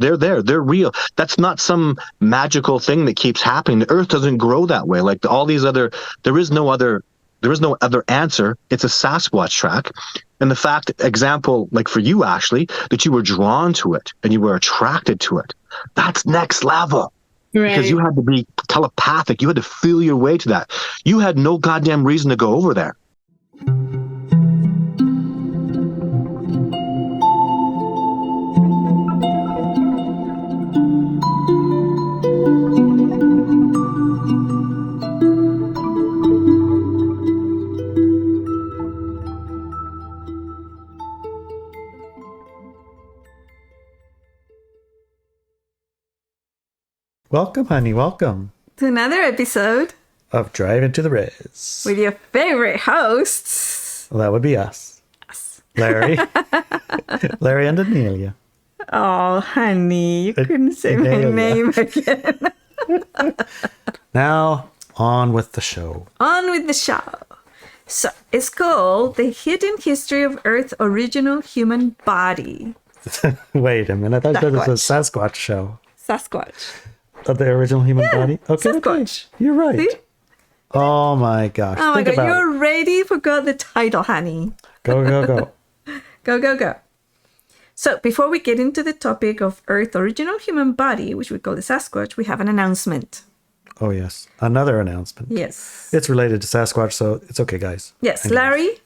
They're there. They're real. That's not some magical thing that keeps happening. The earth doesn't grow that way. Like all these other, there is no other answer. It's a Sasquatch track. And the fact, example, like for you, Ashley, that you were drawn to it and you were attracted to it, that's next level. Right. Because you had to be telepathic. You had to feel your way to that. You had no goddamn reason to go over there. Welcome, honey. Welcome to another episode of Drive Into the Res with your favorite hosts. Well, that would be us. Larry. Larry and Inelia. Oh, honey, you couldn't say my name again. Now, on with the show. On with the show. So, it's called The Hidden History of Earth's Original Human Body. Wait a minute. I thought it was a Sasquatch show. Sasquatch. Of the original human body? Okay, Sasquatch. Okay. You're right. See? Oh my gosh. Oh my God, you already forgot the title, honey. Go, go, go. Go, go, go. So before we get into the topic of Earth's original human body, which we call the Sasquatch, we have an announcement. Oh, yes. Another announcement. Yes. It's related to Sasquatch, so it's okay, guys. Yes, Larry,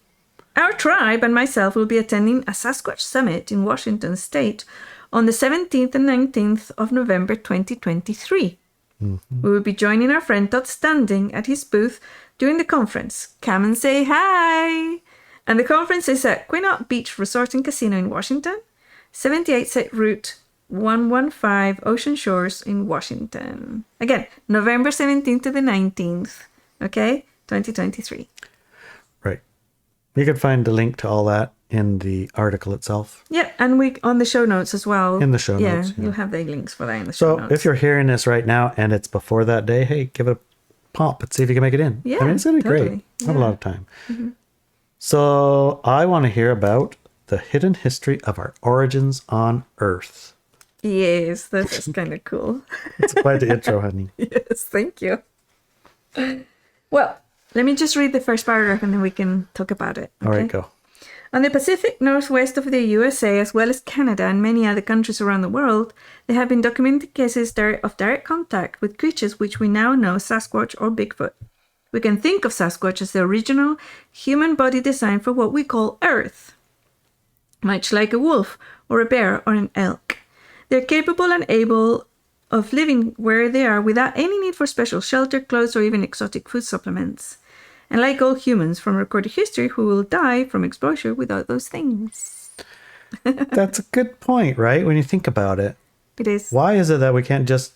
our tribe, and myself will be attending a Sasquatch summit in Washington State on the 17th and 19th of November 2023. Mm-hmm. We will be joining our friend Todd Standing at his booth during the conference. Come and say hi! And the conference is at Quinault Beach Resort and Casino in Washington, 78 State Route 115 Ocean Shores in Washington. Again, November 17th to the 19th, okay? 2023. Right. You can find the link to all that in the article itself. Yeah, and we on the show notes as well. In the show notes. Yeah, you'll have the links for that in the show notes. So if you're hearing this right now and it's before that day, hey, give it a pop and see if you can make it in. Yeah, I mean, it's going to be totally. great. I have a lot of time. Mm-hmm. So I want to hear about the hidden history of our origins on Earth. Yes, this is kind of cool. It's quite the intro, honey. Yes, thank you. Well, let me just read the first paragraph and then we can talk about it. Okay? All right, go. On the Pacific Northwest of the USA, as well as Canada and many other countries around the world, there have been documented cases of direct contact with creatures which we now know Sasquatch or Bigfoot. We can think of Sasquatch as the original human body designed for what we call Earth, much like a wolf or a bear or an elk. They're capable and able of living where they are without any need for special shelter, clothes, or even exotic food supplements. And like all humans from recorded history who will die from exposure without those things. That's a good point, right? When you think about it. It is. Why is it that we can't just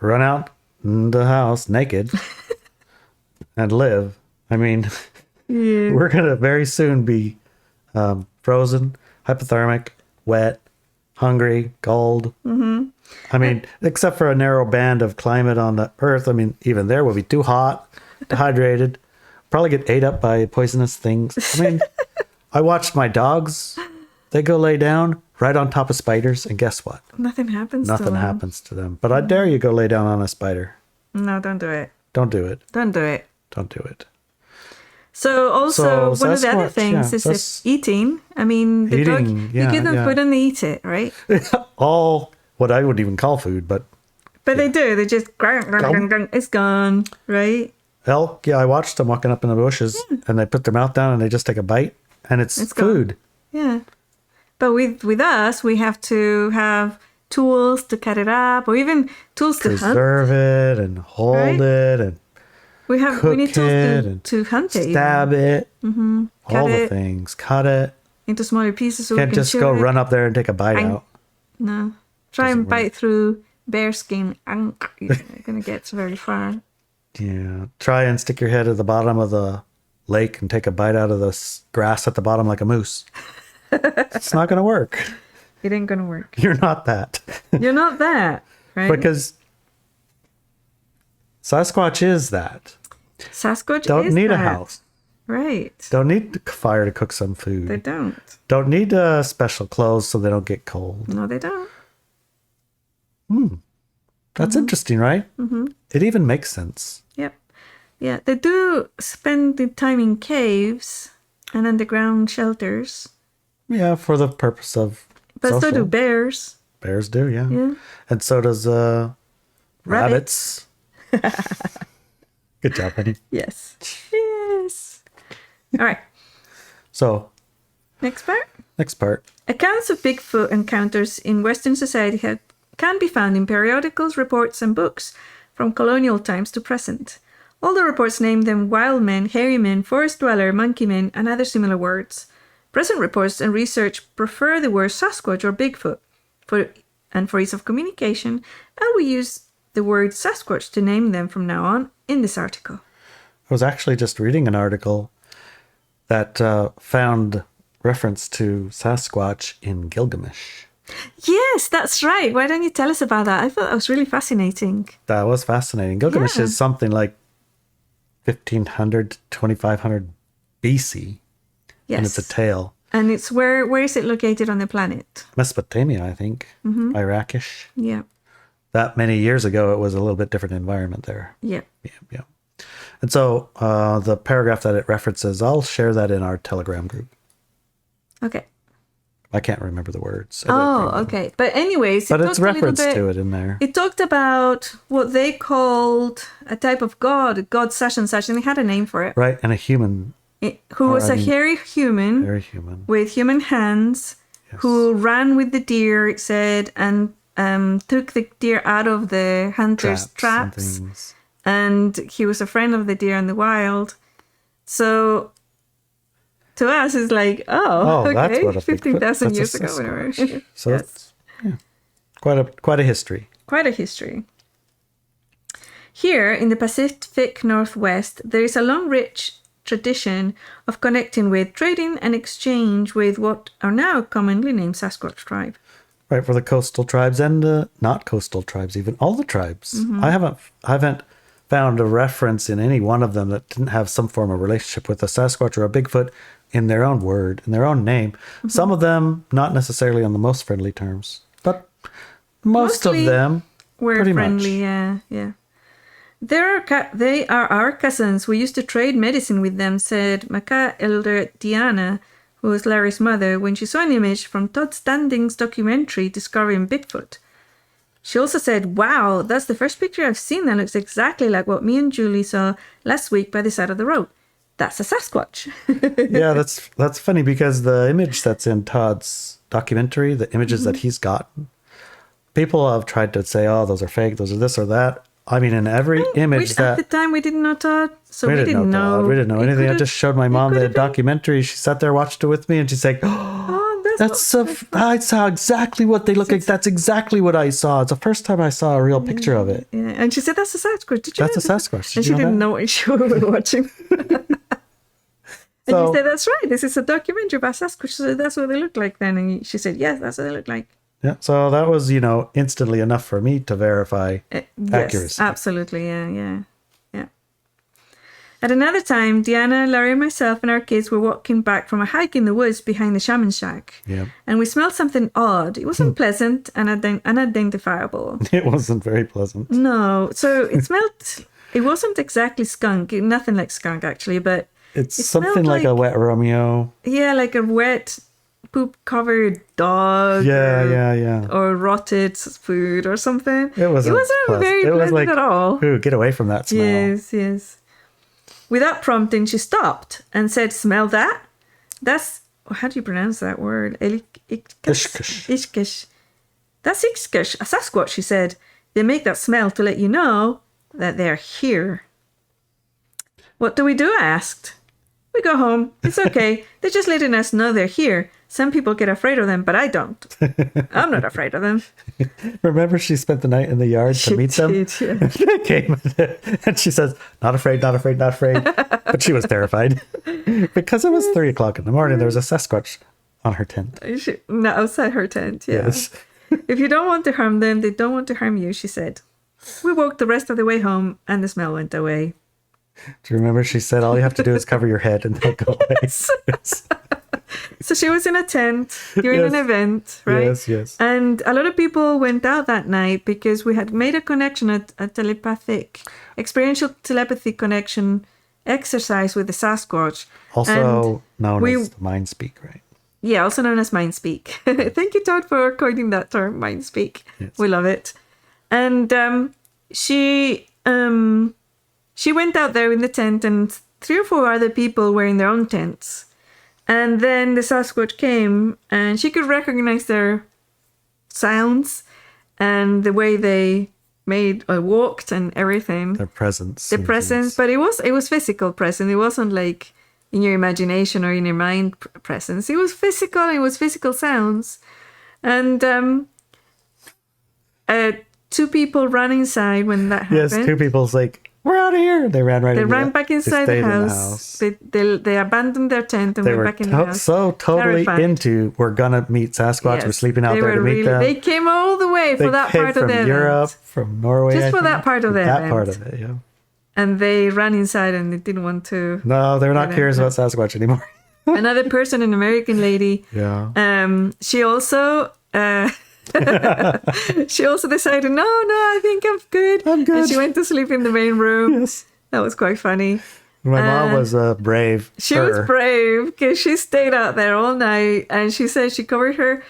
run out in the house naked and live? I mean, Yeah. We're going to very soon be frozen, hypothermic, wet, hungry, cold. Mm-hmm. I mean, except for a narrow band of climate on the Earth. I mean, even there will be too hot, dehydrated. Probably get ate up by poisonous things. I mean, I watched my dogs. They go lay down right on top of spiders, and guess what? Nothing happens to them. Nothing happens to them. But I dare you go lay down on a spider. No, don't do it. Don't do it. Don't do it. Don't do it. So also, one of the other Sasquatch, things is that eating. I mean, the dog, you give them food and they eat it, right? All what I would even call food, but they do. They just, it's gone, right? Elk, I watched them walking up in the bushes and they put their mouth down and they just take a bite and it's food. Gone. Yeah. But with us, we have to have tools to cut it up or even tools to preserve it and hold it and we need tools to hunt it. Stab it. Mm-hmm. All the things. Cut it. Into smaller pieces so Can't we can just go run up there and take a bite out. No. Try and bite through bear skin. You're not going to get very far. Yeah. Try and stick your head at the bottom of the lake and take a bite out of the grass at the bottom like a moose. It's not going to work. It ain't going to work. You're not that. You're not that, right? Because Sasquatch is that. Sasquatch don't need a house. Right. Don't need fire to cook some food. They don't. Don't need special clothes so they don't get cold. No, they don't. That's interesting, right? It even makes sense. Yep. Yeah, they do spend the time in caves and underground shelters. Yeah, for the purpose of But so do social. bears. Bears do, yeah. Yeah. And so does rabbits. Good job, honey. Yes. Yes. All right. So, Next part. next part. Accounts of Bigfoot encounters in Western society can be found in periodicals, reports, and books from colonial times to present. All the reports name them wild men, hairy men, forest dweller, monkey men, and other similar words. Present reports and research prefer the word Sasquatch or Bigfoot for ease of communication, and we use the word Sasquatch to name them from now on in this article. I was actually just reading an article that found reference to Sasquatch in Gilgamesh. Yes, that's right. Why don't you tell us about that? I thought that was really fascinating. That was fascinating. Gilgamesh Yeah. is something like 1500 to 2500 BC, Yes. and it's a tale. And it's where is it located on the planet? Mesopotamia, I think. Iraqish. Yeah. That many years ago, it was a little bit different environment there. Yeah. Yeah. And so the paragraph that it references, I'll share that in our Telegram group. Okay. I can't remember the words. Oh, okay. But anyways, But it it's talked a little reference bit- to it in there. It talked about what they called a type of god such and such, and they had a name for it. Right, and a human, Who was I a mean, hairy human very human. with human hands, Yes. who ran with the deer, it said, and took the deer out of the hunter's and traps. things. And he was a friend of the deer in the wild. So to us, it's like, Oh, that's okay, what a Bigfoot- 15,000 that's a years ago, whatever. Sasquatch. So Yes. it's quite a history. Quite a history. Here in the Pacific Northwest, there is a long, rich tradition of connecting with, trading, and exchange with what are now commonly named Sasquatch tribe. Right, for the coastal tribes and not coastal tribes, even all the tribes. Mm-hmm. I haven't found a reference in any one of them that didn't have some form of relationship with a Sasquatch or a Bigfoot in their own word, in their own name. Mm-hmm. Some of them not necessarily on the most friendly terms, but most Mostly of them We're pretty friendly, much. yeah. They are our cousins. We used to trade medicine with them, said Maca elder Diana, who was Larry's mother, when she saw an image from Todd Standing's documentary Discovering Bigfoot. She also said, wow, that's the first picture I've seen that looks exactly like what me and Julie saw last week by the side of the road. That's a Sasquatch. Yeah, that's funny because the image that's in Todd's documentary, the images that he's gotten, people have tried to say, oh, those are fake, those are this or that. I mean, in every image At that the time, we didn't know Todd, so we didn't know. Todd. We didn't know It anything. I could've- just showed my it mom the could've been- documentary. She sat there, watched it with me, and she's like, Oh, I saw exactly what they look like. That's exactly what I saw. It's the first time I saw a real picture of it. Yeah, and she said, that's a Sasquatch. Did you That's know a Sasquatch. Did and you she know didn't that? know what show we were watching. And So- you said, that's right. This is a documentary about Sasquatch. So that's what they look like then. And she said, yes, that's what they look like. Yeah. So that was, instantly enough for me to verify Yes, accuracy. absolutely. Yeah. At another time, Diana, Larry, and myself and our kids were walking back from a hike in the woods behind the shaman shack. Yeah. And we smelled something odd. It wasn't pleasant and unidentifiable. It wasn't very pleasant. No. So it smelled, it wasn't exactly skunk. Nothing like skunk, actually, but It's it something smelled like a wet Romeo. yeah, like a wet, poop-covered dog. Yeah. Or rotted food or something. It wasn't pleasant. very It was pleasant like, at all. ooh, get away from that smell. Yes. Without prompting, she stopped and said, smell that? That's, how do you pronounce that word? Ishkish. Ishkish. That's Ishkish, a Sasquatch, she said. They make that smell to let you know that they're here. What do? I asked. We go home. It's okay. They're just letting us know they're here. Some people get afraid of them, but I don't. I'm not afraid of them. Remember she spent the night in the yard to meet them? Did, yeah. They came and she says, not afraid. But she was terrified because it was 3:00 in the morning. There was a Sasquatch on her tent. No, outside her tent, yeah. Yes. If you don't want to harm them, they don't want to harm you, she said. We walked the rest of the way home and the smell went away. Do you remember she said, all you have to do is cover your head and they'll go away? So she was in a tent during an Yes. event, right? Yes. And a lot of people went out that night because we had made a connection, a experiential telepathy connection exercise with the Sasquatch. Also known we- as mind speak, right? Yeah, also known as mind speak. Thank you, Todd, for coining that term, mind speak. Yes. We love it. And she went out there in the tent, and 3 or 4 other people were in their own tents. And then the Sasquatch came, and she could recognize their sounds and the way they walked and everything. Their presence. The presence, but it was physical presence. It wasn't like in your imagination or in your mind presence. It was physical. It was physical sounds, and 2 people ran inside when that happened. Yes, 2 people's like, we're out of here. They ran right. They into ran the- back they inside stayed the in house. They abandoned their tent and They went were back in the house. so totally Terrified. into we're gonna meet Sasquatch. We're Yes, sleeping out they there to were meet them. They came all the way They for that came part of from the Europe, event. from Norway. Just I for think. that part of the that event. part of it. Yeah. And they ran inside and they didn't want to. No, they're not Yeah, curious no. about Sasquatch anymore. Another person, an American lady, Yeah. she also she also decided, no, I think I'm good. I'm good. And she went to sleep in the main room. Yes. That was quite funny. My mom was brave. She was brave because she stayed out there all night, and she said she covered her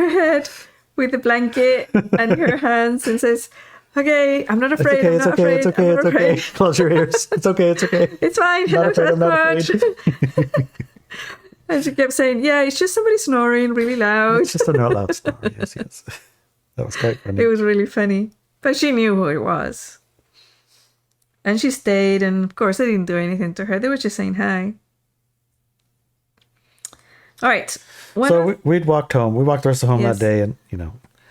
head with a blanket and her hands, and says, "Okay, I'm not afraid. It's okay. It's okay. I'm not It's okay. afraid. Close your ears. It's okay. It's okay. It's fine. Not afraid, I'm not Sasquatch." And she kept saying, "Yeah, it's just somebody snoring really loud." It's just a not loud snore. Yes. That was quite funny. It was really funny, but she knew who it was. And she stayed, and of course, they didn't do anything to her. They were just saying hi. All right. So we'd walked home. We walked the rest of home Yes. that day, and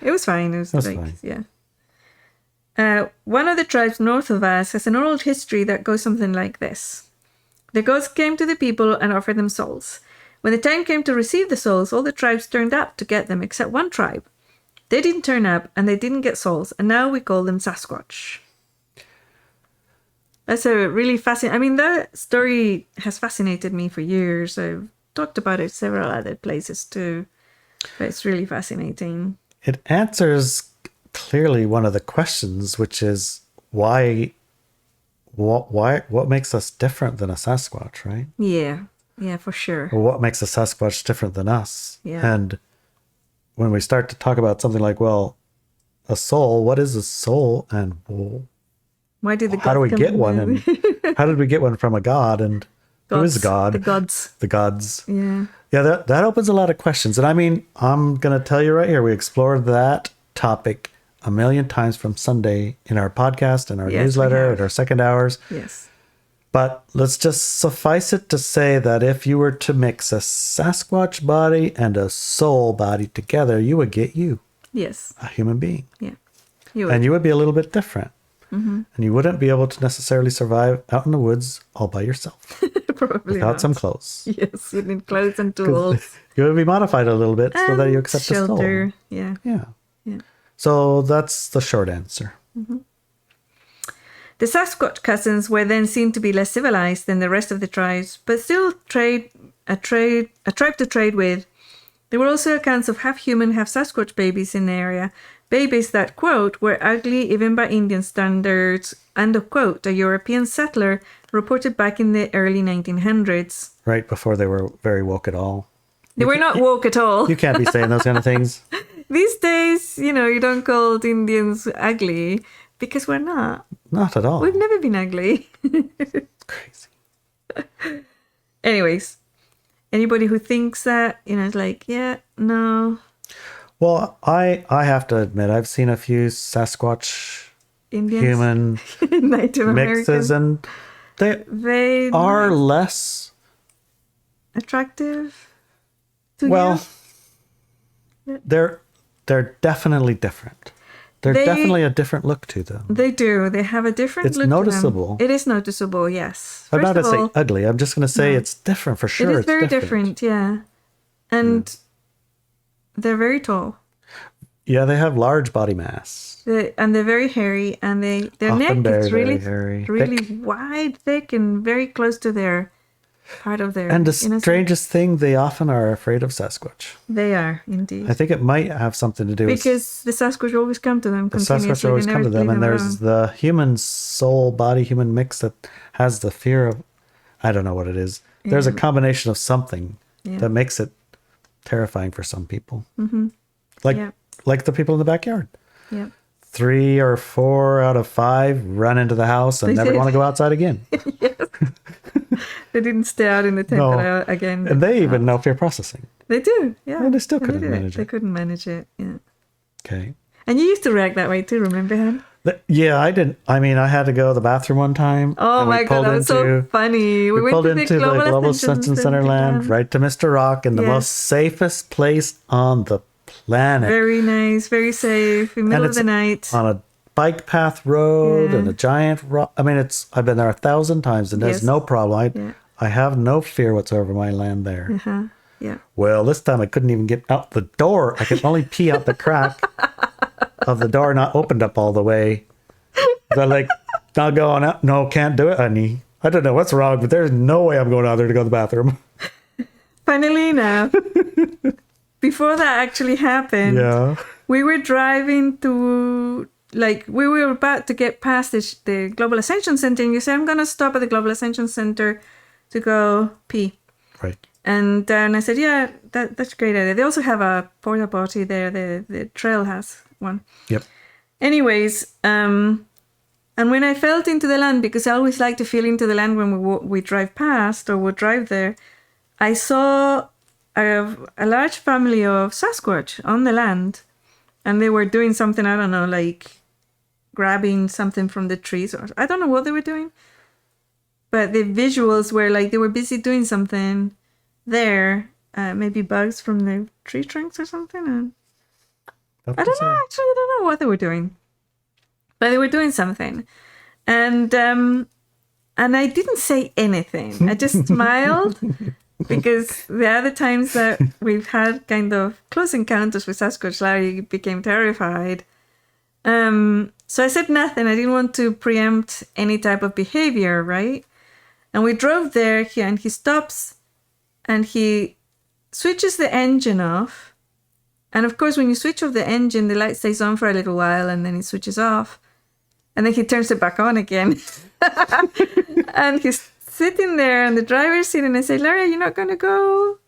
It was fine. It was That's like, fine. yeah. One of the tribes north of us has an oral history that goes something like this. The gods came to the people and offered them souls. When the time came to receive the souls, all the tribes turned up to get them, except one tribe. They didn't turn up, and they didn't get souls, and now we call them Sasquatch. That's a really fascinating... I mean, that story has fascinated me for years. I've talked about it several other places too, but it's really fascinating. it answers clearly one of the questions, which is why. What makes us different than a Sasquatch, right? Yeah, for sure. Or what makes a Sasquatch different than us? Yeah. And when we start to talk about something like, well, a soul, what is a soul? And Why did the how do we gods get come one? in? And how did we get one from a god? And who is God? The gods. The gods. Yeah. Yeah, that opens a lot of questions. And I mean, I'm going to tell you right here, we explored that topic a million times from Sunday in our podcast, in our Yes, we newsletter, have. at our second hours. Yes. But let's just suffice it to say that if you were to mix a Sasquatch body and a soul body together, you would get you, Yes. a human being. Yeah. You would. And you would be a little bit different. Mm-hmm. And you wouldn't be able to necessarily survive out in the woods all by yourself Probably without not. some clothes. Yes, you need clothes and tools. You would be modified a little bit so that you And accept the shelter. soul. Yeah. Yeah. Yeah. So that's the short answer. The Sasquatch cousins were then seen to be less civilized than the rest of the tribes, but still a tribe to trade with. There were also accounts of half human, half Sasquatch babies in the area. Babies that, quote, were ugly even by Indian standards, and, quote, a European settler reported back in the early 1900s. Right before they were very woke at all. They were not woke at all. You can't be saying those kind of things. These days, you don't call Indians ugly because we're not. Not at all. We've never been ugly. Crazy. Anyways, anybody who thinks that, is like, yeah, no. Well, I have to admit, I've seen a few Sasquatch Indians, human Native mixes, Americans, and they are less attractive to well. you. They're definitely different. They're They- definitely a different look to them. They do. They have a different It's look to them. noticeable. It is noticeable, yes. I'm not First going of to say all, ugly. I'm just going to say no. it's different for sure. it is It's very different, yeah. And they're very tall. Yeah, they have large body mass. And they're very hairy, and their Often neck very, is really, very hairy. really Thick. wide, thick, and very close to their part of their And the innocence. strangest thing, they often are afraid of Sasquatch. They are, indeed. I think it might have something to do with Because the Sasquatch always come to them the continuously. Sasquatch always They come never to them, leave and there's alone. the human soul, body, human mix that has the fear of, I don't know what it is. There's a combination of something that makes it terrifying for some people. Mm-hmm. Like the people in the backyard. Yeah. 3 or 4 out of 5 run into the house and They never did. want to go outside again. They didn't stay out in the tent No. again. And they even know fear processing. They do, yeah. And they still And couldn't did manage They it. couldn't manage it, yeah. Okay. And you used to react that way too, remember, Han? Yeah, I didn't. I mean, I had to go to the bathroom one time. Oh and we my God, pulled that was so funny. We went pulled to the into the Global Ascension Center land, right to Mr. Rock, in the Yes. most safest place on the planet. Very nice, very safe, in the middle of it's the night. on a bike path road Yeah. and a giant rock. I mean, I've been there 1,000 times and there's Yes. no problem. Yeah. I have no fear whatsoever of my land there. Uh-huh. Yeah. Well, this time I couldn't even get out the door. I could only pee out the crack of the door not opened up all the way. They're like, not going out. No, can't do it, honey. I don't know what's wrong, but there's no way I'm going out there to go to the bathroom. Funnily enough, before that actually happened, Yeah. we were driving to, we were about to get past the Global Ascension Center, and you said, I'm going to stop at the Global Ascension Center to go pee. Right. And I said, yeah, that's a great idea. They also have a porta potty there. The trail has one. Yep. Anyways, and when I felt into the land, because I always like to feel into the land when we drive past or would drive there, I saw a large family of Sasquatch on the land, and they were doing something, I don't know, like grabbing something from the trees, or I don't know what they were doing. But the visuals were like they were busy doing something there, maybe bugs from the tree trunks or something. And I don't know, actually, I don't know what they were doing. But they were doing something. And I didn't say anything. I just smiled because the other times that we've had kind of close encounters with Sasquatch, Larry became terrified. So I said nothing. I didn't want to preempt any type of behavior, right? And we drove there, and he stops and he switches the engine off. And of course, when you switch off the engine, the light stays on for a little while and then it switches off. And then he turns it back on again. And he's sitting there in the driver's seat, and I say, Larry, you're not going to go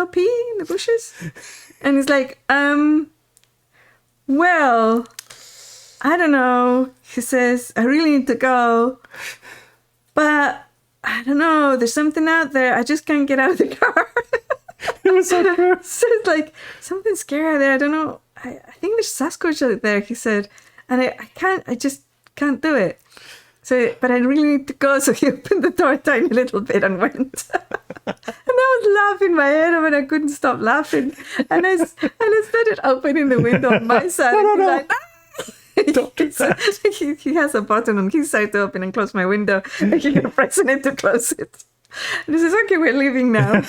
pee in the bushes? And he's like, well, I don't know. He says, I really need to go. But I don't know. There's something out there. I just can't get out of the car. It was so cool. So it's like, something scary out there. I don't know. I think there's Sasquatch out there, he said. And I just can't do it. So, but I really need to go. So he opened the door a tiny little bit and went. And I was laughing my head off, and I couldn't stop laughing. And I started opening the window on my side. And he's like, Don't do that. he has a button on his side to open and close my window. And he kept pressing it to close it. And he says, okay, we're leaving now.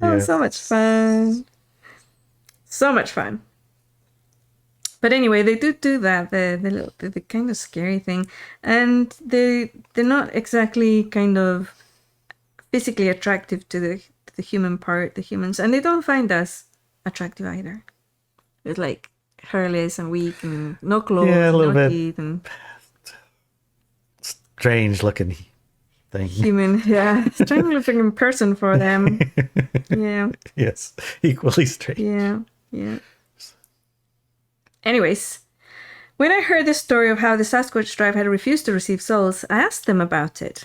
Oh, so much fun. So much fun. But anyway, they do that, the kind of scary thing. And they're not exactly kind of physically attractive to the human part, the humans. And they don't find us attractive either. It's like hairless and weak and no clothes, Yeah, a little no bit. teeth, and Strange looking thing. human, yeah, strange looking person for them. Yeah, Yes, equally strange. yeah. Anyways, when I heard the story of how the Sasquatch tribe had refused to receive souls, I asked them about it.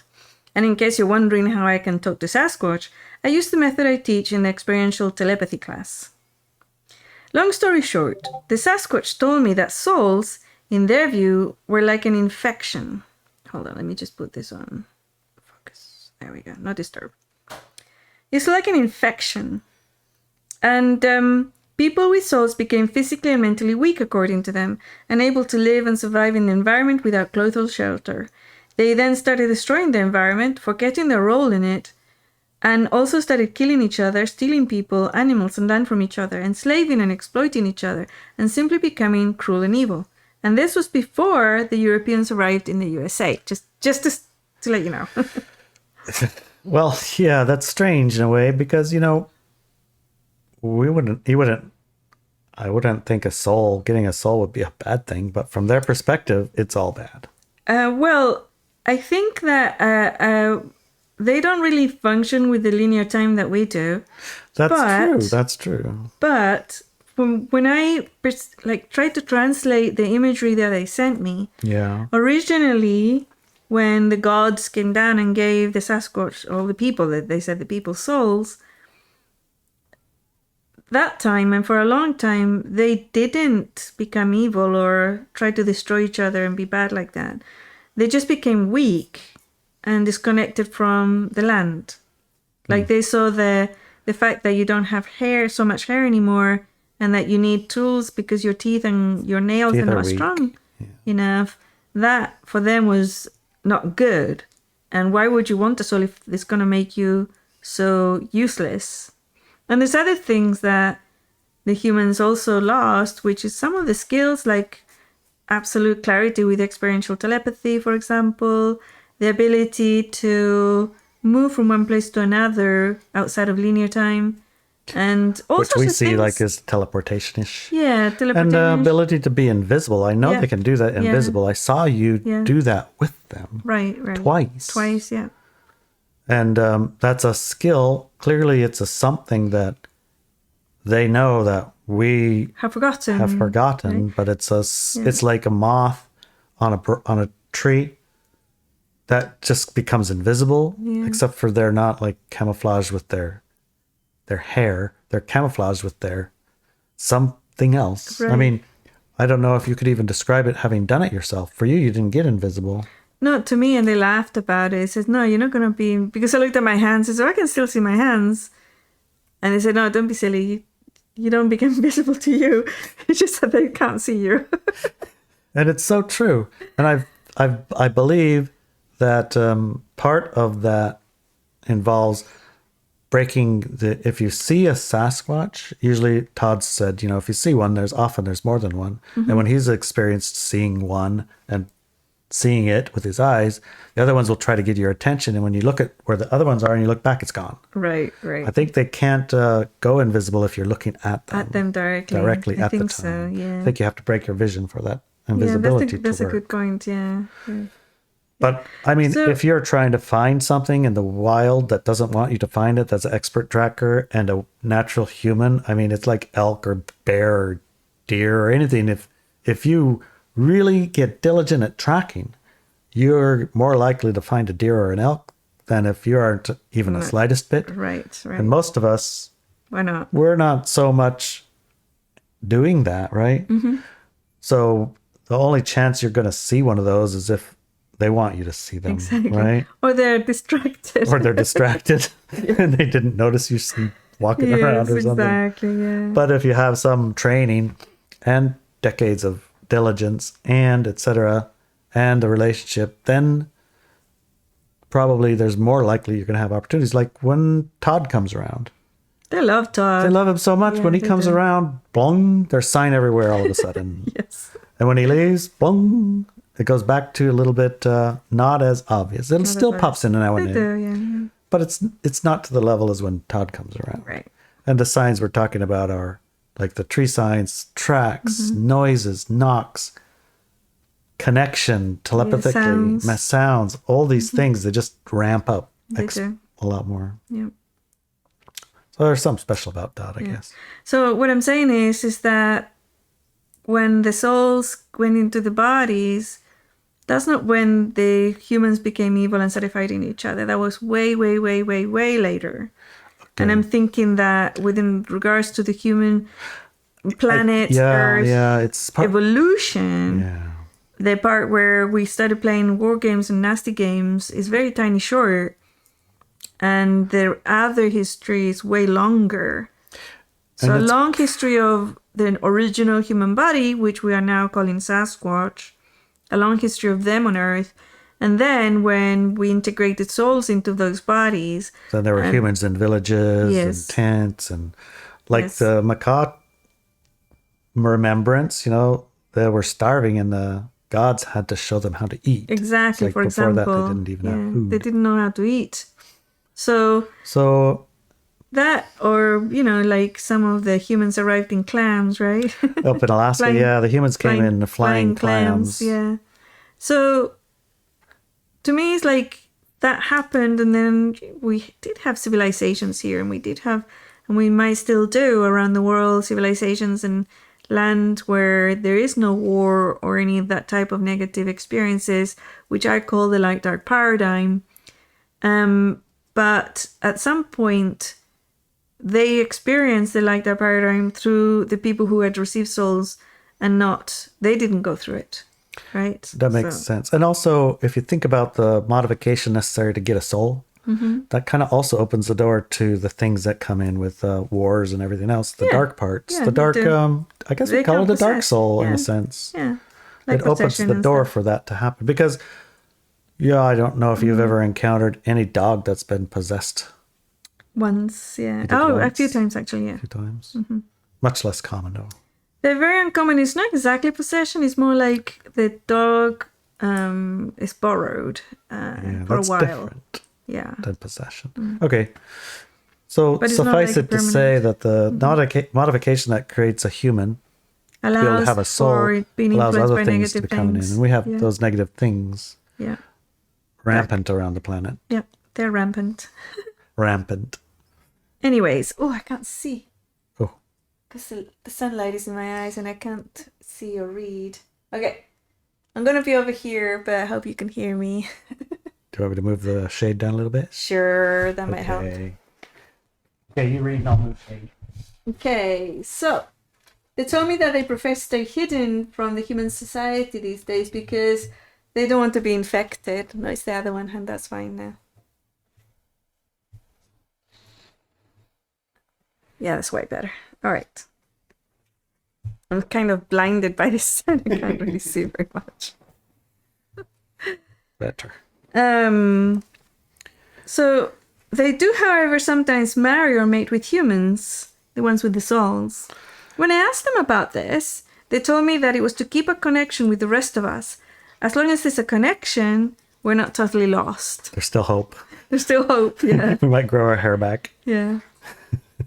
And in case you're wondering how I can talk to Sasquatch, I use the method I teach in the experiential telepathy class. Long story short, the Sasquatch told me that souls, in their view, were like an infection. Hold on, let me just put this on focus. There we go, not disturb. It's like an infection. And people with souls became physically and mentally weak, according to them, unable to live and survive in the environment without clothes or shelter. They then started destroying the environment, forgetting their role in it, and also started killing each other, stealing people, animals, and land from each other, enslaving and exploiting each other, and simply becoming cruel and evil. And this was before the Europeans arrived in the USA, just to let you know. Well, yeah, that's strange in a way because, I wouldn't think getting a soul would be a bad thing, but from their perspective, it's all bad. Well, I think that they don't really function with the linear time that we do. That's true. But when I tried to translate the imagery that they sent me, Yeah. originally when the gods came down and gave the Sasquatch, or the people, that they said the people's souls, that time and for a long time, they didn't become evil or try to destroy each other and be bad like that. They just became weak and disconnected from the land. Like they saw the fact that you don't have so much hair anymore, and that you need tools because your teeth and your nails are not strong enough. That for them was not good. And why would you want a soul if it's going to make you so useless? And there's other things that the humans also lost, which is some of the skills like absolute clarity with experiential telepathy, for example, the ability to move from one place to another outside of linear time, and all Which sorts we of see things. like as teleportation-ish. Yeah, teleportation. And the ability to be invisible. I know Yeah. they can do that invisible. I saw you do that with them. Right. Twice, yeah. And that's a skill. Clearly, it's something that they know that we Have forgotten. Right? but it's like a moth on a tree that just becomes invisible, except for they're not like camouflaged with their hair. They're camouflaged with their something else. Right. I mean, I don't know if you could even describe it having done it yourself. For you didn't get invisible. No, to me, and they laughed about it. It says, no, you're not going to be... Because I looked at my hands, I said, I can still see my hands. And they said, no, don't be silly. You don't become invisible to you. It's just that they can't see you. And it's so true. And I believe that part of that involves breaking if you see a Sasquatch, usually Todd said, if you see one, there's more than one. And when he's experienced seeing one and seeing it with his eyes, the other ones will try to get your attention. And when you look at where the other ones are and you look back, it's gone. Right. I think they can't go invisible if you're looking at them. At them directly. Directly I at the think time. so, yeah. I think you have to break your vision for that invisibility that's to a work. good point, yeah. But I mean, So- if you're trying to find something in the wild that doesn't want you to find it, that's an expert tracker and a natural human. I mean, it's like elk or bear or deer or anything. If you really get diligent at tracking, you're more likely to find a deer or an elk than if you aren't even the slightest bit. Right. And most of us, Why not? we're not so much doing that, right? Mm-hmm. So the only chance you're going to see one of those is if they want you to see them, Exactly. right? Or they're distracted. Or they're distracted and they didn't notice you walking around or something. Exactly, yeah. But if you have some training and decades of diligence and etc. and the relationship, then probably there's more likely you're going to have opportunities. Like when Todd comes around. They love Todd. They love him so much. Yeah, When he they comes do. around, blong, there's sign everywhere all of a sudden. Yes. And when he leaves, blong, it goes back to a little bit not as obvious. It still as pops in now and They then. do, yeah. But it's not to the level as when Todd comes around. Right. And the signs we're talking about are like the tree signs, tracks, Mm-hmm. noises, knocks, connection, telepathically, sounds. sounds, all these things, they just ramp up They do. a lot more. Yeah. So there's something special about that, I guess. So what I'm saying is that when the souls went into the bodies, that's not when the humans became evil and started fighting each other. That was way, way, way, way, way later. Okay. And I'm thinking that within regards to the human planet, Earth, it's evolution, Yeah. the part where we started playing war games and nasty games is very tiny short. And the other history is way longer. So a long history of the original human body, which we are now calling Sasquatch, a long history of them on Earth. And then when we integrated souls into those bodies. Then there were humans in villages Yes. and tents and like Yes. the Macaw remembrance, they were starving and the gods had to show them how to eat. Exactly, Like for before example. that, they didn't even have food. They didn't know how to eat. So So that, or, like some of the humans arrived in clams, right? up in Alaska, Flying- yeah, the humans came in flying clams. Yeah. So to me, it's like that happened, and then we did have civilizations here, and we might still do around the world, civilizations and land where there is no war or any of that type of negative experiences, which I call the light dark paradigm. But at some point, they experienced the light dark paradigm through the people who had received souls, and they didn't go through it, right? That makes sense. And also, if you think about the modification necessary to get a soul, that kind of also opens the door to the things that come in with wars and everything else, the dark parts, Yeah, the dark, they do. I guess They we call can it a dark possess, soul in yeah. a sense. Yeah. It opens possession the and door stuff. for that to happen. Because, yeah, I don't know if you've ever encountered any dog that's been possessed Once, yeah. did Oh, a once? few times actually, yeah. a few times. Much less common, though. They're very uncommon. It's not exactly possession. It's more like the dog is borrowed Yeah, for a that's while. different Yeah. than possession. Okay. So But it's not suffice like it to say that the modification that creates a human to be able to Allows have a soul for it being allows influenced other by things to negative be coming in. things. And we have Yeah. those negative things Yeah. rampant around the planet. Yeah. They're rampant. Rampant. Anyways, I can't see. Oh, Because the sunlight is in my eyes and I can't see or read. Okay. I'm going to be over here, but I hope you can hear me. do you want me to move the shade down a little bit? Sure, that might help. Okay, you read and I'll move shade. Okay, so they told me that they prefer to stay hidden from the human society these days because they don't want to be infected. No, it's the other one, and that's fine now. Yeah, that's way better. All right. I'm kind of blinded by this sun. I can't really see very much. Better. So they do, however, sometimes marry or mate with humans, the ones with the souls. When I asked them about this, they told me that it was to keep a connection with the rest of us. As long as there's a connection, we're not totally lost. There's still hope. There's still hope, yeah. We might grow our hair back. Yeah.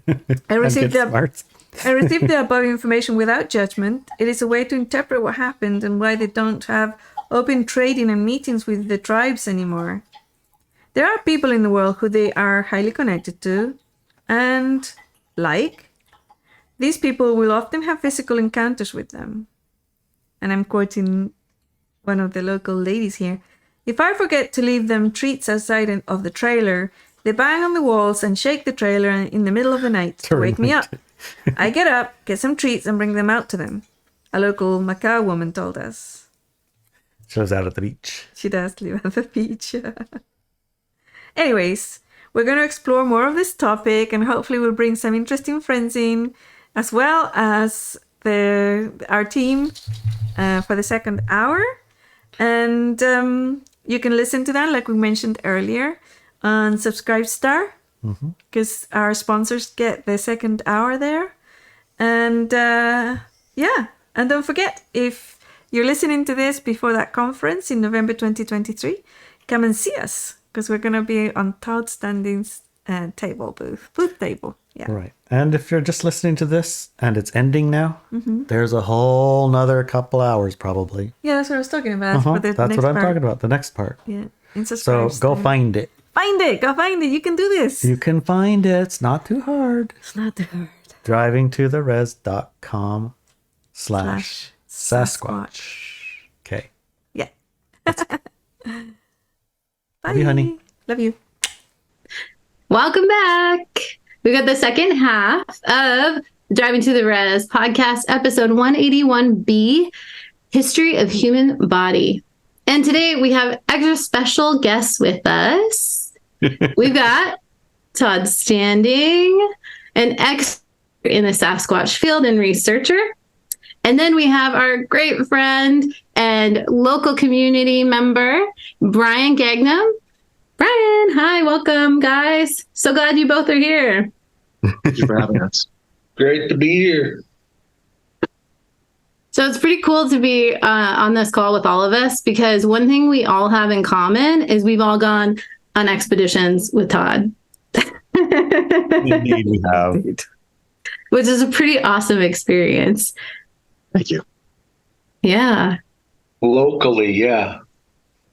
I And received get smart. I received the above information without judgment. It is a way to interpret what happened and why they don't have open trading and meetings with the tribes anymore. There are people in the world who they are highly connected to, and these people will often have physical encounters with them. And I'm quoting one of the local ladies here. If I forget to leave them treats outside of the trailer, they bang on the walls and shake the trailer in the middle of the night to wake me up. I get up, get some treats, and bring them out to them. A local Macau woman told us. She was out at the beach. She does live at the beach. Anyways, we're going to explore more of this topic, and hopefully we'll bring some interesting friends in, as well as our team for the second hour. And you can listen to that, like we mentioned earlier, on Subscribestar, because our sponsors get the second hour there. And and don't forget, if you're listening to this before that conference in November 2023, come and see us, because we're going to be on Todd Standing's booth table. Yeah. Right. And if you're just listening to this and it's ending now, there's a whole nother couple hours probably. Yeah, that's what I was talking about. For the That's next what I'm part. talking about, the next part. Yeah. In So Subscribestar. go find it. Go find it. You can do this. You can find it. It's not too hard. It's not too hard. drivingtotheres.com/Sasquatch. Okay. Yeah. Love you, honey. Love you. Welcome back. We got the second half of Driving to the Res podcast, episode 181B, History of Human Body. And today we have extra special guests with us. We've got Todd Standing, an expert in the Sasquatch field and researcher. And then we have our great friend and local community member, Brian Gagnam. Brian, hi, welcome, guys. So glad you both are here. Thank you for having us. Great to be here. So it's pretty cool to be on this call with all of us, because one thing we all have in common is we've all gone on expeditions with Todd. Indeed, we have. Which is a pretty awesome experience. Thank you. Yeah. Locally, yeah.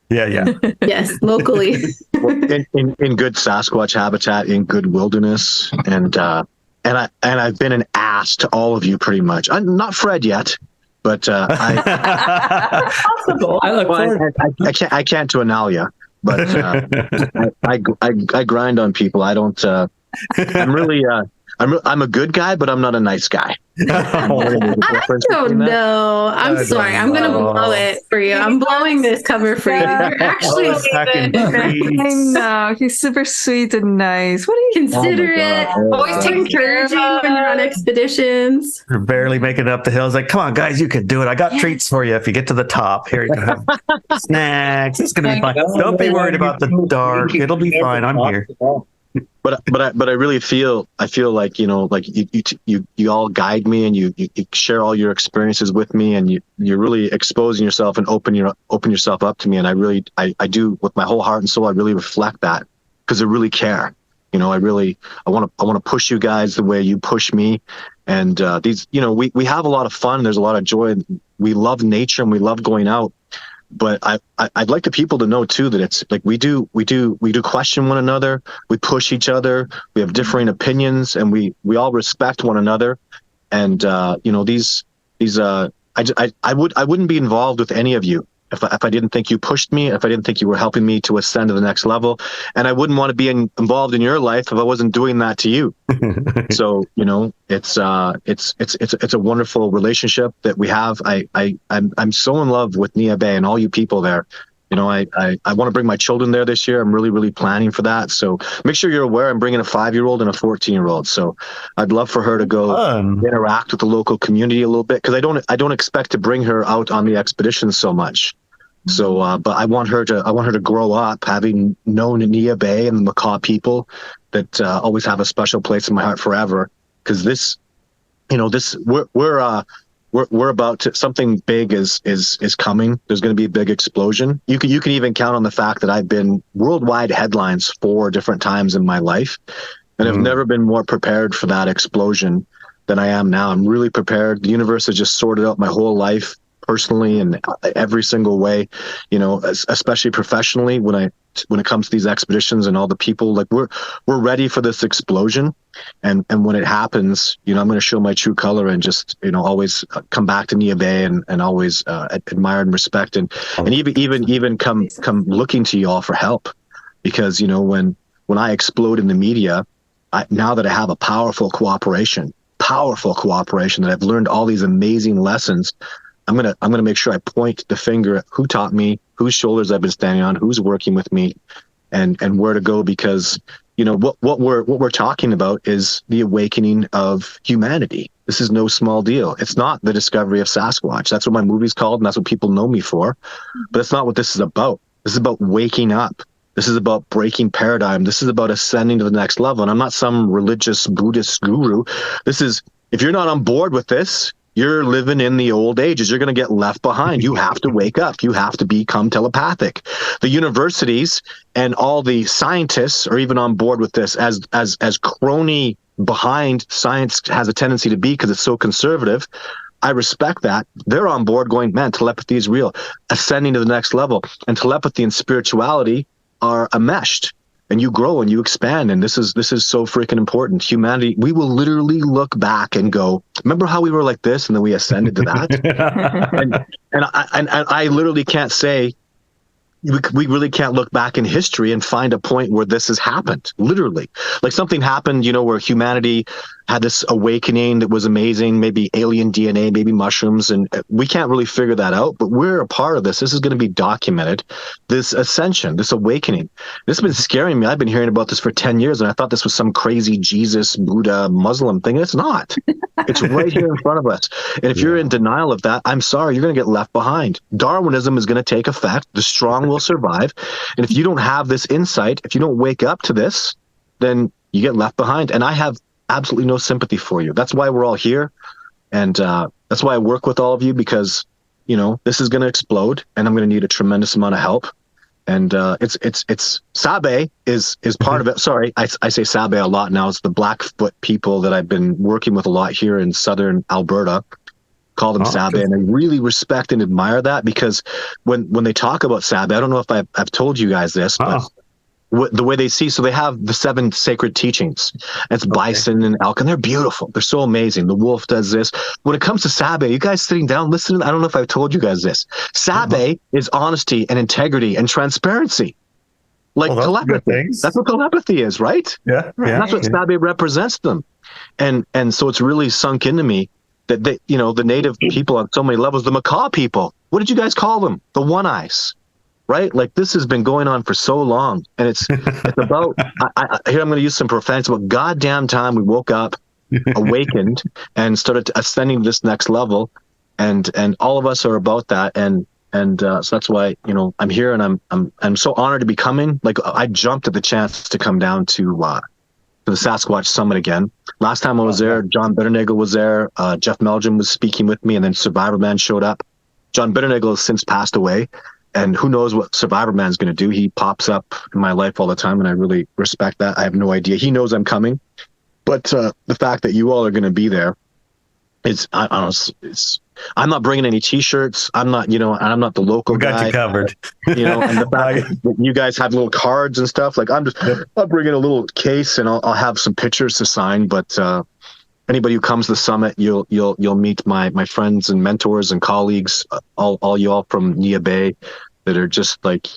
Yeah. Yes, locally. Well, in good Sasquatch habitat, in good wilderness, and I've been an ass to all of you pretty much. I'm not Fred yet, but Possible. I look forward. I can't to Inelia, but I grind on people. I don't. I'm really. I'm a good guy, but I'm not a nice guy. I don't know. I'm I sorry. don't I'm going to know. blow it for you. I'm blowing this cover for you. You're actually Second even I know. He's super sweet and nice. What are you considerate, Oh my God. always encouraging when you're on expeditions. We're barely making it up the hills. Like, come on, guys, you can do it. I got treats for you if you get to the top. Here you can have snacks. It's gonna be fine. Don't be worried about the dark. It'll be fine. I'm here. But I really feel like like you all guide me and you share all your experiences with me, and you're really exposing yourself and open yourself up to me, and I do with my whole heart and soul. I really reflect that because I really care. I want to push you guys the way you push me, and these we have a lot of fun. There's a lot of joy. We love nature and we love going out. But I'd like the people to know too that it's like we do question one another, we push each other, we have differing opinions, and we all respect one another. And I wouldn't be involved with any of you if I didn't think you pushed me, if I didn't think you were helping me to ascend to the next level, and I wouldn't want to be involved in your life if I wasn't doing that to you. So it's a wonderful relationship that we have. I'm so in love with Nia Bay and all you people there. I want to bring my children there this year. I'm really planning for that. So make sure you're aware I'm bringing a 5-year-old and a 14-year-old. So I'd love for her to go interact with the local community a little bit, because I don't expect to bring her out on the expedition so much. So, but I want her to grow up having known Nia Bay and the Macaw people that always have a special place in my heart forever. Because we're about to, something big is coming. There's going to be a big explosion. You can even count on the fact that I've been worldwide headlines 4 different times in my life, and I've never been more prepared for that explosion than I am now. I'm really prepared. The universe has just sorted out my whole life, personally and every single way, especially professionally. When it comes to these expeditions and all the people, like we're ready for this explosion, and when it happens, I'm going to show my true color and just always come back to Nia Bay and always admire and respect and even come looking to you all for help, because when I explode in the media, now that I have a powerful cooperation that I've learned all these amazing lessons, I'm gonna make sure I point the finger at who taught me, whose shoulders I've been standing on, who's working with me, and where to go, because what we're talking about is the awakening of humanity. This is no small deal. It's not the discovery of Sasquatch. That's what my movie's called, and that's what people know me for. But it's not what this is about. This is about waking up. This is about breaking paradigm. This is about ascending to the next level. And I'm not some religious Buddhist guru. This is, if you're not on board with this, you're living in the old ages. You're going to get left behind. You have to wake up. You have to become telepathic. The universities and all the scientists are even on board with this, as crony behind science has a tendency to be, because it's so conservative. I respect that. They're on board going, man, telepathy is real. Ascending to the next level. And telepathy and spirituality are enmeshed. And you grow and you expand, and this is so freaking important. Humanity, we will literally look back and go, remember how we were like this, and then we ascended to that. and I literally can't say, we really can't look back in history and find a point where this has happened. Literally, like something happened, where humanity had this awakening that was amazing. Maybe alien DNA, maybe mushrooms, and we can't really figure that out. But we're a part of this. This is going to be documented. This ascension, this awakening. This has been scaring me. I've been hearing about this for 10 years, and I thought this was some crazy Jesus, Buddha, Muslim thing. It's not. It's right here in front of us. And if you're in denial of that, I'm sorry, you're going to get left behind. Darwinism is going to take effect. The strong will survive. And if you don't have this insight, if you don't wake up to this, then you get left behind. And I have absolutely no sympathy for you. That's why we're all here. And that's why I work with all of you, because, this is going to explode, and I'm going to need a tremendous amount of help. And it's Sabe is part of it. Sorry, I say Sabe a lot now. It's the Blackfoot people that I've been working with a lot here in southern Alberta. Call them Sabe, and I really respect and admire that, because when they talk about Sabe, I don't know if I've told you guys this, but the way they see, so they have the 7 sacred teachings. It's bison and elk, and they're beautiful. They're so amazing. The wolf does this. When it comes to Sabe, you guys sitting down, listening, I don't know if I've told you guys this. Sabe is honesty and integrity and transparency. Like telepathy. That's what telepathy is, right? Yeah. That's what Sabe represents them. And so it's really sunk into me that they, the native people on so many levels, the macaw people, what did you guys call them? The one-eyes. Right? Like, this has been going on for so long. And it's about, here I'm going to use some profanity, but goddamn time we woke up, awakened, and started ascending to this next level. And all of us are about that. And so that's why, I'm here, and I'm so honored to be coming. Like, I jumped at the chance to come down to the Sasquatch Summit again. Last time I was there, John Bitternagel was there. Jeff Meldrum was speaking with me, and then Survivor Man showed up. John Bitternagel has since passed away. And who knows what Survivor Man's going to do? He pops up in my life all the time, and I really respect that. I have no idea. He knows I'm coming, but the fact that you all are going to be there, I'm not bringing any T-shirts. I'm not, I'm not the local guy. We got you covered. And the fact that you guys have little cards and stuff, like I'm bringing a little case, and I'll have some pictures to sign. But anybody who comes to the summit, you'll meet my friends and mentors and colleagues, all you all from Nia Bay, that are just like,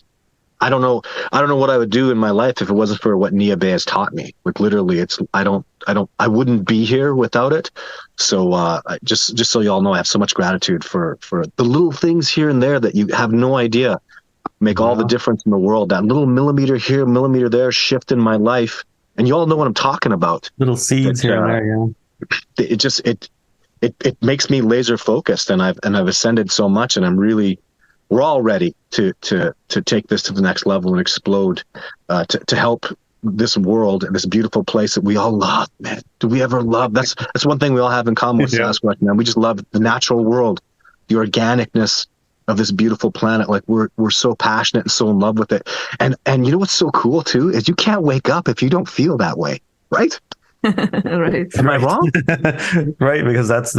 I don't know what I would do in my life if it wasn't for what Nia Bay has taught me. Like, literally, I wouldn't be here without it. So just so you all know, I have so much gratitude for the little things here and there that you have no idea make all the difference in the world. That little millimeter here, millimeter there shift in my life, and you all know what I'm talking about. Little seeds here and there, yeah. It makes me laser focused, and I've ascended so much, and we're all ready to take this to the next level and explode, to help this world and this beautiful place that we all love, man. Do we ever love? That's one thing we all have in common with Sasquatch, man. We just love the natural world, the organicness of this beautiful planet. Like, we're so passionate and so in love with it. And you know what's so cool too is you can't wake up if you don't feel that way, right? Right. Am I wrong? Right, because that's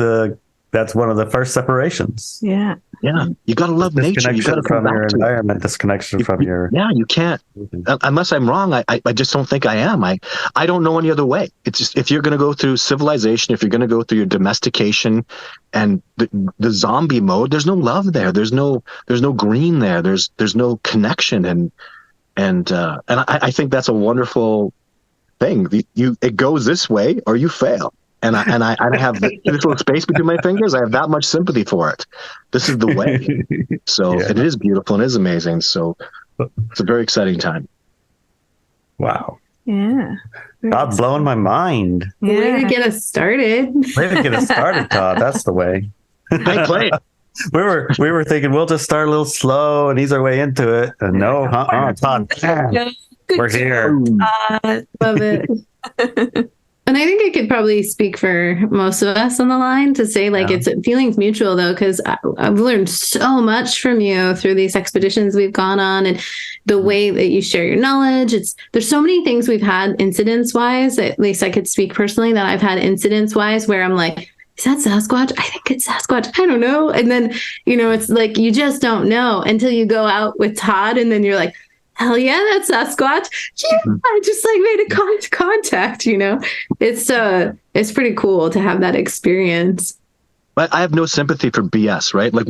one of the first separations. Yeah. Yeah. You got to love nature. You got to come from your back to environment, disconnection from your... Yeah, you can't. Unless I'm wrong, I just don't think I am. I don't know any other way. It's just, if you're going to go through civilization, if you're going to go through your domestication and the zombie mode, there's no love there. There's no green there. There's no connection. And I think that's a wonderful thing. It goes this way or you fail. And I have this little space between my fingers. I have that much sympathy for it. This is the way. So it is beautiful and it is amazing. So it's a very exciting time. Wow. Yeah. Todd, blowing my mind. Yeah. Way to get us started. Way to get us started, Todd. That's the way. I play. We were thinking we'll just start a little slow and ease our way into it. And no, Todd. We're here. Love it. And I think I could probably speak for most of us on the line to say, like, it's feelings mutual, though, because I've learned so much from you through these expeditions we've gone on, and the way that you share your knowledge. There's so many things we've had incidents wise, at least I could speak personally, that I've had incidents wise where I'm like, is that Sasquatch? I think it's Sasquatch. I don't know. And then, it's like, you just don't know until you go out with Todd, and then you're like, hell yeah, that's Sasquatch. Yeah, I just made a contact, It's pretty cool to have that experience. But I have no sympathy for BS, right? Like,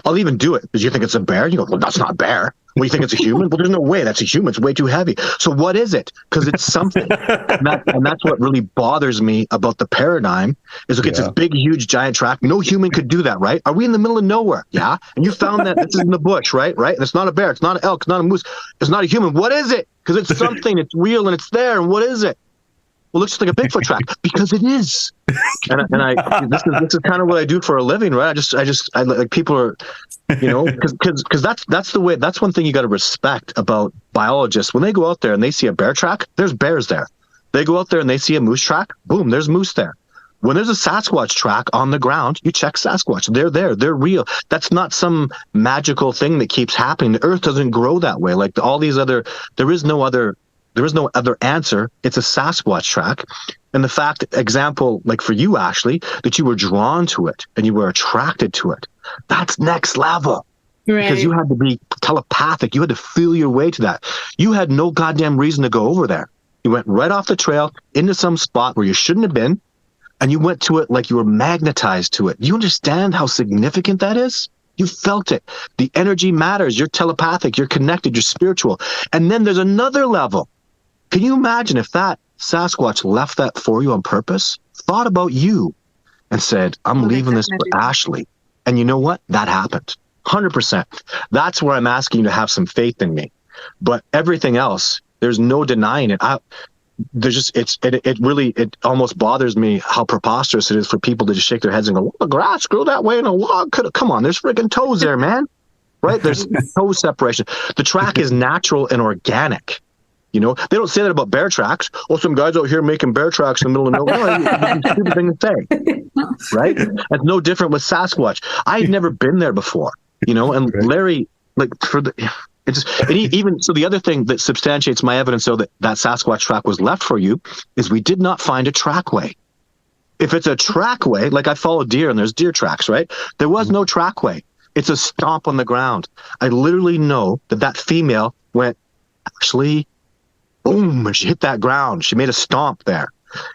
I'll even do it because you think it's a bear. You go, well, that's not a bear. Well, you think it's a human? Well, there's no way that's a human. It's way too heavy. So what is it? Because it's something. and that's what really bothers me about the paradigm is, it's this big, huge, giant track. No human could do that, right? Are we in the middle of nowhere? Yeah. And you found that this is in the bush, right? Right. And it's not a bear. It's not an elk. It's not a moose. It's not a human. What is it? Because it's something. It's real and it's there. And what is it? Well, it looks like a Bigfoot track because it is. And this is kind of what I do for a living, right? I like, people are, because that's the way. That's one thing you got to respect about biologists. When they go out there and they see a bear track, there's bears there. They go out there and they see a moose track, boom, there's moose there. When there's a Sasquatch track on the ground, you check Sasquatch. They're there. They're real. That's not some magical thing that keeps happening. The earth doesn't grow that way. Like all these other, there is no other answer. It's a Sasquatch track. And the fact, example, like for you, Ashley, that you were drawn to it and you were attracted to it, that's next level. Right. Because you had to be telepathic. You had to feel your way to that. You had no goddamn reason to go over there. You went right off the trail into some spot where you shouldn't have been, and you went to it like you were magnetized to it. You understand how significant that is? You felt it. The energy matters. You're telepathic. You're connected. You're spiritual. And then there's another level. Can you imagine if that Sasquatch left that for you on purpose, thought about you, and said, I'm leaving this for Ashley. And you know what? That happened. 100%. That's where I'm asking you to have some faith in me. But everything else, there's no denying it. It almost bothers me how preposterous it is for people to just shake their heads and go, well, the grass grew that way and a log could have. Come on, there's friggin' toes there, man. Right? There's toe separation. The track is natural and organic. You know, they don't say that about bear tracks. Oh, some guys out here making bear tracks in the middle of nowhere. It's a stupid thing to say. Right? That's no different with Sasquatch. I had never been there before. You know, and Larry, like even so, the other thing that substantiates my evidence, so that Sasquatch track was left for you, is we did not find a trackway. If it's a trackway, like I follow deer and there's deer tracks, right? There was no trackway. It's a stomp on the ground. I literally know that female went, actually, boom, and she hit that ground. She made a stomp there.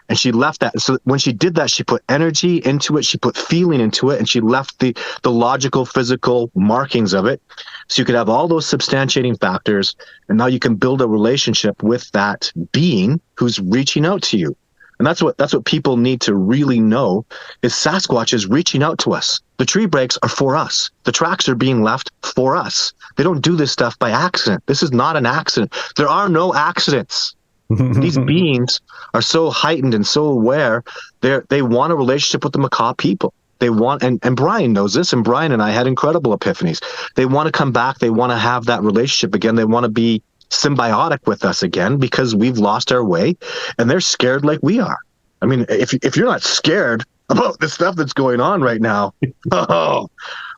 And she left that. So when she did that, she put energy into it. She put feeling into it. And she left the logical, physical markings of it. So you could have all those substantiating factors. And now you can build a relationship with that being who's reaching out to you. And that's what people need to really know is Sasquatch is reaching out to us. The tree breaks are for us. The tracks are being left for us. They don't do this stuff by accident. This is not an accident. There are no accidents. These beings are so heightened and so aware. They want a relationship with the macaque people. They want, and Brian knows this, and Brian and I had incredible epiphanies. They want to come back. They want to have that relationship again. They want to be symbiotic with us again because we've lost our way, and they're scared like we are. I mean, if you're not scared about the stuff that's going on right now,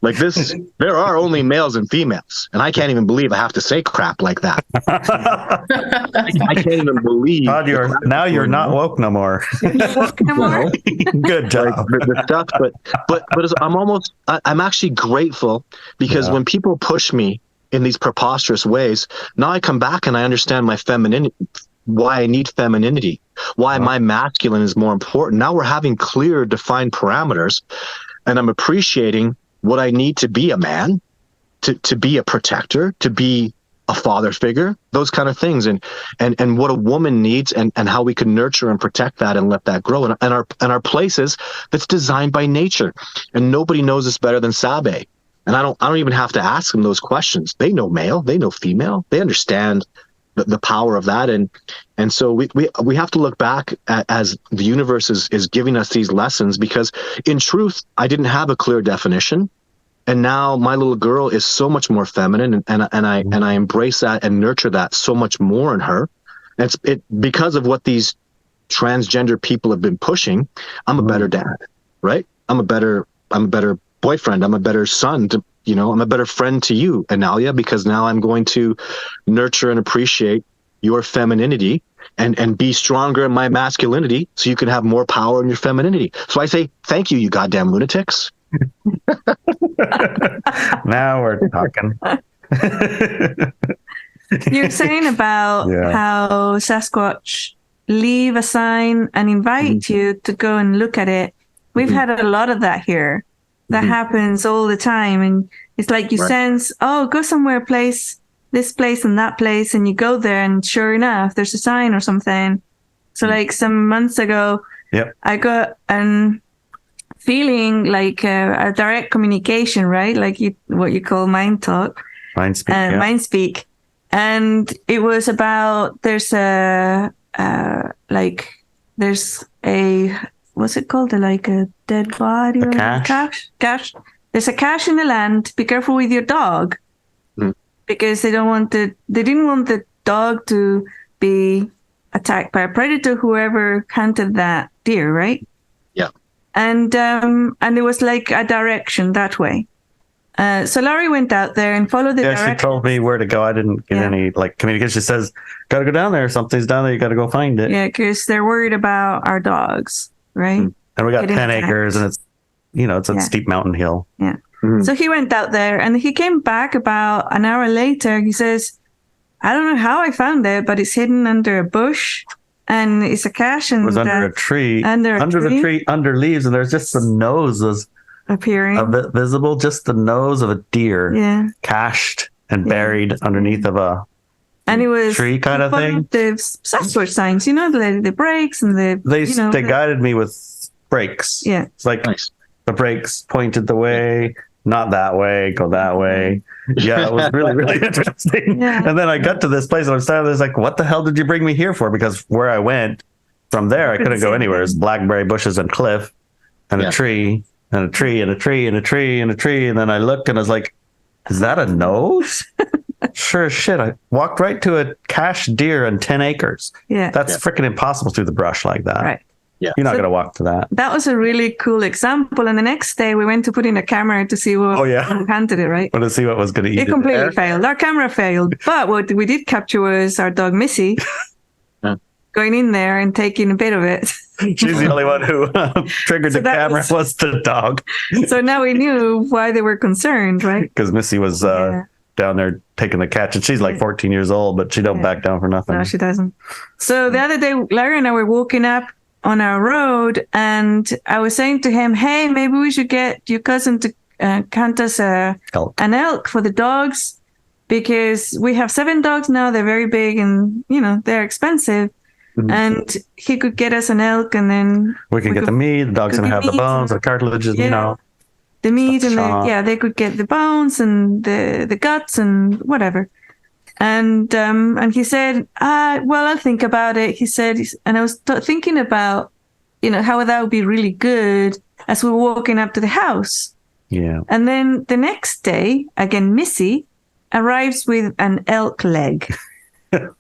like this, there are only males and females, and I can't even believe I have to say crap like that. I can't even believe. Todd, you're not woke no more. Good job. Like the stuff, but I'm actually grateful because when people push me in these preposterous ways, now I come back and I understand my femininity, why I need femininity, why my masculine is more important. Now we're having clear, defined parameters, and I'm appreciating what I need to be a man, to be a protector, to be a father figure, those kind of things, and what a woman needs, and how we can nurture and protect that and let that grow, and our places that's designed by nature, and nobody knows this better than Sabe, and I don't even have to ask them those questions. They know male, they know female, they understand the power of that, and so we have to look back as the universe is giving us these lessons, because in truth I didn't have a clear definition, and now my little girl is so much more feminine, and I embrace that and nurture that so much more in her. And it's because of what these transgender people have been pushing. I'm a better dad, right? I'm a better boyfriend. I'm a better son to, I'm a better friend to you, Inelia, because now I'm going to nurture and appreciate your femininity and be stronger in my masculinity so you can have more power in your femininity. So I say, thank you, you goddamn lunatics. Now we're talking. You're saying about how Sasquatch leave a sign and invite you to go and look at it. We've had a lot of that here. That happens all the time, and it's like you sense, go somewhere, this place and that place, and you go there, and sure enough, there's a sign or something. So like some months ago, I got an feeling like a direct communication, right? Like what you call mind talk, mind speak, and it was about there's a what's it called? Like a dead body or cache? There's a cache in the land. Be careful with your dog, because they didn't want the dog to be attacked by a predator, whoever hunted that deer, right? Yeah. and there was like a direction that way. So Larry went out there and followed the She actually direction. told me where to go. I didn't get any like communication. She says, "Got to go down there. Something's down there. You got to go find it." Yeah, because they're worried about our dogs, right? And we got Getting 10 attacked. acres, and it's it's a Yeah. steep mountain hill. Yeah. Mhm. So he went out there and he came back about an hour later. He says, I don't know how I found it, but it's hidden under a bush and it's a cache. And It was under a tree, under a the tree? tree, under leaves, and there's just the nose was appearing. a bit visible, just the nose of a deer Yeah. cached and buried underneath of a And it was tree kind of one thing. The Sasquatch signs, the brakes and the, They guided me with brakes. Yeah. It's like Nice. the brakes pointed the way, not that way, go that way. Yeah, it was really, really interesting. Yeah. And then I got to this place and I'm standing there, it's like, what the hell did you bring me here for? Because where I went from there, I couldn't go anywhere. It's blackberry bushes and cliff and Yeah. a tree and a tree and a tree and a tree and a tree. And then I looked and I was like, is that a nose? Sure as shit. I walked right to a cached deer on 10 acres. Yeah. That's freaking impossible through the brush like that. Right. You're not So- going to walk to that. That was a really cool example. And the next day we went to put in a camera to see what Oh, yeah. hunted it, right? Want to see what was going to eat It completely there? failed. Our camera failed. But what we did capture was our dog Missy Yeah. going in there and taking a bit of it. She's the only one who triggered So the that camera was the dog. So now we knew why they were concerned, right? Because Missy was Yeah. down there taking the catch, and she's like 14 years old, but she don't Yeah. back down for nothing. No, she doesn't. So the other day, Larry and I were walking up on our road, and I was saying to him, "Hey, maybe we should get your cousin to hunt us Elk. an elk for the dogs, because we have 7 dogs now. They're very big, and they're expensive. Mhm. And he could get us an elk, and then We can get the meat. The dog's could going to get have the meat bones, and- the cartilages, Yeah. the meat and Shop. they could get the bones and the guts and whatever." And he said, well, I'll think about it. He said, and I was thinking about, how that would be really good as we were walking up to the house. Yeah. And then the next day, again, Missy arrives with an elk leg,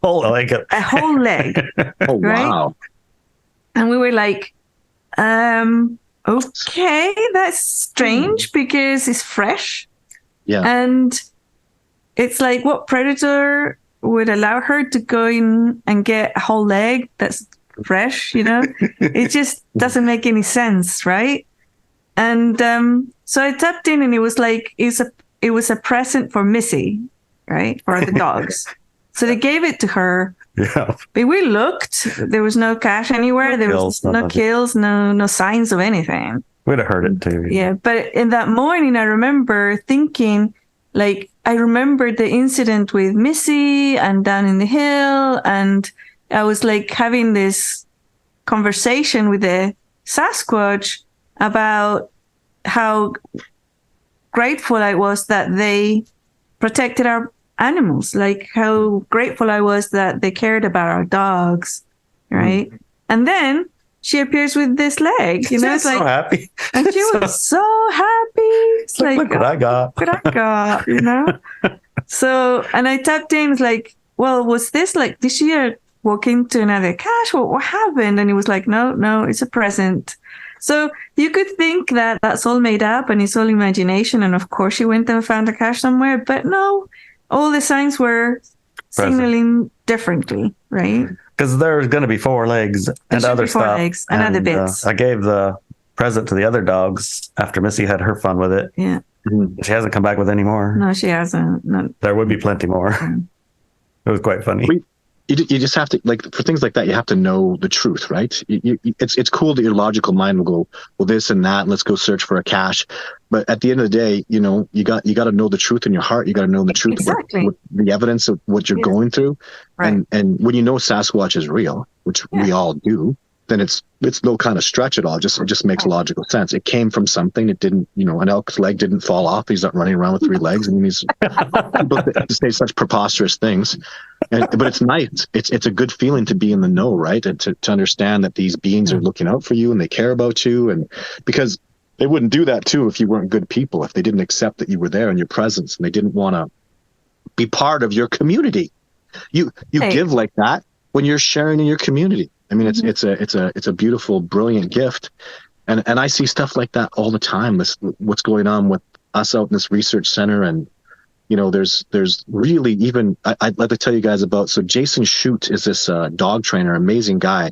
Oh, I like it. a whole leg. Oh, Right? wow. And we were like, okay, that's strange because it's fresh. Yeah. And it's like, what predator would allow her to go in and get a whole leg that's fresh, It just doesn't make any sense, right? And so I tapped in and it was like, it was a present for Missy, right? For the dogs. So they gave it to her. Yeah. But we looked, there was no cash anywhere. There was kills, no nothing. kills, no signs of anything. We'd have heard it too. Yeah, but in that morning, I remember thinking, like, I remembered the incident with Missy and down in the hill, and I was like having this conversation with the Sasquatch about how grateful I was that they protected our animals, like how grateful I was that they cared about our dogs, right? And then she appears with this leg, She's it's so like, happy. and she was so happy. It's like, Look what I got. what I got, So, and I tapped in, it's like, well, was this like, did she walk into another cache? What happened? And he was like, no, it's a present. So you could think that that's all made up and it's all imagination. And of course she went and found a cache somewhere, but no, all the signs were signaling differently, right? Because there's going to be 4 legs and should other be 4 stuff. legs and other bits. I gave the present to the other dogs after Missy had her fun with it. Yeah. She hasn't come back with any more. No, she hasn't. No. There would be plenty more. It was quite funny. You just have to, like, for things like that, you have to know the truth, right? It's cool that your logical mind will go, well, this and that, and let's go search for a cache. But at the end of the day, you got to know the truth in your heart. You got to know the truth Exactly. about the evidence of what you're going through. Right. And when you know Sasquatch is real, which we all do, then it's no kind of stretch at all. It just makes logical sense. It came from something. It didn't, an elk's leg didn't fall off. He's not running around with 3 legs. I mean, people say such preposterous things. But it's nice. It's a good feeling to be in the know, right? And to understand that these beings are looking out for you and they care about you. And because they wouldn't do that too if you weren't good people, if they didn't accept that you were there in your presence and they didn't want to be part of your community. You give like that when you're sharing in your community. I mean, it's a beautiful, brilliant gift. And I see stuff like that all the time. What's going on with us out in this research center. And, there's really even, I'd like to tell you guys about, so Jason Shute is this dog trainer, amazing guy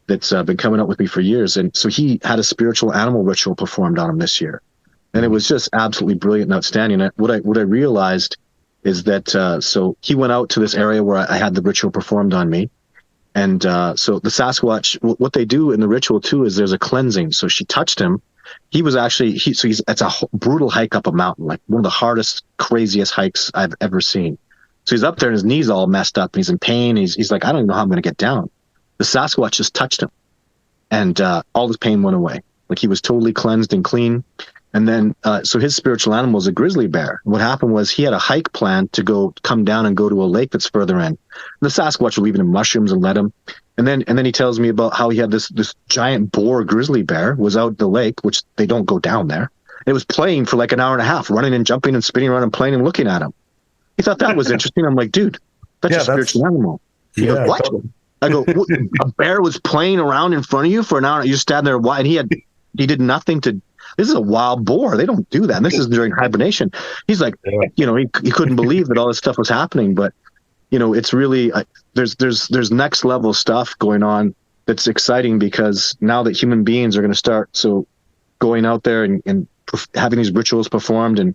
that's been coming up with me for years. And so he had a spiritual animal ritual performed on him this year. And it was just absolutely brilliant and outstanding. And what I realized is that, so he went out to this area where I had the ritual performed on me. And so the Sasquatch, what they do in the ritual too is there's a cleansing. So she touched him. He was actually, it's a brutal hike up a mountain, like one of the hardest, craziest hikes I've ever seen. So he's up there and his knee's all messed up and he's in pain. He's like, I don't even know how I'm going to get down. The Sasquatch just touched him and all his pain went away. Like he was totally cleansed and clean. And then, so his spiritual animal is a grizzly bear. What happened was he had a hike planned to come down and go to a lake that's further in. And the Sasquatch would leave him mushrooms and let him. And then he tells me about how he had this giant boar grizzly bear was out the lake, which they don't go down there. It was playing for like an hour and a half, running and jumping and spinning around and playing and looking at him. He thought that was interesting. I'm like, dude, that's a spiritual animal. He goes, what? Totally. I go, a bear was playing around in front of you for an hour. You just stand there. And he did nothing to. This is a wild boar. They don't do that. And this is during hibernation. He's like, he couldn't believe that all this stuff was happening. But, it's really, there's next level stuff going on that's exciting because now that human beings are going to start, so going out there and having these rituals performed and,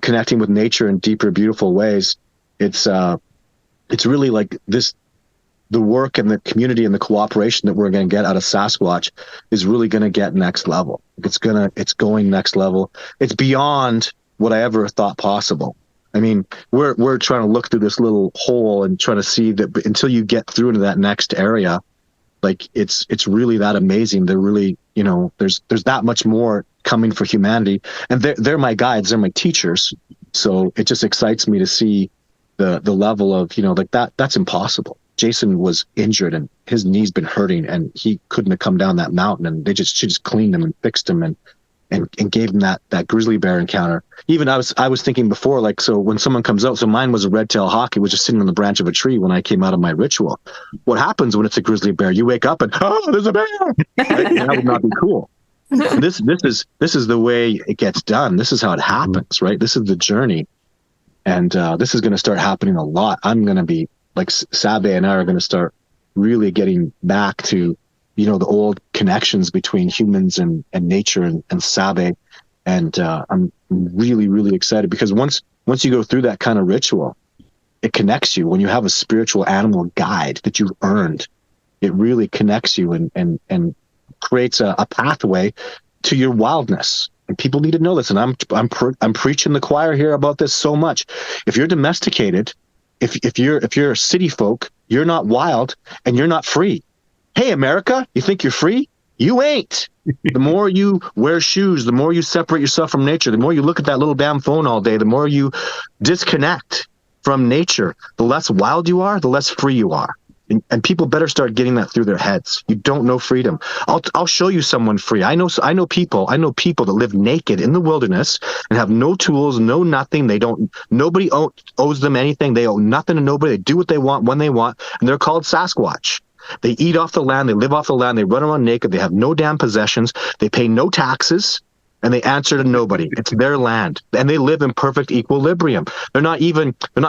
connecting with nature in deeper, beautiful ways, it's really like this, the work and the community and the cooperation that we're going to get out of Sasquatch is really going to get next level. It's going next level. It's beyond what I ever thought possible. I mean, we're trying to look through this little hole and trying to see that until you get through into that next area, like it's really that amazing. They're really, there's that much more coming for humanity, and they're my guides, they're my teachers. So it just excites me to see the level of, like that's impossible. Jason was injured and his knee's been hurting and he couldn't have come down that mountain, and she just cleaned him and fixed him and gave him that grizzly bear encounter. Even I was thinking before, like, so when someone comes out, so mine was a red-tailed hawk. It was just sitting on the branch of a tree when I came out of my ritual. What happens when it's a grizzly bear? You wake up and, oh, there's a bear. Right? That would not be cool. This is the way it gets done. This is how it happens, right? This is the journey. And this is going to start happening a lot. I'm going to be, like Sabe and I are going to start really getting back to, the old connections between humans and nature and Sabe. And I'm really, really excited because once you go through that kind of ritual, it connects you. When you have a spiritual animal guide that you've earned, it really connects you and creates a pathway to your wildness. And people need to know this. And I'm preaching the choir here about this so much. If you're domesticated, if you're city folk, you're not wild and you're not free. Hey, America, you think you're free? You ain't. The more you wear shoes, the more you separate yourself from nature, the more you look at that little damn phone all day, the more you disconnect from nature, the less wild you are, the less free you are. And people better start getting that through their heads. You don't know freedom. I'll show you someone free. I know people that live naked in the wilderness and have no tools, no nothing. Nobody owes them anything. They owe nothing to nobody. They do what they want when they want, and they're called Sasquatch. They eat off the land. They live off the land. They run around naked. They have no damn possessions. They pay no taxes. And they answer to nobody. It's their land. And they live in perfect equilibrium. They're not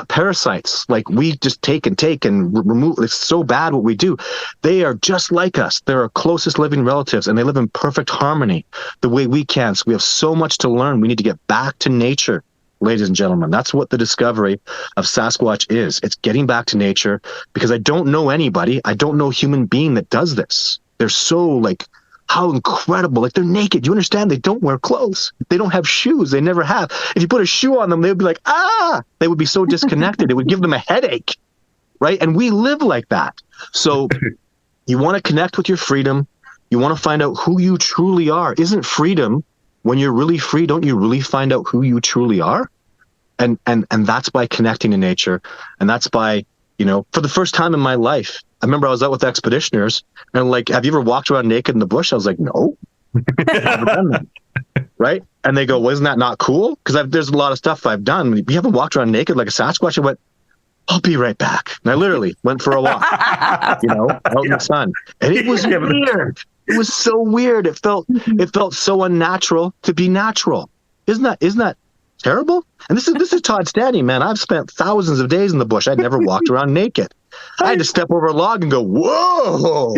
parasites. Like we just take and remove. It's so bad what we do. They are just like us. They're our closest living relatives, and they live in perfect harmony the way we can. So we have so much to learn. We need to get back to nature, ladies and gentlemen. That's what the discovery of Sasquatch is. It's getting back to nature, because I don't know anybody. I don't know a human being that does this. They're so like, how incredible. Like, they're naked. You understand? They don't wear clothes. They don't have shoes. They never have. If you put a shoe on them, they would be like, they would be so disconnected. It would give them a headache, right? And we live like that. So you want to connect with your freedom. You want to find out who you truly are. Isn't freedom when you're really free? Don't you really find out who you truly are? And that's by connecting to nature. And that's by, for the first time in my life, I remember I was out with expeditioners and like, have you ever walked around naked in the bush? I was like, no, I've never done that. Right. And they go, well, isn't that not cool? Because there's a lot of stuff I've done. You haven't walked around naked like a Sasquatch. I went, I'll be right back. And I literally went for a walk, out in the sun. And it was weird. It was so weird. It felt so unnatural to be natural. Isn't that terrible? And this is Todd Standing, man. I've spent thousands of days in the bush. I'd never walked around naked. I had to step over a log and go, whoa,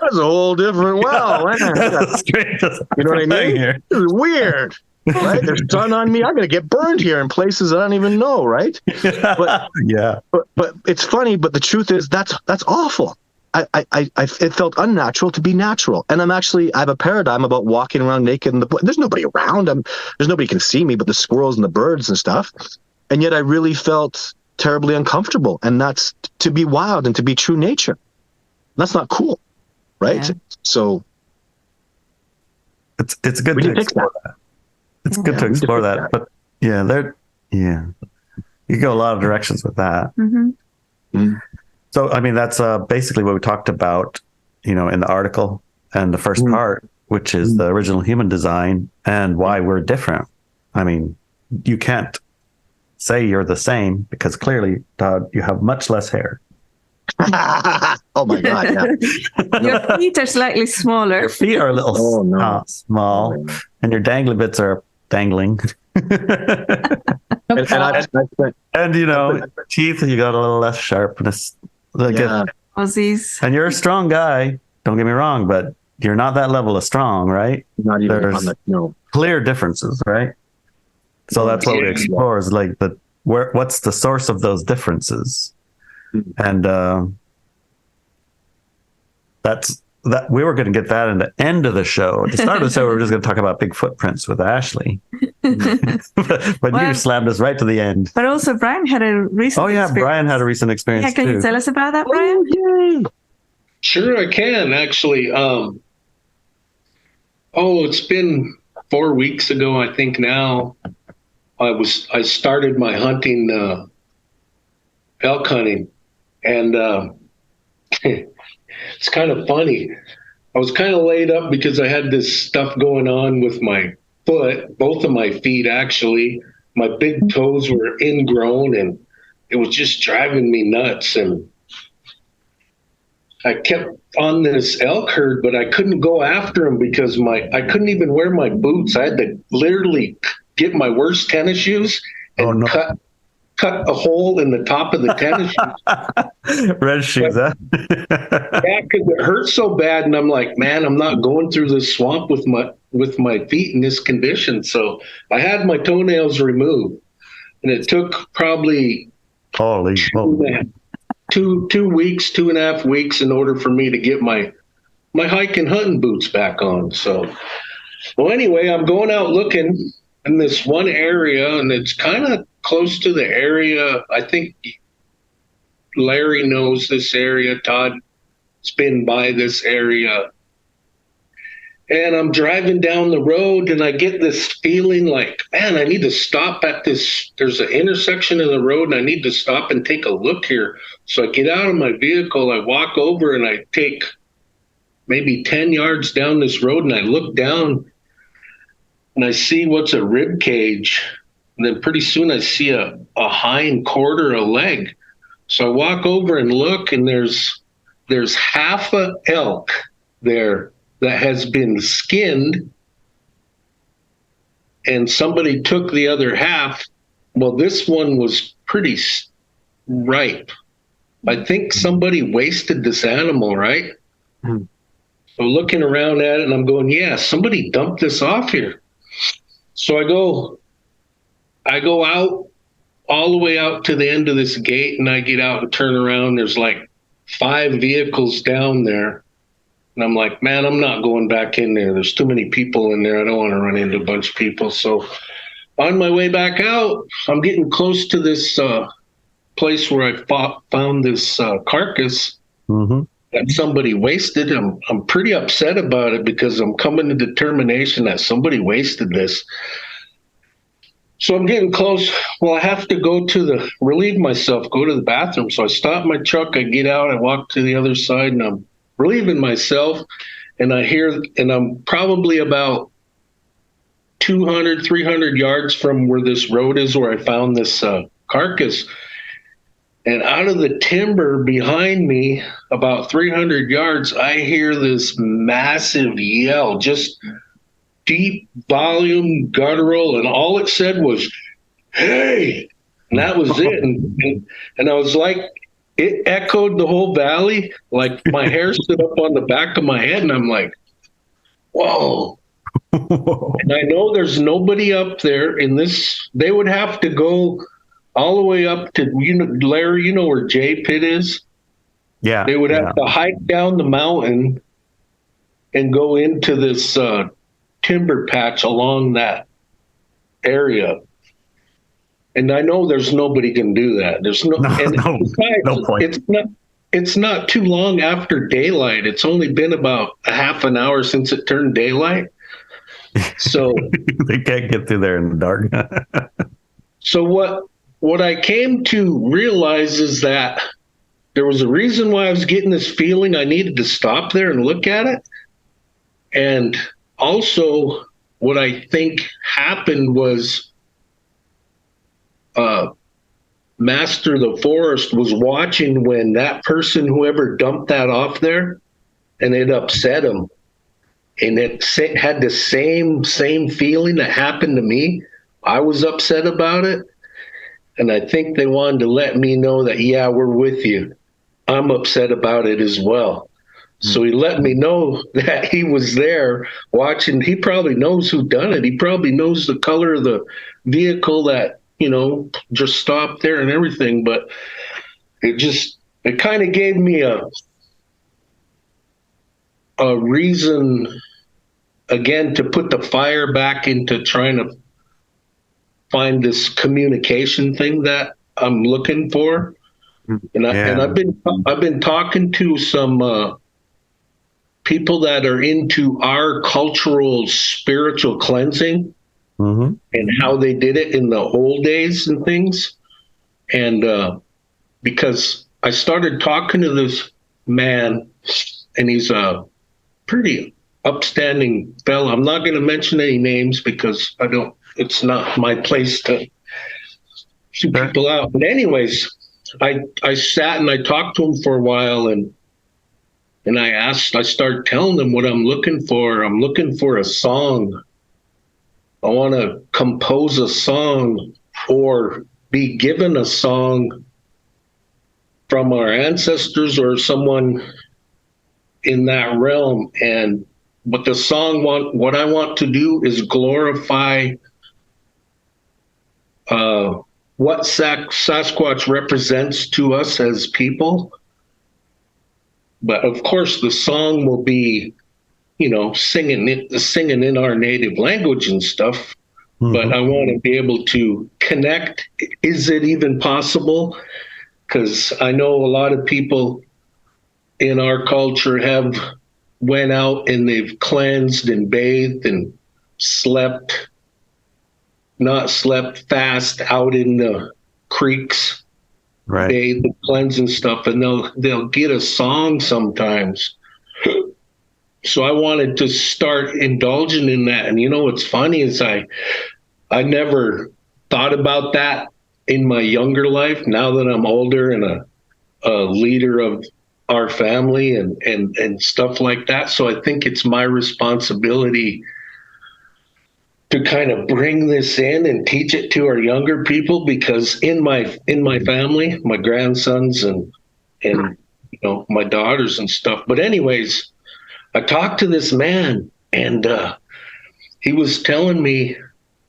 that's a whole different well. That's great. You know what I mean? Here. This is weird. Right? There's sun on me. I'm going to get burned here in places I don't even know, right? But it's funny, but the truth is that's awful. It felt unnatural to be natural. And I have a paradigm about walking around naked in the bush. There's nobody around. There's nobody can see me but the squirrels and the birds and stuff. And yet I really felt terribly uncomfortable. And that's to be wild and to be true nature. That's not cool. Right? Yeah. So it's good to explore that. It's good to explore that. But you go a lot of directions with that. Mm-hmm. Mm. So, I mean, that's basically what we talked about, in the article and the first part, which is the original human design and why we're different. I mean, you can't say you're the same because clearly, Todd, you have much less hair. Oh my God! Yeah. Your feet are slightly smaller. Your feet are a little small, and your dangly bits are dangling. and teeth, you got a little less sharpness. Aussies. And you're a strong guy. Don't get me wrong, but you're not that level of strong, right? Not even on the clear differences, right? So that's what we explore is like what's the source of those differences, and that's that we were going to get that in the end of the show. At the start of the show, we were just going to talk about big footprints with Ashley, but you slammed us right to the end. But also, Brian had a recent. Oh yeah, experience. Brian had a recent experience. Yeah, can you tell us about that, Brian? Yay. Sure, I can actually. It's been 4 weeks ago, I think. Now, I started my hunting, elk hunting, and it's kind of funny. I was kind of laid up because I had this stuff going on with my foot, both of my feet, actually. My big toes were ingrown and it was just driving me nuts. And I kept on this elk herd, but I couldn't go after them because I couldn't even wear my boots. I had to literally get my worst tennis shoes and cut a hole in the top of the tennis shoes. Red shoes, huh? Yeah, because it hurt so bad, and I'm like, man, I'm not going through this swamp with my feet in this condition. So I had my toenails removed, and it took probably 2.5 weeks in order for me to get my hike and hunting boots back on. So, well, anyway, I'm going out looking in this one area, and it's kind of close to the area. I think Larry knows this area. Todd's been by this area. And I'm driving down the road and I get this feeling like, man, I need to stop at this. There's an intersection in the road and I need to stop and take a look here. So I get out of my vehicle, I walk over and I take maybe 10 yards down this road and I look down and I see what's a rib cage. And then pretty soon I see a hind quarter, a leg. So I walk over and look, and there's half a elk there that has been skinned, and somebody took the other half. Well, this one was pretty ripe. I think somebody wasted this animal, right? I'm looking around at it, and I'm going, yeah, somebody dumped this off here. So I go out all the way out to the end of this gate, and I get out and turn around. There's like 5 vehicles down there. And I'm like, man, I'm not going back in there. There's too many people in there. I don't want to run into a bunch of people. So on my way back out, I'm getting close to this place where I found this carcass that somebody wasted. I'm pretty upset about it because I'm coming to determination that somebody wasted this. So I'm getting close. Well, I have to relieve myself, go to the bathroom. So I stop my truck, I get out, I walk to the other side, and I'm relieving myself. And I'm probably about 200, 300 yards from where this road is where I found this carcass. And out of the timber behind me, about 300 yards, I hear this massive yell, just deep volume, guttural, and all it said was, "Hey!" And that was it. And I was like, it echoed the whole valley. Like my hair stood up on the back of my head, and I'm like, whoa. And I know there's nobody up there in this. They would have to go all the way up to, Larry, you know where J Pit is? Yeah. They would have to hike down the mountain and go into this timber patch along that area. And I know there's nobody can do that. There's no besides, point. It's not too long after daylight. It's only been about a half an hour since it turned daylight. So they can't get through there in the dark. so what I came to realize is that there was a reason why I was getting this feeling I needed to stop there and look at it. And also what I think happened was Master of the Forest was watching when that person, whoever dumped that off there, and it upset him. And it had the same feeling that happened to me. I was upset about it. And I think they wanted to let me know that, yeah, we're with you. I'm upset about it as well. So he let me know that he was there watching. He probably knows who done it. He probably knows the color of the vehicle that, just stopped there and everything. But it kind of gave me a reason again to put the fire back into trying to find this communication thing that I'm looking for. And I've been talking to some people that are into our cultural spiritual cleansing and how they did it in the old days and things. And because I started talking to this man, and he's a pretty upstanding fella. I'm not going to mention any names because it's not my place to shoot people out. But anyways, I sat and I talked to him for a while, and I started telling him what I'm looking for. I'm looking for a song. I want to compose a song or be given a song from our ancestors or someone in that realm. And what the song what I want to do is glorify what Sasquatch represents to us as people. But of course, the song will be, singing in our native language and stuff. But I want to be able to connect. Is it even possible? Because I know a lot of people in our culture have went out and they've cleansed and bathed and not slept fast out in the creeks, right? Bathe and cleanse and stuff, and they'll get a song sometimes. So I wanted to start indulging in that. And what's funny is I never thought about that in my younger life. Now that I'm older and a leader of our family and stuff like that. So I think it's my responsibility to kind of bring this in and teach it to our younger people, because in my family, my grandsons and my daughters and stuff. But anyways, I talked to this man, and he was telling me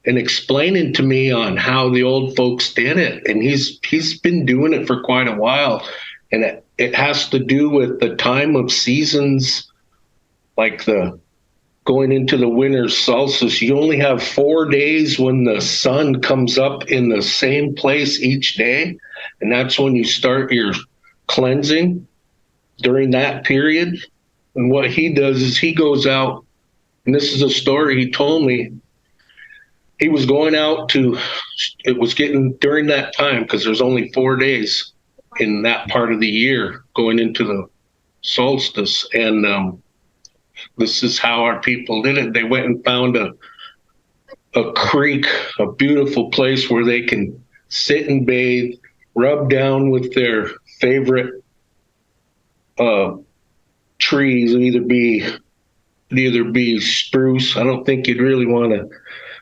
and explaining to me on how the old folks did it. And he's been doing it for quite a while. And it has to do with the time of seasons, like going into the winter solstice. You only have 4 days when the sun comes up in the same place each day. And that's when you start your cleansing during that period. And what he does is he goes out, and this is a story he told me. He was going out it was getting during that time, because there's only 4 days in that part of the year going into the solstice. And this is how our people did it. They went and found a creek, a beautiful place where they can sit and bathe, rub down with their favorite trees. It'd either be spruce. I don't think you'd really want to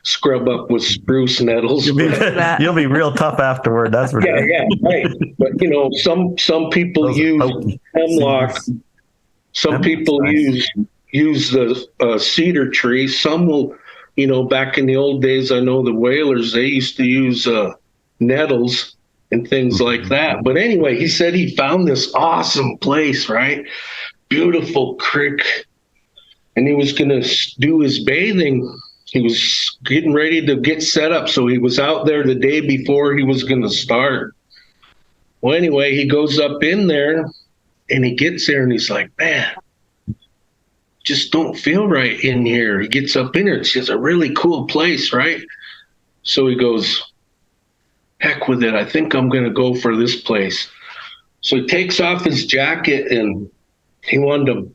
scrub up with spruce nettles. You'll be real tough afterward. That's for sure. Yeah, right. But some people Those are use pokey. hemlock. Some Hemlock's people nice. use the cedar tree. Some will, back in the old days, I know the whalers, they used to use nettles and things like that. But anyway, he said he found this awesome place, right? Beautiful creek. And he was going to do his bathing. He was getting ready to get set up. So he was out there the day before he was going to start. Well, anyway, he goes up in there and he gets there and he's like, man, just don't feel right in here. He gets up in there. It's just a really cool place, right? So he goes, heck with it. I think I'm going to go for this place. So he takes off his jacket and he wanted to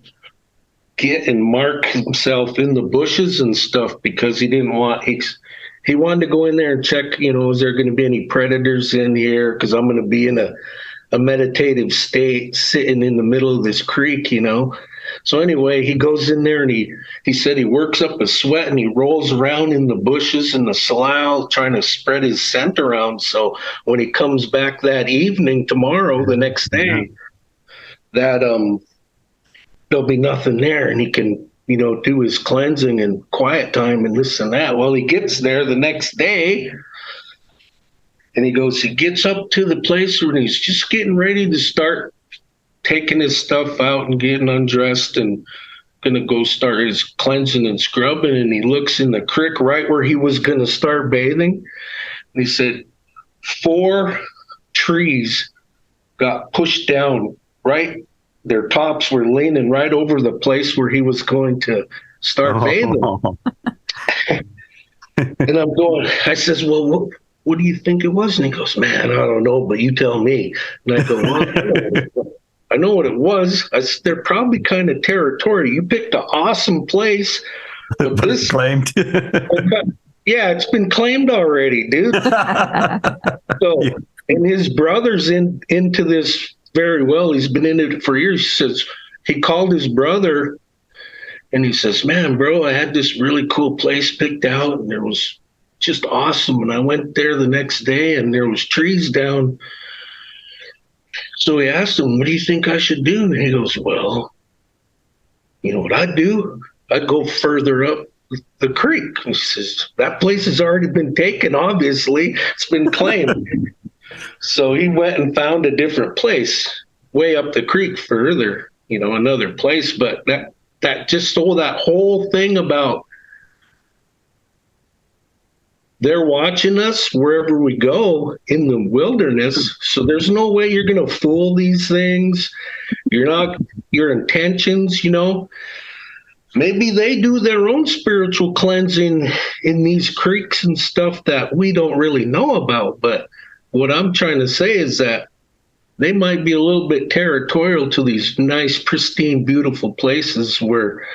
get and mark himself in the bushes and stuff because he didn't want, he wanted to go in there and check, is there going to be any predators in here? Because I'm going to be in a meditative state sitting in the middle of this creek, So anyway, he goes in there and he said he works up a sweat and he rolls around in the bushes in the slough trying to spread his scent around. So when he comes back that evening tomorrow, the next day, that there'll be nothing there and he can, do his cleansing and quiet time and this and that. Well, he gets there the next day and he gets up to the place where he's just getting ready to start taking his stuff out and getting undressed and gonna go start his cleansing and scrubbing, and he looks in the creek right where he was gonna start bathing, and he said 4 trees got pushed down right, their tops were leaning right over the place where he was going to start bathing. And I says, well, what do you think it was? And he goes, man, I don't know, but you tell me. And I go, well, I know what it was. I said, they're probably kind of territorial. You picked an awesome place. But this claimed. Yeah, it's been claimed already, dude. So, and his brother's into this very well. He's been in it for years. He says he called his brother and he says, man, bro, I had this really cool place picked out and it was just awesome. And I went there the next day and there was trees down. So he asked him, what do you think I should do? And he goes, well, you know what I'd do? I'd go further up the creek. He says, that place has already been taken, obviously. It's been claimed. So he went and found a different place way up the creek further, another place. But that just stole that whole thing about they're watching us wherever we go in the wilderness. So there's no way you're going to fool these things. Your intentions, maybe they do their own spiritual cleansing in these creeks and stuff that we don't really know about. But what I'm trying to say is that they might be a little bit territorial to these nice, pristine, beautiful places where,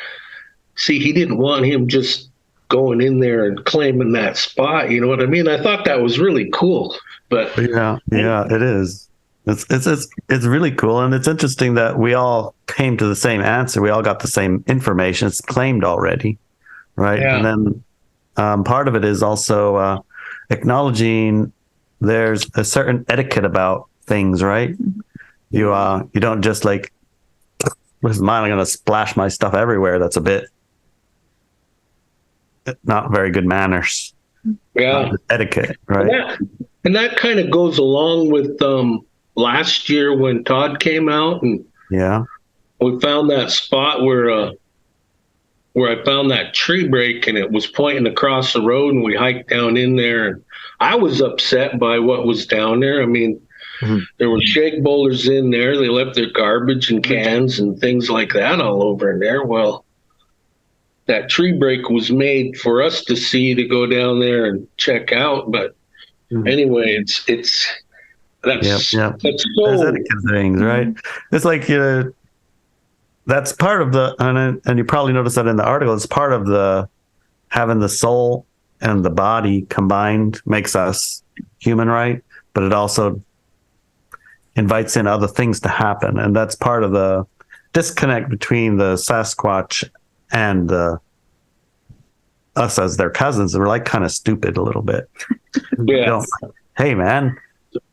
see, he didn't want him just going in there and claiming that spot. You know what I mean? I thought that was really cool. But yeah, it is. It's really cool, and it's interesting that we all came to the same answer. We all got the same information. It's claimed already, right? Yeah. And then part of it is also acknowledging there's a certain etiquette about things, right? You don't just like, this is mine, I'm going to splash my stuff everywhere. That's a bit not very good manners. Yeah, etiquette, right? And that kind of goes along with last year when Todd came out and we found that spot where I found that tree break and it was pointing across the road and we hiked down in there and I was upset by what was down there. I mean, there were shake boulders in there. They left their garbage and cans and things like that all over in there. Well, that tree break was made for us to see, to go down there and check out. But anyway, that's so, there's etiquette things, right? It's like, that's part of the, and you probably noticed that in the article, it's part of the having the soul and the body combined makes us human, right? But it also invites in other things to happen. And that's part of the disconnect between the Sasquatch and us as their cousins. We're like kind of stupid a little bit. Yeah. Hey man,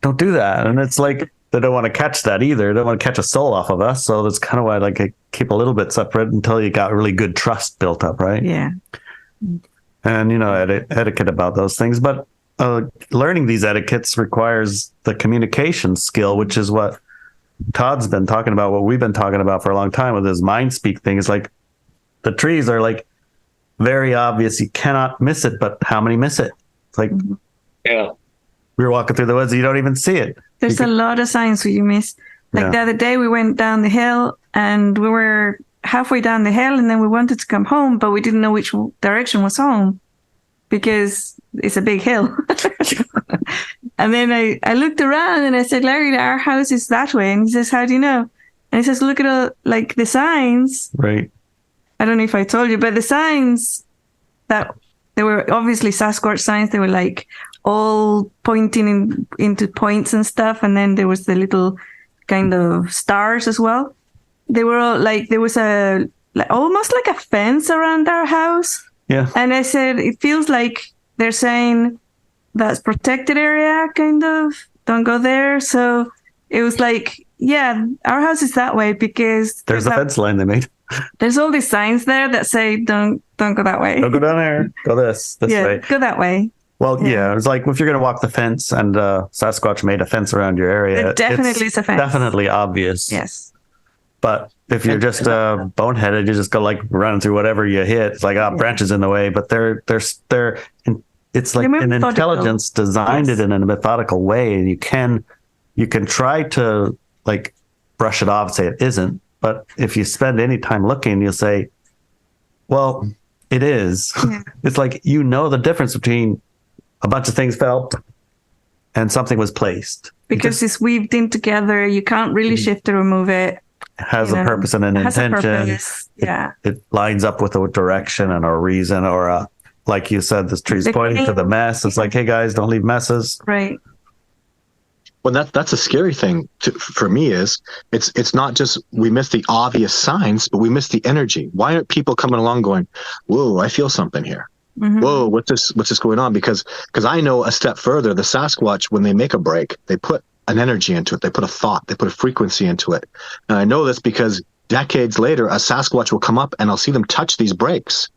don't do that. And it's like they don't want to catch that either. They don't want to catch a soul off of us. So that's kind of why I keep a little bit separate until you got really good trust built up, right? Yeah. And etiquette about those things. But learning these etiquettes requires the communication skill, which is what Todd's been talking about, what we've been talking about for a long time with his mind speak thing. It's like the trees are like very obvious. You cannot miss it, but how many miss it? It's like, Yeah. we're walking through the woods and you don't even see it. There's a lot of signs where you miss. Like the other day, we went down the hill and we were halfway down the hill and then we wanted to come home, but we didn't know which direction was home because it's a big hill. And then I looked around and I said, Larry, our house is that way. And he says, how do you know? And he says, look at all, like the signs. Right. I don't know if I told you, but the signs that they were obviously Sasquatch signs. They were like all pointing into points and stuff. And then there was the little kind of stars as well. They were all like, there was almost like a fence around our house. Yeah. And I said, it feels like they're saying that's protected area, kind of. Don't go there. So it was like, yeah, our house is that way because There's a fence line they made. there's all these signs there that say don't go that way. Don't go down there. Go this way. Go that way. Well, yeah, it's like if you're going to walk the fence and Sasquatch made a fence around your area, It definitely is a fence. Definitely obvious. Yes. But if you're just boneheaded, you just go like running through whatever you hit. It's like, branches in the way, but it's like an intelligence designed it in a methodical way. And you can try to like brush it off and say it isn't. But if you spend any time looking, you'll say, well, it is. Yeah. It's like, the difference between a bunch of things fell and something was placed. Because it's weaved in together. You can't really shift or remove it. It has a purpose and an intention. Yeah. It lines up with a direction and a reason or like you said, this tree's pointing to the mess. It's like, hey guys, don't leave messes. Right. Well, that's a scary thing for me is it's not just we miss the obvious signs, but we miss the energy. Why aren't people coming along going, whoa, I feel something here. Mm-hmm. Whoa, what's this going on? Because I know a step further, the Sasquatch, when they make a break, they put an energy into it. They put a thought, they put a frequency into it. And I know this because decades later, a Sasquatch will come up and I'll see them touch these breaks.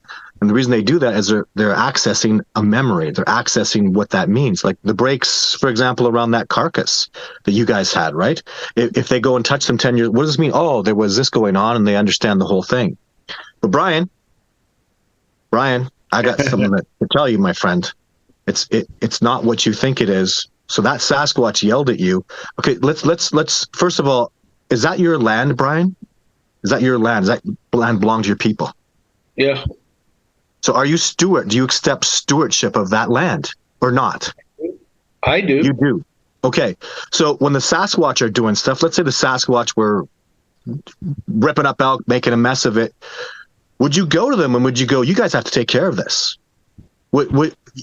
And the reason they do that is they're accessing a memory. They're accessing what that means. Like the breaks, for example, around that carcass that you guys had, right? If they go and touch them 10 years, what does this mean? Oh, there was this going on, and they understand the whole thing. But Brian, I got something to tell you, my friend. It's not what you think it is. So that Sasquatch yelled at you. Okay, let's first of all, is that your land, Brian? Is that your land? Does that land belong to your people? Yeah. So are you steward? Do you accept stewardship of that land or not? I do. You do. Okay. So when the Sasquatch are doing stuff, let's say the Sasquatch were ripping up elk, making a mess of it. Would you go to them and would you go, you guys have to take care of this?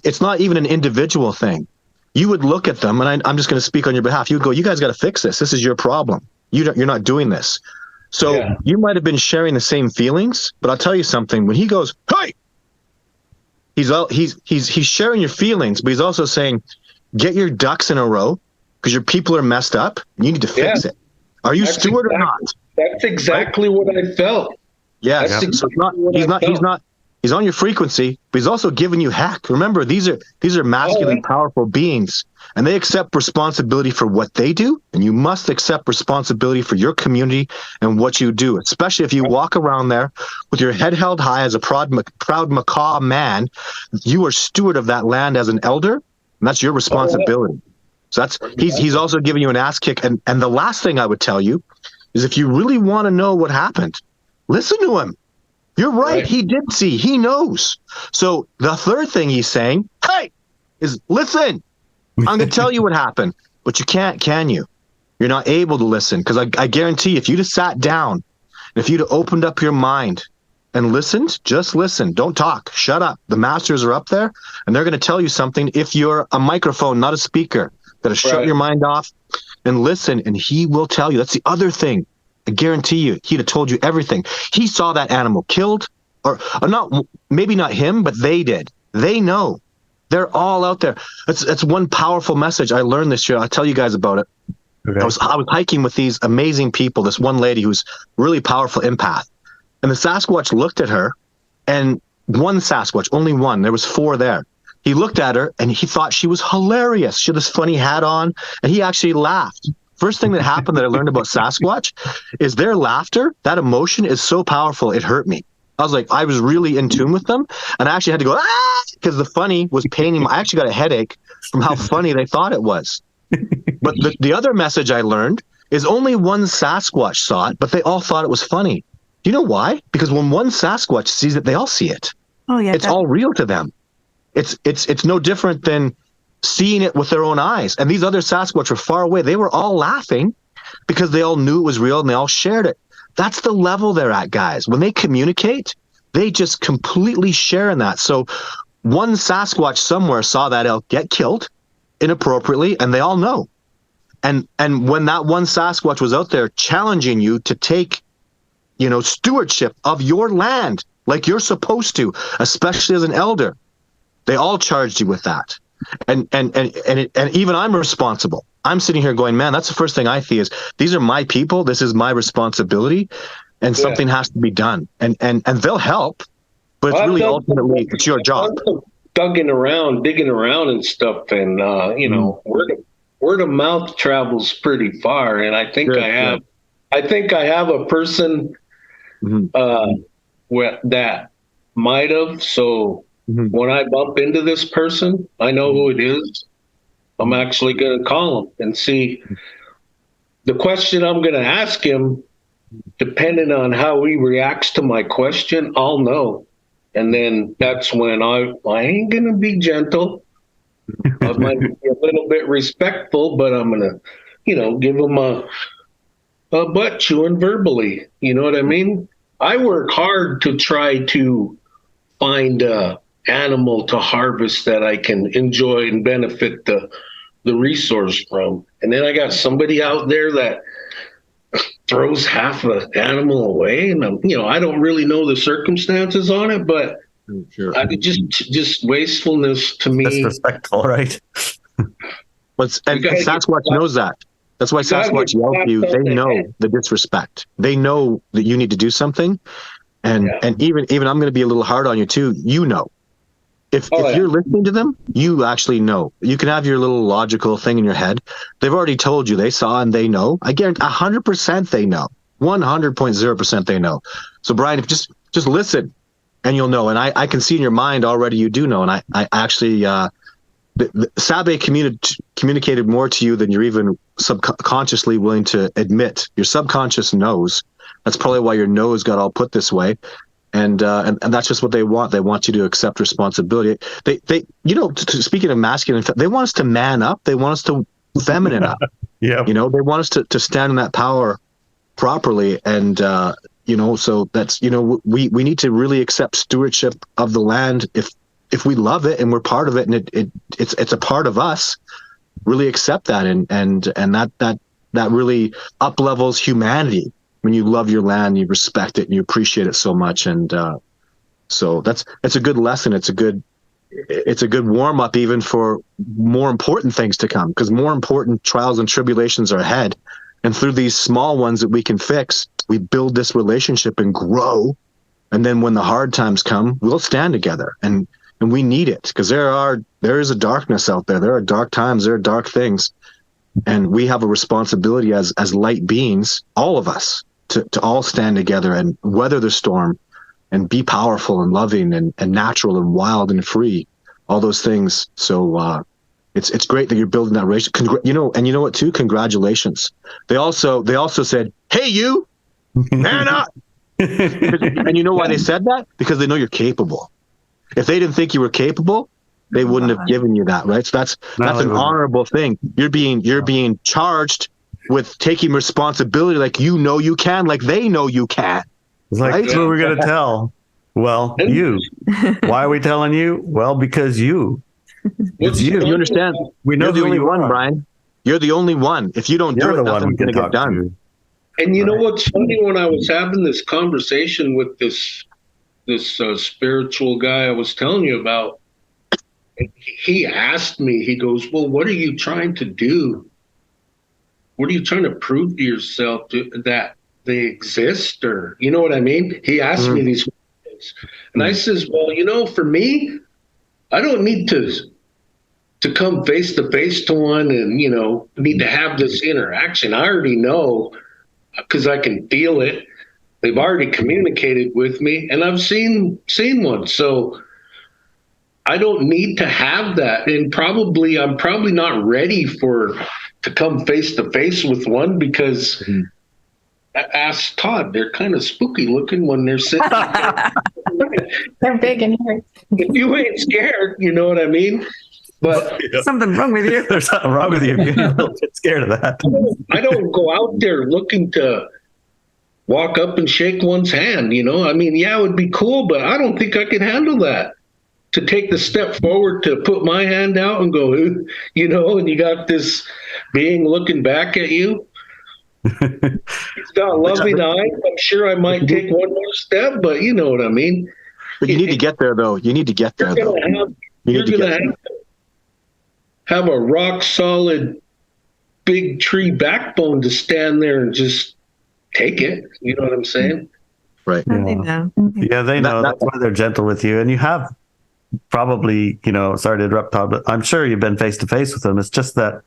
It's not even an individual thing. You would look at them, and I'm just going to speak on your behalf. You would go, you guys got to fix this. This is your problem. You're not doing this. So you might have been sharing the same feelings, but I'll tell you something. When he goes, hey, he's sharing your feelings, but he's also saying, get your ducks in a row because your people are messed up. You need to fix it. Are you steward or not? That's exactly what I felt. Yeah. He's on your frequency, but he's also giving you heck. Remember, these are masculine, powerful beings, and they accept responsibility for what they do, and you must accept responsibility for your community and what you do, especially if you walk around there with your head held high as a proud macaw man. You are steward of that land as an elder, and that's your responsibility. So he's also giving you an ass kick. And the last thing I would tell you is if you really want to know what happened, listen to him. You're right. He did see. He knows. So the third thing he's saying, hey, is listen. I'm going to tell you what happened, but you can't, can you? You're not able to listen because I guarantee if you'd have sat down and if you'd have opened up your mind and listened, just listen. Don't talk. Shut up. The masters are up there and they're going to tell you something if you're a microphone, not a speaker. Got to shut your mind off and listen, and he will tell you. That's the other thing. I guarantee you, he'd have told you everything. He saw that animal killed, or not. Maybe not him, but they did. They know. They're all out there. That's one powerful message I learned this year. I'll tell you guys about it. Okay. I was hiking with these amazing people. This one lady who's really powerful empath, and the Sasquatch looked at her, and one Sasquatch, only one. There was 4 there. He looked at her and he thought she was hilarious. She had this funny hat on, and he actually laughed. First thing that happened that I learned about Sasquatch is their laughter. That emotion is so powerful. It hurt me. I was like, I was really in tune with them, and I actually had to go because the funny was paining. I actually got a headache from how funny they thought it was. But the other message I learned is only one Sasquatch saw it, but they all thought it was funny. Do you know why? Because when one Sasquatch sees it, they all see it. Oh yeah, it's all real to them. It's no different than seeing it with their own eyes. And these other Sasquatch were far away. They were all laughing because they all knew it was real and they all shared it. That's the level they're at, guys. When they communicate, they just completely share in that. So one Sasquatch somewhere saw that elk get killed inappropriately, and they all know. And when that one Sasquatch was out there challenging you to take, stewardship of your land like you're supposed to, especially as an elder, they all charged you with that. And even I'm responsible. I'm sitting here going, man, that's the first thing I see is these are my people. This is my responsibility, and something has to be done. And they'll help, but it's really ultimately it's your job. Digging around and stuff, and word of mouth travels pretty far. And I think I have a person that might have. So when I bump into this person, I know who it is. I'm actually going to call him and see. The question I'm going to ask him, depending on how he reacts to my question, I'll know. And then that's when I ain't going to be gentle. I might be a little bit respectful, but I'm going to, give him a butt chewing verbally. You know what I mean? I work hard to try to find a animal to harvest that I can enjoy and benefit the resource from. And then I got somebody out there that throws half an animal away, and I don't really know the circumstances on it, but I just wastefulness to me. Disrespectful, right? And Sasquatch knows that. That's why Sasquatch yell at you. They know the disrespect. They know that you need to do something, and even I'm going to be a little hard on you too. If you're listening to them, you actually know. You can have your little logical thing in your head. They've already told you. They saw and they know. I guarantee 100% they know. 100.0% they know. So Brian, if just listen, and you'll know. And I can see in your mind already you do know. And I actually, Sabe communicated more to you than you're even subconsciously willing to admit. Your subconscious knows. That's probably why your nose got all put this way. And that's just what they want. They want you to accept responsibility. They speaking of masculine, they want us to man up. They want us to feminine up. Yeah. They want us to stand in that power properly. And, so that's, we need to really accept stewardship of the land. If we love it and we're part of it and it's a part of us, really accept that. And that really up levels humanity. When you love your land, you respect it, and you appreciate it so much, and so it's a good lesson. It's a good warm up even for more important things to come, because more important trials and tribulations are ahead. And through these small ones that we can fix, we build this relationship and grow. And then when the hard times come, we'll stand together, and we need it, because there is a darkness out there. There are dark times. There are dark things, and we have a responsibility as light beings, all of us, to all stand together and weather the storm and be powerful and loving and natural and wild and free, all those things. So it's great that you're building that relationship. And you know what too? Congratulations. They also said, "Hey, you, man up." And you know why they said that? Because they know you're capable. If they didn't think you were capable, they wouldn't have given you that, right? So that's an honorable thing. You're being charged with taking responsibility, like you can, like they know you can. It's like, right? Who are we going to tell? Well, you. Why are we telling you? Well, because you. It's you. You understand? We know You're the who only you one, are. Brian. You're the only one. If you don't You're do it, the one we nothing's going can to get talk done. to. And you know what's funny? When I was having this conversation with this spiritual guy I was telling you about, he asked me, he goes, well, what are you trying to do? What are you trying to prove to yourself that they exist? Or, you know what I mean? He asked me these questions. And I says, well, you know, for me, I don't need to come face to face to one and, you know, need to have this interaction. I already know because I can feel it. They've already communicated with me and I've seen one. So I don't need to have that. And I'm probably not ready to come face to face with one because ask Todd, they're kind of spooky looking when they're sitting there. They're big and hurt. If you ain't scared, you know what I mean? But Something wrong with you. There's something wrong with you if you're a little bit scared of that. I don't go out there looking to walk up and shake one's hand, you know? I mean, yeah, it would be cool, but I don't think I could handle that. To take the step forward to put my hand out and go, you know, and you got this being looking back at you. He's got loving eyes. I'm sure I might take one more step, but you know what I mean? But you need to get there, though. You need to get there, though. You're going to have a rock solid big tree backbone to stand there and just take it. You know what I'm saying? Right. I think now. Yeah, they know. That's why they're gentle with you. And you have probably, you know, sorry to interrupt, Todd, but I'm sure you've been face to face with them. It's just that,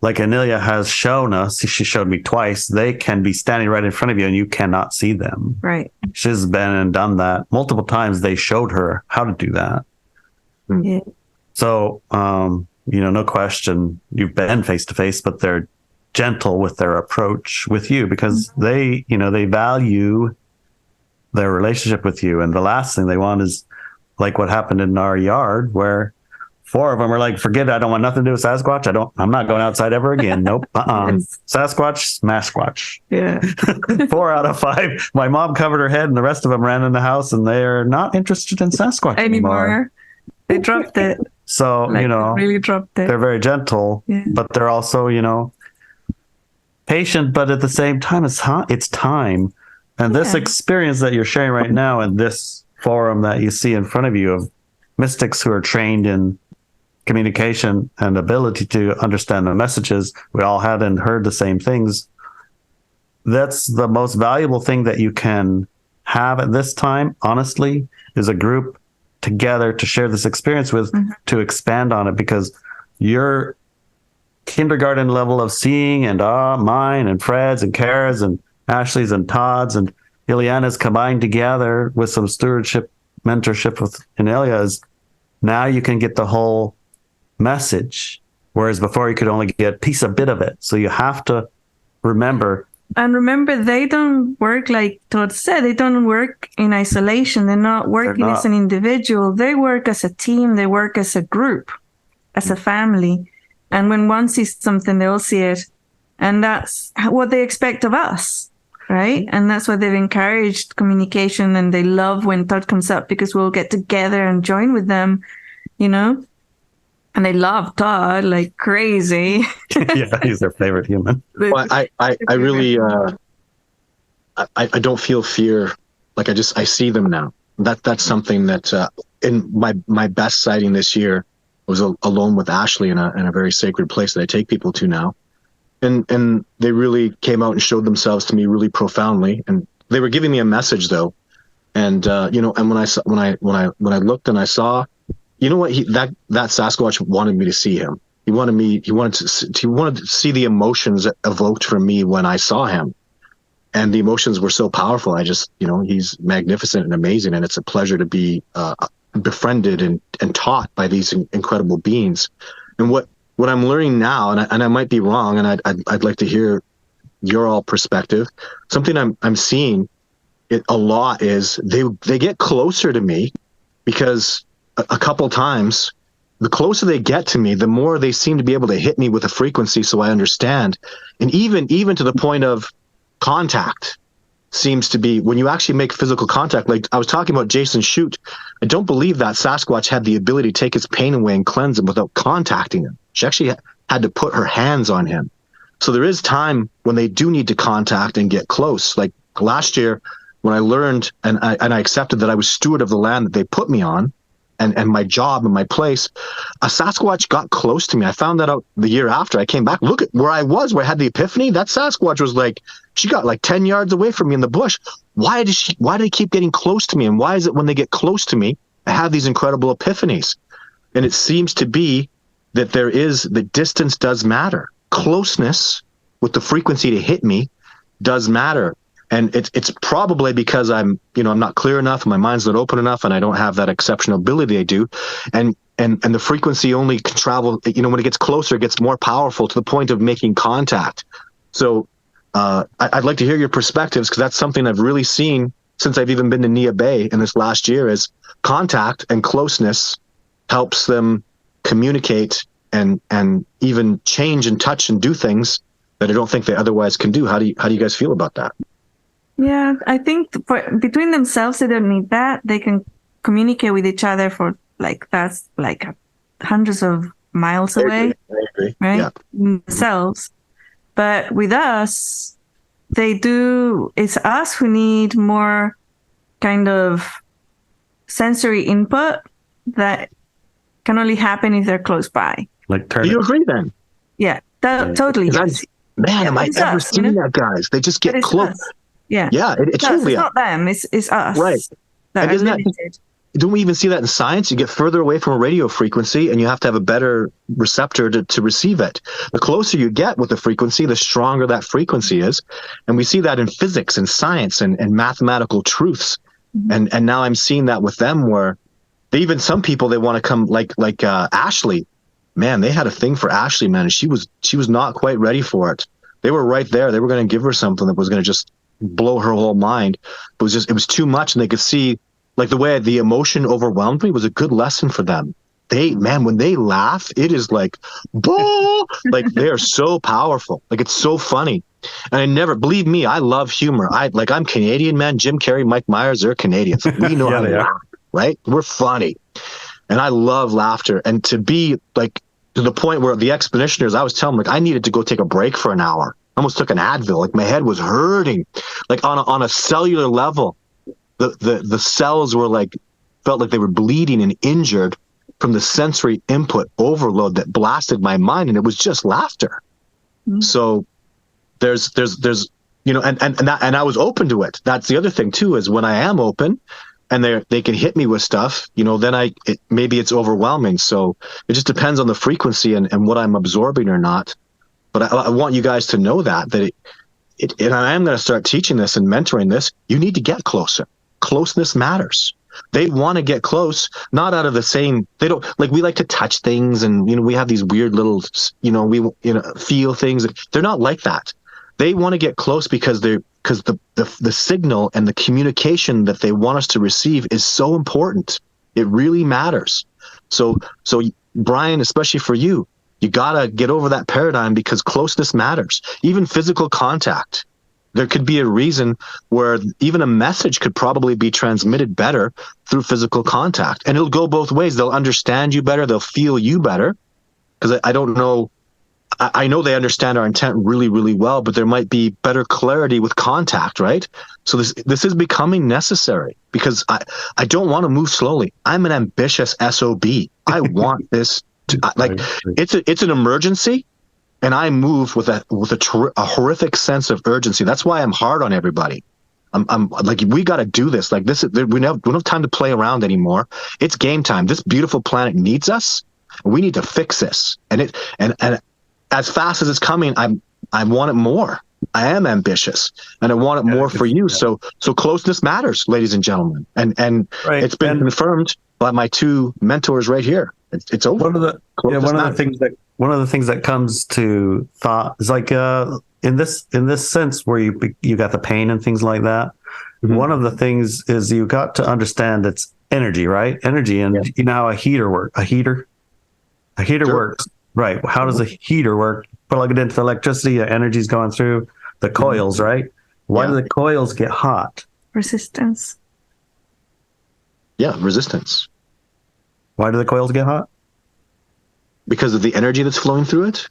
like Inelia has shown us, she showed me twice, they can be standing right in front of you and you cannot see them. Right. She's been and done that multiple times. They showed her how to do that. Yeah. So, you know, no question, you've been face to face, but they're gentle with their approach with you because they, you know, they value their relationship with you. And the last thing they want is like what happened in our yard where 4 of them were like, forget it. I don't want nothing to do with Sasquatch. I'm not going outside ever again. Nope. Sasquatch, smash squatch. Yeah. 4 out of 5. My mom covered her head and the rest of them ran in the house and they're not interested in Sasquatch anymore. They dropped it. So, Like, you know, they really dropped it. they're very gentle, but they're also, you know, patient, but at the same time, it's time. And this experience that you're sharing right now in this forum that you see in front of you of mystics who are trained in communication and ability to understand the messages, we all had and heard the same things. That's the most valuable thing that you can have at this time, honestly, is a group together to share this experience with, to expand on it, because your kindergarten level of seeing and mine and Fred's and Kara's and Ashley's and Todd's and Ileana's combined together with some stewardship mentorship with Inelia is now you can get the whole message, whereas before you could only get a bit of it. So you have to remember. And remember, they don't work like Todd said. They don't work in isolation. They're not working as an individual. They work as a team. They work as a group, as a family. And when one sees something, they all see it. And that's what they expect of us, right? And that's why they've encouraged communication. And they love when Todd comes up because we'll get together and join with them, you know? And they love Todd like crazy. Yeah, he's their favorite human. Well, I really, I don't feel fear. Like I see them now. That's something that in my best sighting this year was alone with Ashley in a very sacred place that I take people to now, and they really came out and showed themselves to me really profoundly, and they were giving me a message though, and you know, and when I looked and I saw. You know what? That Sasquatch wanted me to see him. He wanted to see the emotions evoked from me when I saw him, and the emotions were so powerful. I just, you know, he's magnificent and amazing, and it's a pleasure to be befriended and taught by these incredible beings. And what I'm learning now, and I might be wrong, and I'd like to hear your all perspective. Something I'm seeing it a lot is they get closer to me because. A couple times, the closer they get to me, the more they seem to be able to hit me with a frequency so I understand. And even to the point of contact. seems to be when you actually make physical contact. Like I was talking about Jason Shute, I don't believe that Sasquatch had the ability to take his pain away and cleanse him without contacting him. She actually had to put her hands on him. So there is time when they do need to contact and get close. Like last year when I learned and I accepted that I was steward of the land that they put me on, and my job and my place, a Sasquatch got close to me. I found that out the year after I came back. Look at where I was, where I had the epiphany. That Sasquatch was like, she got like 10 yards away from me in the bush. Why do they keep getting close to me? And why is it when they get close to me, I have these incredible epiphanies? And it seems to be that the distance does matter. Closeness with the frequency to hit me does matter. And it's probably because I'm not clear enough, and my mind's not open enough, and I don't have that exceptional ability they do. And the frequency only can travel, when it gets closer, it gets more powerful to the point of making contact. So I'd like to hear your perspectives, because that's something I've really seen since I've even been to Nia Bay in this last year, is contact and closeness helps them communicate and even change and touch and do things that I don't think they otherwise can do. How do you guys feel about that? Yeah, I think between themselves, they don't need that. They can communicate with each other for that's hundreds of miles away, I agree. right? Yeah. Themselves. But with us, it's us who need more kind of sensory input that can only happen if they're close by. Like turn Do you it. agree then? Yeah, totally. Yes. Man, am I It's ever us, seeing that, guys? They just But get it's close. us. Yeah. Yeah, it's totally It's not them. It's us. Right. That And are isn't that- limited. Don't we even see that in science? You get further away from a radio frequency and you have to have a better receptor to receive it. The closer you get with the frequency, the stronger that frequency is. And we see that in physics and science and mathematical truths. Mm-hmm. And now I'm seeing that with them, where even some people, they want to come like Ashley. Man, they had a thing for Ashley, man. And she was not quite ready for it. They were right there. They were going to give her something that was going to just blow her whole mind. It was too much. And they could see, like, the way the emotion overwhelmed me was a good lesson for them. When they laugh, it is like, boo! Like, they are so powerful. Like, it's so funny. And believe me, I love humor. I'm Canadian, man. Jim Carrey, Mike Myers, they're Canadians. We know how to laugh, right? We're funny. And I love laughter. And to be like, to the point where the expeditioners, I was telling them, like, I needed to go take a break for an hour. I almost took an Advil. Like, my head was hurting. Like, on a cellular level, the cells were felt like they were bleeding and injured from the sensory input overload that blasted my mind, and it was just laughter. Mm-hmm. So there's and I was open to it. That's the other thing too, is when I am open and they can hit me with stuff, then maybe it's overwhelming. So it just depends on the frequency and what I'm absorbing or not. But I want you guys to know that and I am going to start teaching this and mentoring this. You need to get closer. Closeness matters. They want to get close, not out of the same. They don't we like to touch things, and we have these weird little, we feel things. They're not like that. They want to get close because the signal and the communication that they want us to receive is so important. It really matters. So Brian, especially for you, you gotta get over that paradigm, because closeness matters. Even physical contact. There could be a reason where even a message could probably be transmitted better through physical contact. And it'll go both ways. They'll understand you better. They'll feel you better. Because I don't know. I know they understand our intent really, really well, but there might be better clarity with contact, right? So this is becoming necessary, because I don't want to move slowly. I'm an ambitious SOB. I want this to, it's an emergency. And I move with a horrific sense of urgency. That's why I'm hard on everybody. I'm like, we got to do this. Like, we don't have time to play around anymore. It's game time. This beautiful planet needs us. And we need to fix this. And as fast as it's coming, I want it more. I am ambitious, and I want it more for you. So closeness matters, ladies and gentlemen. And it's been confirmed by my two mentors right here. It's over. One of the things that comes to thought is in this sense where you got the pain and things like that. Mm-hmm. One of the things is you got to understand it's energy, right? Energy, and you know how a heater works. A heater works, right? How does a heater work? Plug it into the electricity. The energy's going through the coils, right? Why do Yeah. the coils get hot? Resistance. Yeah, resistance. Why do the coils get hot? Because of the energy that's flowing through it.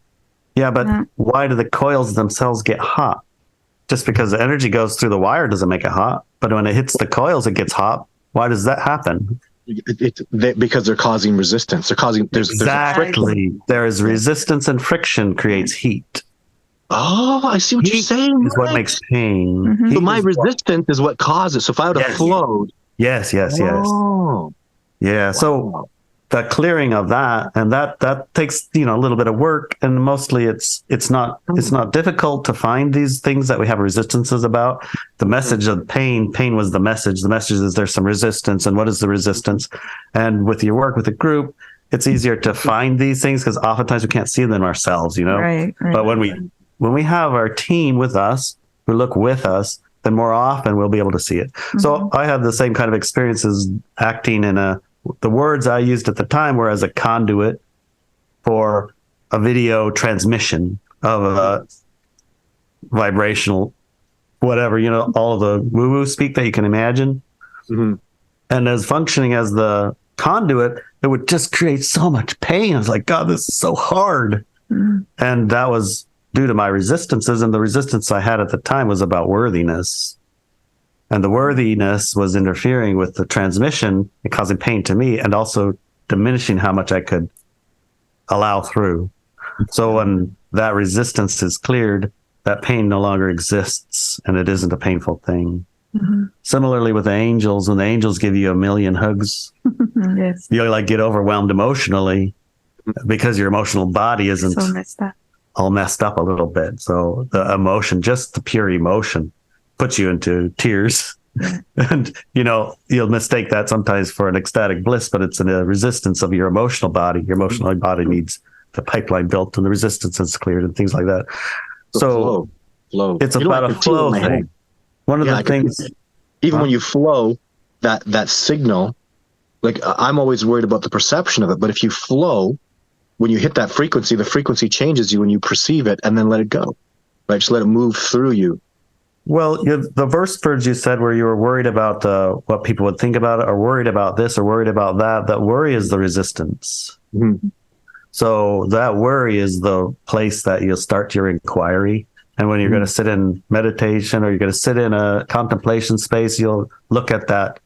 Yeah, but Yeah. why do the coils themselves get hot? Just because the energy goes through the wire doesn't make it hot. But when it hits the coils, it gets hot. Why does that happen? Because they're causing resistance. They're causing there's a friction. Exactly. There is resistance and friction creates heat. Oh, I see what you're Heat saying. is what Right. makes pain. Mhm. Heat So my is- resistance is what causes. So if I would have Yes. flowed. yes. Oh, Yeah. So wow. the clearing of that, and that takes a little bit of work, and mostly it's not difficult to find these things that we have resistances about. The message of pain was the message. The message is there's some resistance, and what is the resistance? And with your work with a group, it's easier to find these things because oftentimes we can't see them ourselves, Right. But when we have our team with us who look with us, then more often we'll be able to see it. So I had the same kind of experiences acting in the words I used at the time were as a conduit for a video transmission of a vibrational, whatever, all of the woo-woo speak that you can imagine. Mhm. And as functioning as the conduit, it would just create so much pain. I was like, God, this is so hard. Mhm. And that was due to my resistances. And the resistance I had at the time was about worthiness. And the worthiness was interfering with the transmission and causing pain to me and also diminishing how much I could allow through. So when that resistance is cleared, that pain no longer exists and it isn't a painful thing. Mhm. Similarly with the angels, when the angels give you a million hugs, Yes. you get overwhelmed emotionally because your emotional body isn't So messed up. all messed up a little bit. So the emotion, just the pure emotion, puts you into tears. And, you'll mistake that sometimes for an ecstatic bliss, but it's in a resistance of your emotional body. Your emotional body needs the pipeline built and the resistance is cleared and things like that. So flow. it's You know, about I a can feel it in flow my head. thing. One of Yeah, the I can things, Even when you flow, that signal, like I'm always worried about the perception of it, but if you flow, when you hit that frequency, the frequency changes you when you perceive it and then let it go, right? Just let it move through you. well, the verse words you said where you were worried about what people would think about it or worried about this or worried about that, that worry is the resistance. Mhm. So that worry is the place that you'll start your inquiry. And when you're going to sit in meditation or you're going to sit in a contemplation space, you'll look at that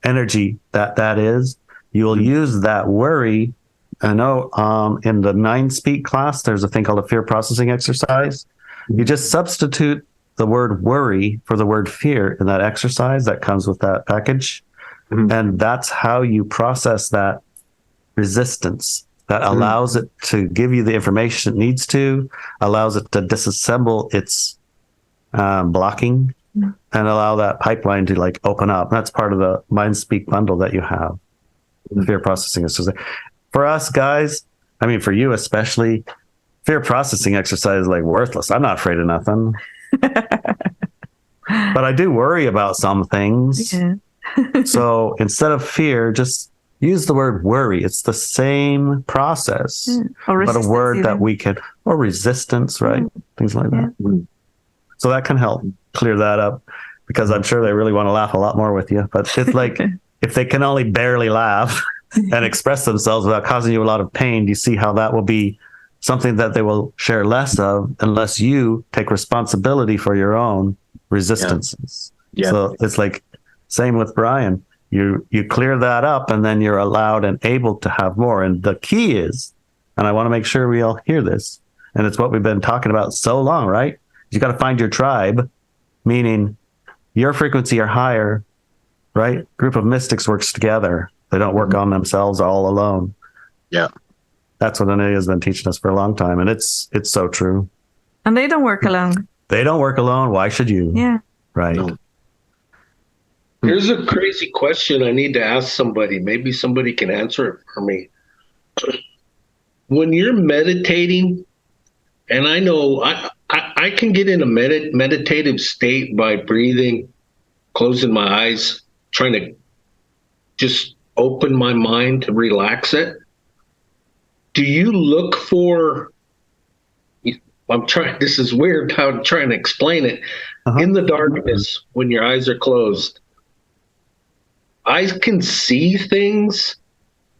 energy that is. You'll use that worry. I know in the 9-speak class, there's a thing called a fear processing exercise. You just substitute the word worry for the word fear in that exercise that comes with that package. Mhm. And that's how you process that resistance that allows it to give you the information it needs to, allows it to disassemble its blocking and allow that pipeline to open up. That's part of the mind speak bundle that you have. The fear processing exercise. For us guys, I mean, for you especially, fear processing exercise is worthless. I'm not afraid of nothing. But I do worry about some things. Yeah. So instead of fear, just use the word worry. It's the same process, Or but a resistance word that even. we can, or resistance, right? Things like that. Mhm. So that can help clear that up because I'm sure they really want to laugh a lot more with you. But it's like if they can only barely laugh and express themselves without causing you a lot of pain, do you see how that will be something that they will share less of unless you take responsibility for your own resistances? Yeah. So it's same with Brian. You clear that up and then you're allowed and able to have more. And the key is, and I want to make sure we all hear this, and it's what we've been talking about so long, right? You got to find your tribe, meaning your frequency or higher, right? Group of mystics works together. They don't work on themselves all alone. Yeah. That's what Inelia has been teaching us for a long time. And it's so true. And they don't work alone. They don't work alone. Why should you? Yeah. Right. No. Here's a crazy question I need to ask somebody. Maybe somebody can answer it for me. When you're meditating, and I know I can get in a meditative state by breathing, closing my eyes, trying to just open my mind to relax it. Do you look for This is weird how I'm trying to explain it. In the darkness, when your eyes are closed, I can see things,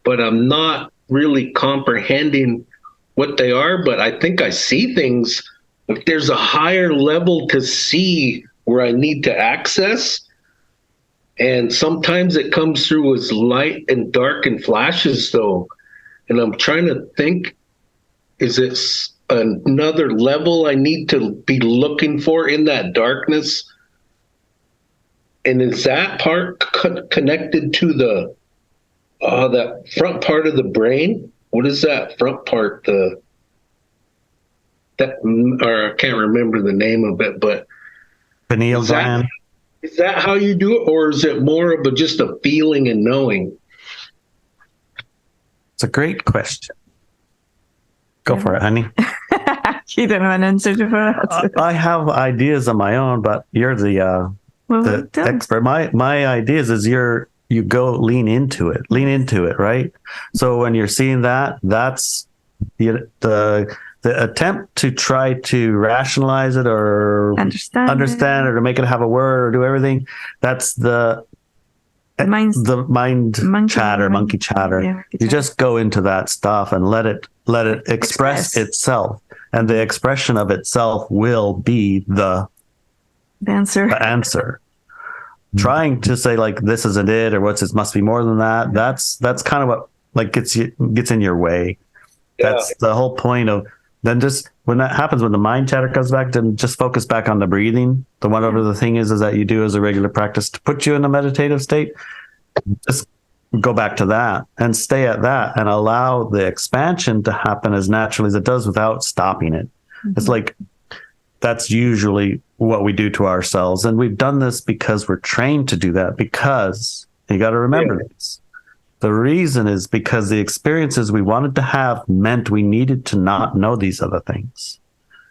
but I'm not really comprehending what they are. But I think I see things. If there's a higher level to see where I need to access, and sometimes it comes through as light and dark and flashes, though. And I'm trying to think, is it another level I need to be looking for in that darkness? And is that part connected to the that front part of the brain? What is that front part? Or I can't remember the name of it, but Pineal gland. Is that how you do it, or is it more of just a feeling and knowing? It's a great question. Go for it, honey. You don't have an answer for that. I have ideas of my own, but you're the expert. My ideas is you go lean into it, right? So when you're seeing that, that's the attempt to try to rationalize it or understand it or make it have a word or do everything. That's the monkey chatter. Yeah, you just go into that stuff and let it express itself, and the expression of itself will be the answer. Trying to say like this isn't it, or it must be more than that. That's kind of what like gets in your way. Yeah. That's the whole point of then just when that happens, when the mind chatter comes back, then just focus back on the breathing. The whatever the thing is that you do as a regular practice to put you in a meditative state. Just go back to that and stay at that and allow the expansion to happen as naturally as it does without stopping it. Mm-hmm. It's like that's usually what we do to ourselves. And we've done this because we're trained to do that, because you got to remember this. The reason is because the experiences we wanted to have meant we needed to not know these other things.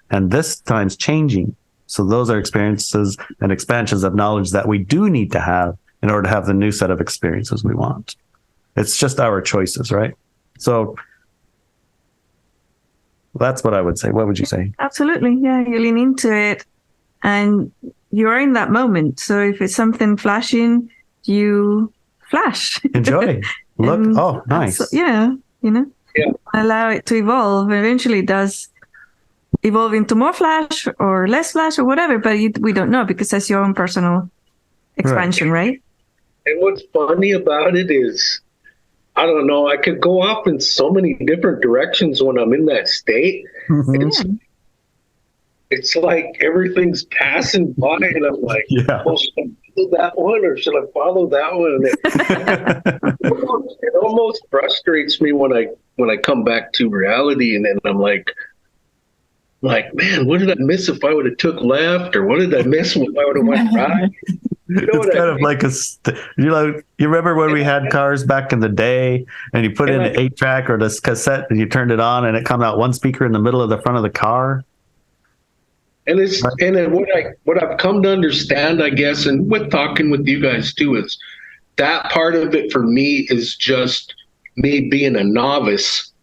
And this time's changing. So those are experiences and expansions of knowledge that we do need to have in order to have the new set of experiences we want. It's just our choices, right? So that's what I would say. What would you say? Absolutely. Yeah, you lean into it and you're in that moment. So if it's something flashing, you flash. Enjoy. Look. Oh, nice. Allow it to evolve. Eventually it does evolve into more flash or less flash or whatever, but we don't know because that's your own personal expansion, right? And what's funny about it is, I don't know, I could go off in so many different directions when I'm in that state. Mm-hmm. It's like everything's passing by and I'm like, well, should I follow that one or should I follow that one? It almost frustrates me when I come back to reality and then I'm like, man, what did I miss if I would have took left, or what did I miss if I would have went right? It's kind of like you remember when we had cars back in the day and you put in an 8-track or this cassette and you turned it on and it come out one speaker in the middle of the front of the car. And what I've come to understand, I guess, and with talking with you guys too, is that part of it for me is just me being a novice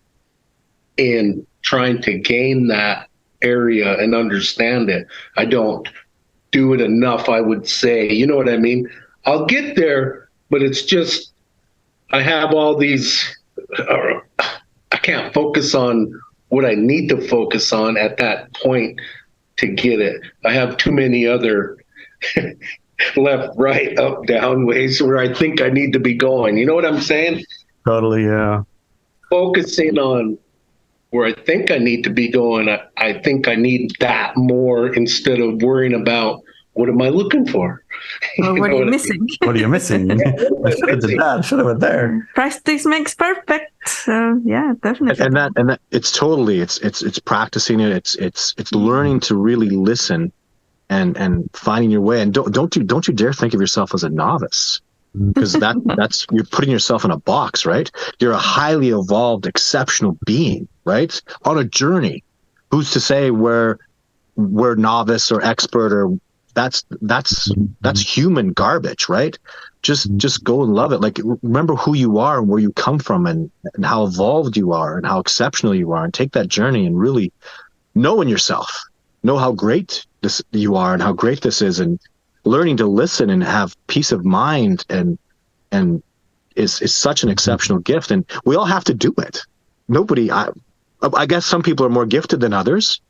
in trying to gain that area and understand it. I don't do it enough, I would say. You know what I mean? I'll get there, but it's just I have all these. I can't focus on what I need to focus on at that point to get it. I have too many other left, right, up, down ways where I think I need to be going. You know what I'm saying? Totally, yeah. Focusing on where I think I need to be going, I think I need that more instead of worrying about what am I looking for? Or what are you missing? What are you missing? I should have done that. Should have been there. Practice makes perfect. So yeah, definitely. And that it's totally it's practicing it. It's learning to really listen and finding your way. And don't you dare think of yourself as a novice, because that's you're putting yourself in a box, right? You're a highly evolved, exceptional being, right? On a journey. Who's to say we're novice or expert or that's human garbage, right? Just go and love it. Like, remember who you are and where you come from and how evolved you are and how exceptional you are, and take that journey and really knowing yourself, know how great this you are and how great this is, and learning to listen and have peace of mind and is such an exceptional gift, and we all have to do it. Nobody, I guess some people are more gifted than others,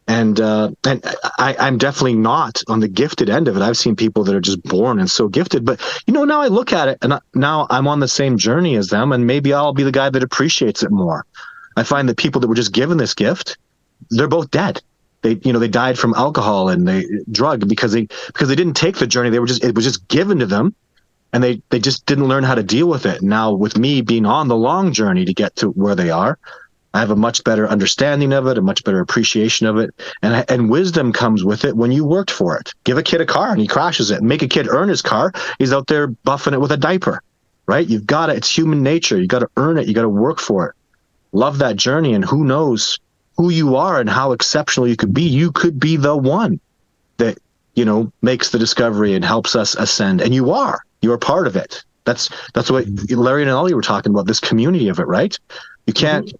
and I'm definitely not on the gifted end of it. I've seen people that are just born and so gifted, but now I look at it, and now I'm on the same journey as them, and maybe I'll be the guy that appreciates it more. I find that people that were just given this gift, they're both dead. They died from alcohol and they drug because they didn't take the journey. It was just given to them, and they just didn't learn how to deal with it. Now, with me being on the long journey to get to where they are, I have a much better understanding of it, a much better appreciation of it, and wisdom comes with it when you worked for it. Give a kid a car and he crashes it. Make a kid earn his car. He's out there buffing it with a diaper, right? You've got to. It's human nature. You got to earn it. You got to work for it. Love that journey, and who knows who you are and how exceptional you could be. You could be the one that makes the discovery and helps us ascend, and you are part of it. That's what Larry and Ellie were talking about, this community of it, right? You can't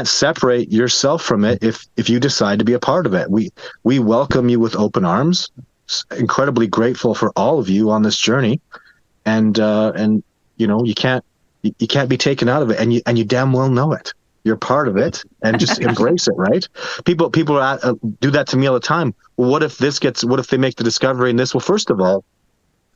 separate yourself from it if you decide to be a part of it. We welcome you with open arms. Incredibly grateful for all of you on this journey, and you can't be taken out of it, and you damn well know it. You're part of it, and just embrace it, right? People do that to me all the time. Well, what if they make the discovery in this? Well, first of all,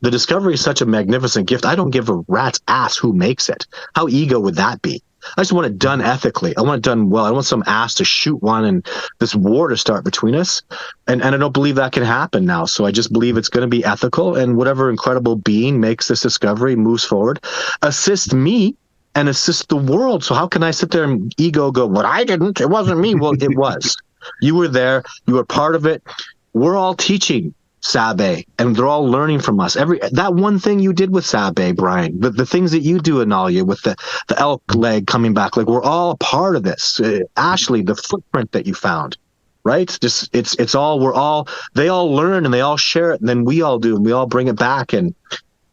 the discovery is such a magnificent gift. I don't give a rat's ass who makes it. How ego would that be? I just want it done ethically. I want it done well. I don't want some ass to shoot one and this war to start between us. And I don't believe that can happen now. So I just believe it's going to be ethical, and whatever incredible being makes this discovery moves forward. Assist me and assist the world. So how can I sit there and ego go, "What, I didn't, it wasn't me"? Well, it was. You were there. You were part of it. We're all teaching Sabe, and they're all learning from us. That one thing you did with Sabe, Brian, the things that you do, Inelia, with the elk leg coming back, like, we're all a part of this. Ashley, the footprint that you found, right? Just it's all, they all learn and they all share it, and then we all do, and we all bring it back, and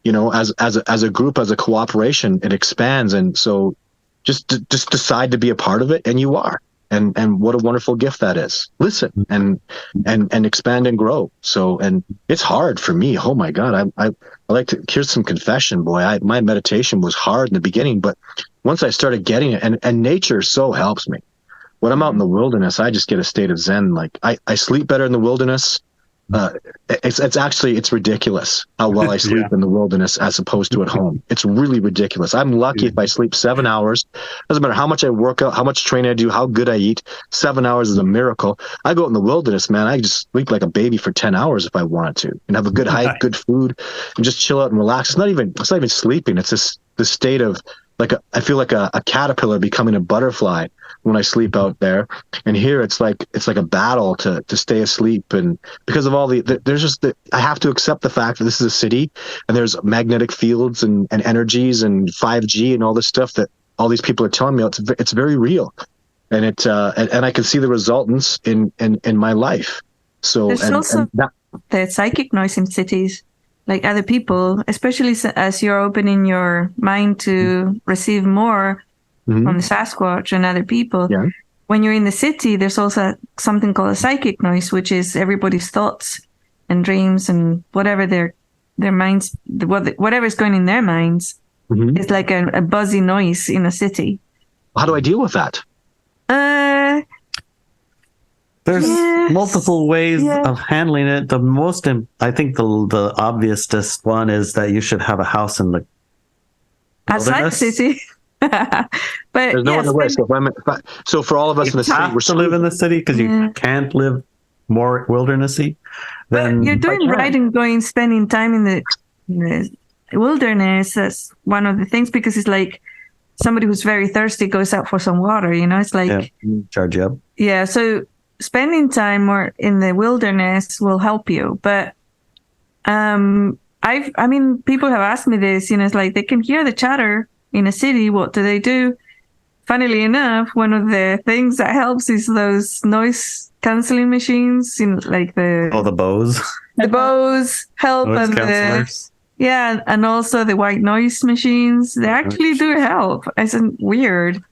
as a group, as a cooperation, it expands. And so just decide to be a part of it, and you are. And what a wonderful gift that is. Listen and expand and grow. So, and it's hard for me. Oh my God. I like to, here's some confession, boy. My meditation was hard in the beginning, but once I started getting it, and nature so helps me. When I'm out in the wilderness, I just get a state of Zen. Like I sleep better in the wilderness. It's ridiculous how well I sleep in the wilderness as opposed to at home. It's really ridiculous. I'm lucky if I sleep 7 hours. Doesn't matter how much I work out, how much training I do, how good I eat. 7 hours is a miracle. I go out in the wilderness, man. I just sleep like a baby for 10 hours if I wanted to, and have a good hike, good food, and just chill out and relax. It's not even sleeping. It's just the state of, I feel like a caterpillar becoming a butterfly when I sleep out there. And here it's like a battle to stay asleep, and because of all I have to accept the fact that this is a city, and there's magnetic fields and energies and 5G and all this stuff that all these people are telling me. It's very real, and and I can see the resultants in my life. So there's also the psychic noise in cities. Like other people, especially as you're opening your mind to receive more from the Sasquatch and other people. Yeah. When you're in the city, there's also something called a psychic noise, which is everybody's thoughts and dreams and whatever their minds, whatever is going in their minds. It's like a buzzy noise in a city. How do I deal with that? There's multiple ways of handling it. The most, I think the obviousest one is that you should have a house in the outside the city. But there's no other way. So for all of us in the city, we're to live in the city because you can't live more wildernessy. Then you're doing right in spending time in the wilderness. That's one of the things, because it's like somebody who's very thirsty goes out for some water. It's like charge you up. Yeah. So spending time more in the wilderness will help you. But people have asked me this. It's like they can hear the chatter in a city. What do they do? Funnily enough, one of the things that helps is those noise canceling machines, like the Bose. The Bose help, and also the white noise machines. They actually do help. It's weird.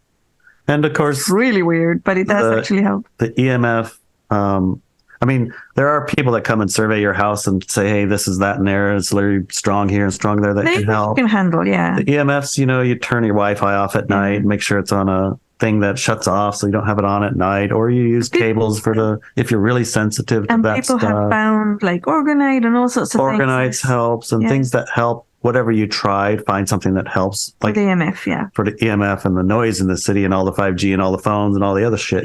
And of course, it's really weird, but it does actually help. The EMF I mean, there are people that come and survey your house and say, hey, this is that and there. It's literally strong here and strong there that They can help. can handle, yeah. The EMFs, you turn your Wi-Fi off at night, make sure it's on a thing that shuts off so you don't have it on at night, or you use cables if you're really sensitive to and that people stuff. have found like Orgonite and all sorts of Organites things. helps and things that help. Whatever you tried, find something that helps. Like the EMF, yeah. For the EMF and the noise in the city and all the 5G and all the phones and all the other shit,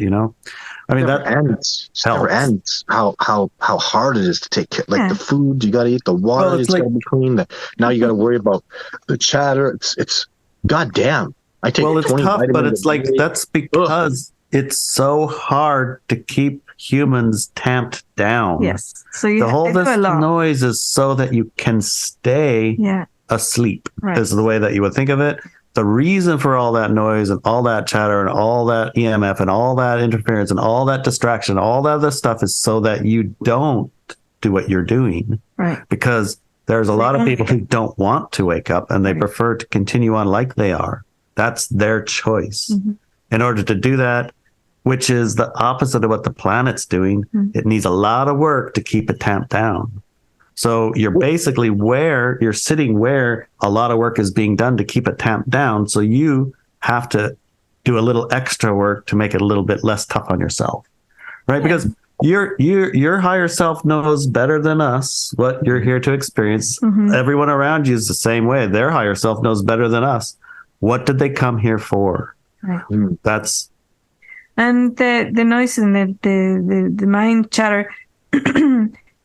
I mean, that ends. It never ends. How hard it is to take care. Like the food, you got to eat the water. It's got to be clean. Now you got to worry about the chatter. It's goddamn. I take. Well, it's 20 tough, but it's like day. that's because it's so hard to keep humans tamped down. Yes. So the whole this noise is so that you can stay asleep. Right. Is the way that you would think of it. The reason for all that noise and all that chatter and all that EMF and all that interference and all that distraction, all that other stuff is so that you don't do what you're doing. Right. Because there's a lot of people who don't want to wake up and they prefer to continue on like they are. That's their choice. Mm-hmm. In order to do that, which is the opposite of what the planet's doing, it needs a lot of work to keep it tamped down. So you're basically you're sitting where a lot of work is being done to keep it tamped down. So you have to do a little extra work to make it a little bit less tough on yourself, right? Because your higher self knows better than us what you're here to experience. Mm-hmm. Everyone around you is the same way. Their higher self knows better than us. What did they come here for? Right. That's and the noise and the mind chatter.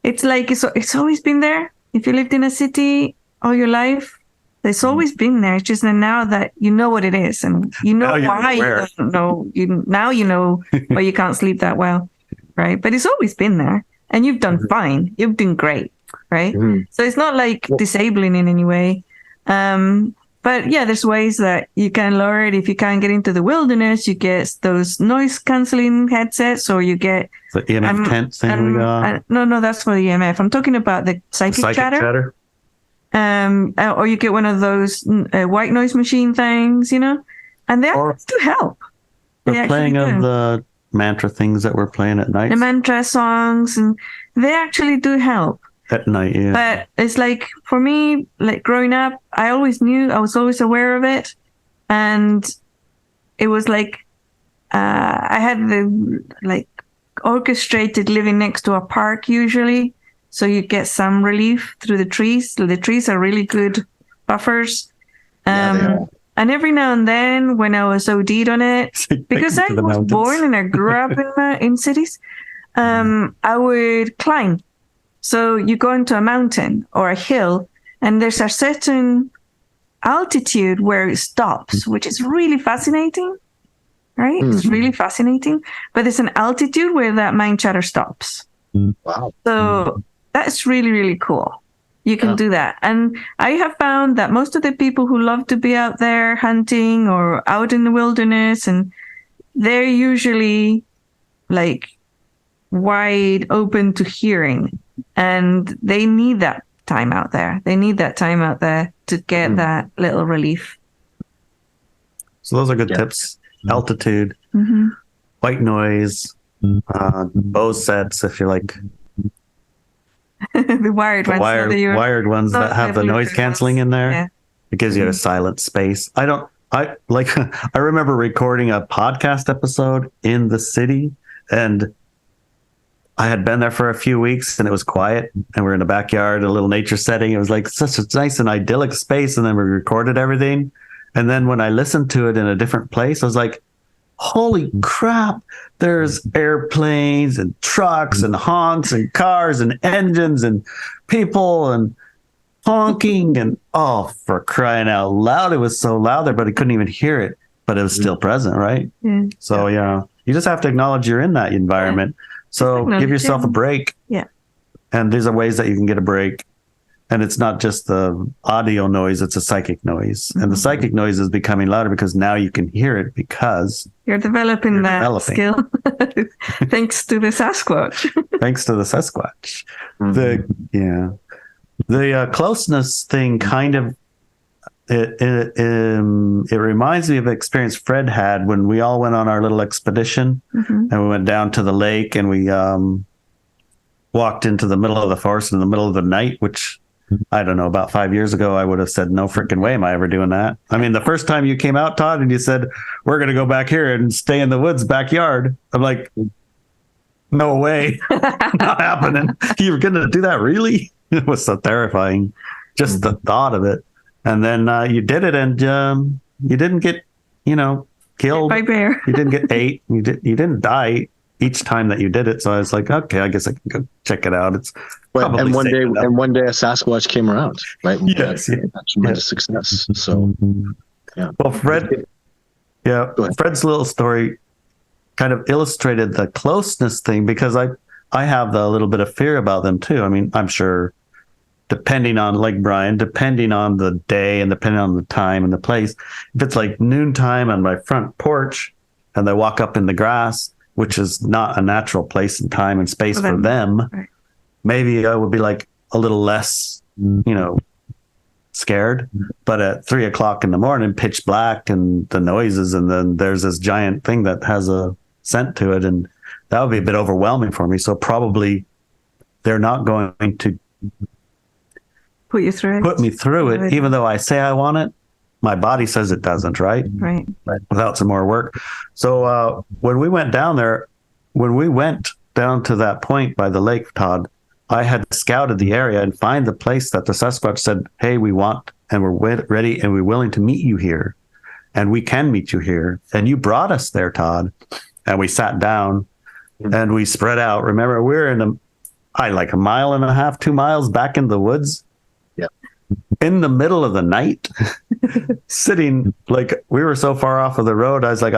It's like it's always been there. If you lived in a city all your life, it's always been there. It's just that now that you know what it is and you know why you don't know. Now you know why you can't sleep that well, right? But it's always been there, and you've done fine. You've done great, right? Mm-hmm. So it's not like disabling in any way. But yeah, there's ways that you can lower it. If you can't get into the wilderness, you get those noise canceling headsets, or you get the EMF tent thing we got. No, that's for the EMF. I'm talking about the psychic chatter. Or you get one of those white noise machine things, and they do help. The playing of the mantra things that we're playing at night. The mantra songs, and they actually do help. At night, yeah. But it's like, for me, like growing up, I was always aware of it. And it was like, I had orchestrated living next to a park usually. So you get some relief through the trees. The trees are really good buffers. And every now and then when I was OD'd on it, because I was born and I grew up in cities, I would climb. So you go into a mountain or a hill, and there's a certain altitude where it stops, which is really fascinating, right? Mm-hmm. It's really fascinating. But there's an altitude where that mind chatter stops. Wow. So that's really, really cool. You can do that. And I have found that most of the people who love to be out there hunting or out in the wilderness, and they're usually like wide open to hearing. And they need that time out there. They need that time out there to get that little relief. So those are good tips. Altitude, white noise, Bose sets, if you're like the wired ones. Wired ones that have the noise canceling in there. Yeah. It gives you a silent space. I remember recording a podcast episode in the city, and I had been there for a few weeks and it was quiet, and we're in the backyard, a little nature setting. It was like such a nice and idyllic space. And then we recorded everything. And then when I listened to it in a different place, I was like, holy crap, there's airplanes and trucks and honks and cars and engines and people and honking and for crying out loud. It was so loud there, but I couldn't even hear it, but it was still present. Right. Yeah. So you just have to acknowledge you're in that environment. Yeah. So give yourself a break. Yeah. And these are ways that you can get a break. And it's not just the audio noise, it's a psychic noise. And the psychic noise is becoming louder because now you can hear it because you're developing that skill. Thanks to the Sasquatch. Thanks to the Sasquatch. The closeness thing kind of it reminds me of an experience Fred had when we all went on our little expedition, and we went down to the lake, and we walked into the middle of the forest in the middle of the night, which I don't know, about 5 years ago, I would have said, no freaking way am I ever doing that. I mean, the first time you came out, Todd, and you said, we're going to go back here and stay in the woods backyard. I'm like, no way. Not happening. You're going to do that? Really? It was so terrifying. Just the thought of it. And then you did it, and you didn't get, killed by bear. You didn't get ate. You didn't die each time that you did it. So I was like, okay, I guess I can go check it out. It's and one day a Sasquatch came around, right? Yes, tremendous success. So, yeah. Well, Fred's little story kind of illustrated the closeness thing, because I have a little bit of fear about them too. I mean, I'm sure depending on, like Brian, depending on the day and depending on the time and the place, if it's like noontime on my front porch and they walk up in the grass, which is not a natural place and time and space for them, right, maybe I would be like a little less, scared. But at 3 o'clock in the morning, pitch black and the noises, and then there's this giant thing that has a scent to it, and that would be a bit overwhelming for me. So probably they're not going to put me through it, even though I say I want it. My body says it doesn't, right? Right. Without some more work. So when we went down there, when we went down to that point by the lake, Todd, I had scouted the area and find the place that the Sasquatch said, hey, we want, and we're ready, and we're willing to meet you here. And we can meet you here. And you brought us there, Todd. And we sat down and we spread out. Remember, we were in like a mile and a half, 2 miles back in the woods. Yeah. In the middle of the night, sitting, like, we were so far off of the road. I was like,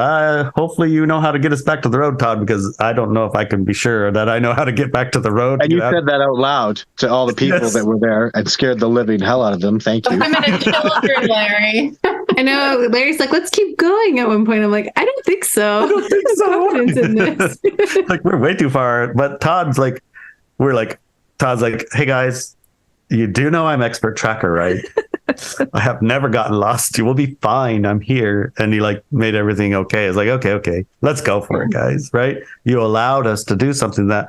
hopefully you know how to get us back to the road, Todd, because I don't know if I can be sure that I know how to get back to the road. And you said that out loud to all the people that were there and scared the living hell out of them. Thank you. I'm in a children, Larry. I know. Larry's like, let's keep going at one point. I'm like, I don't think so. I don't think so. Confidence in this. Like, we're way too far. But Todd's like, hey guys, you do know I'm expert tracker, right? I have never gotten lost. You will be fine. I'm here. And he made everything okay. It's like, okay, let's go for it, guys. Right? You allowed us to do something that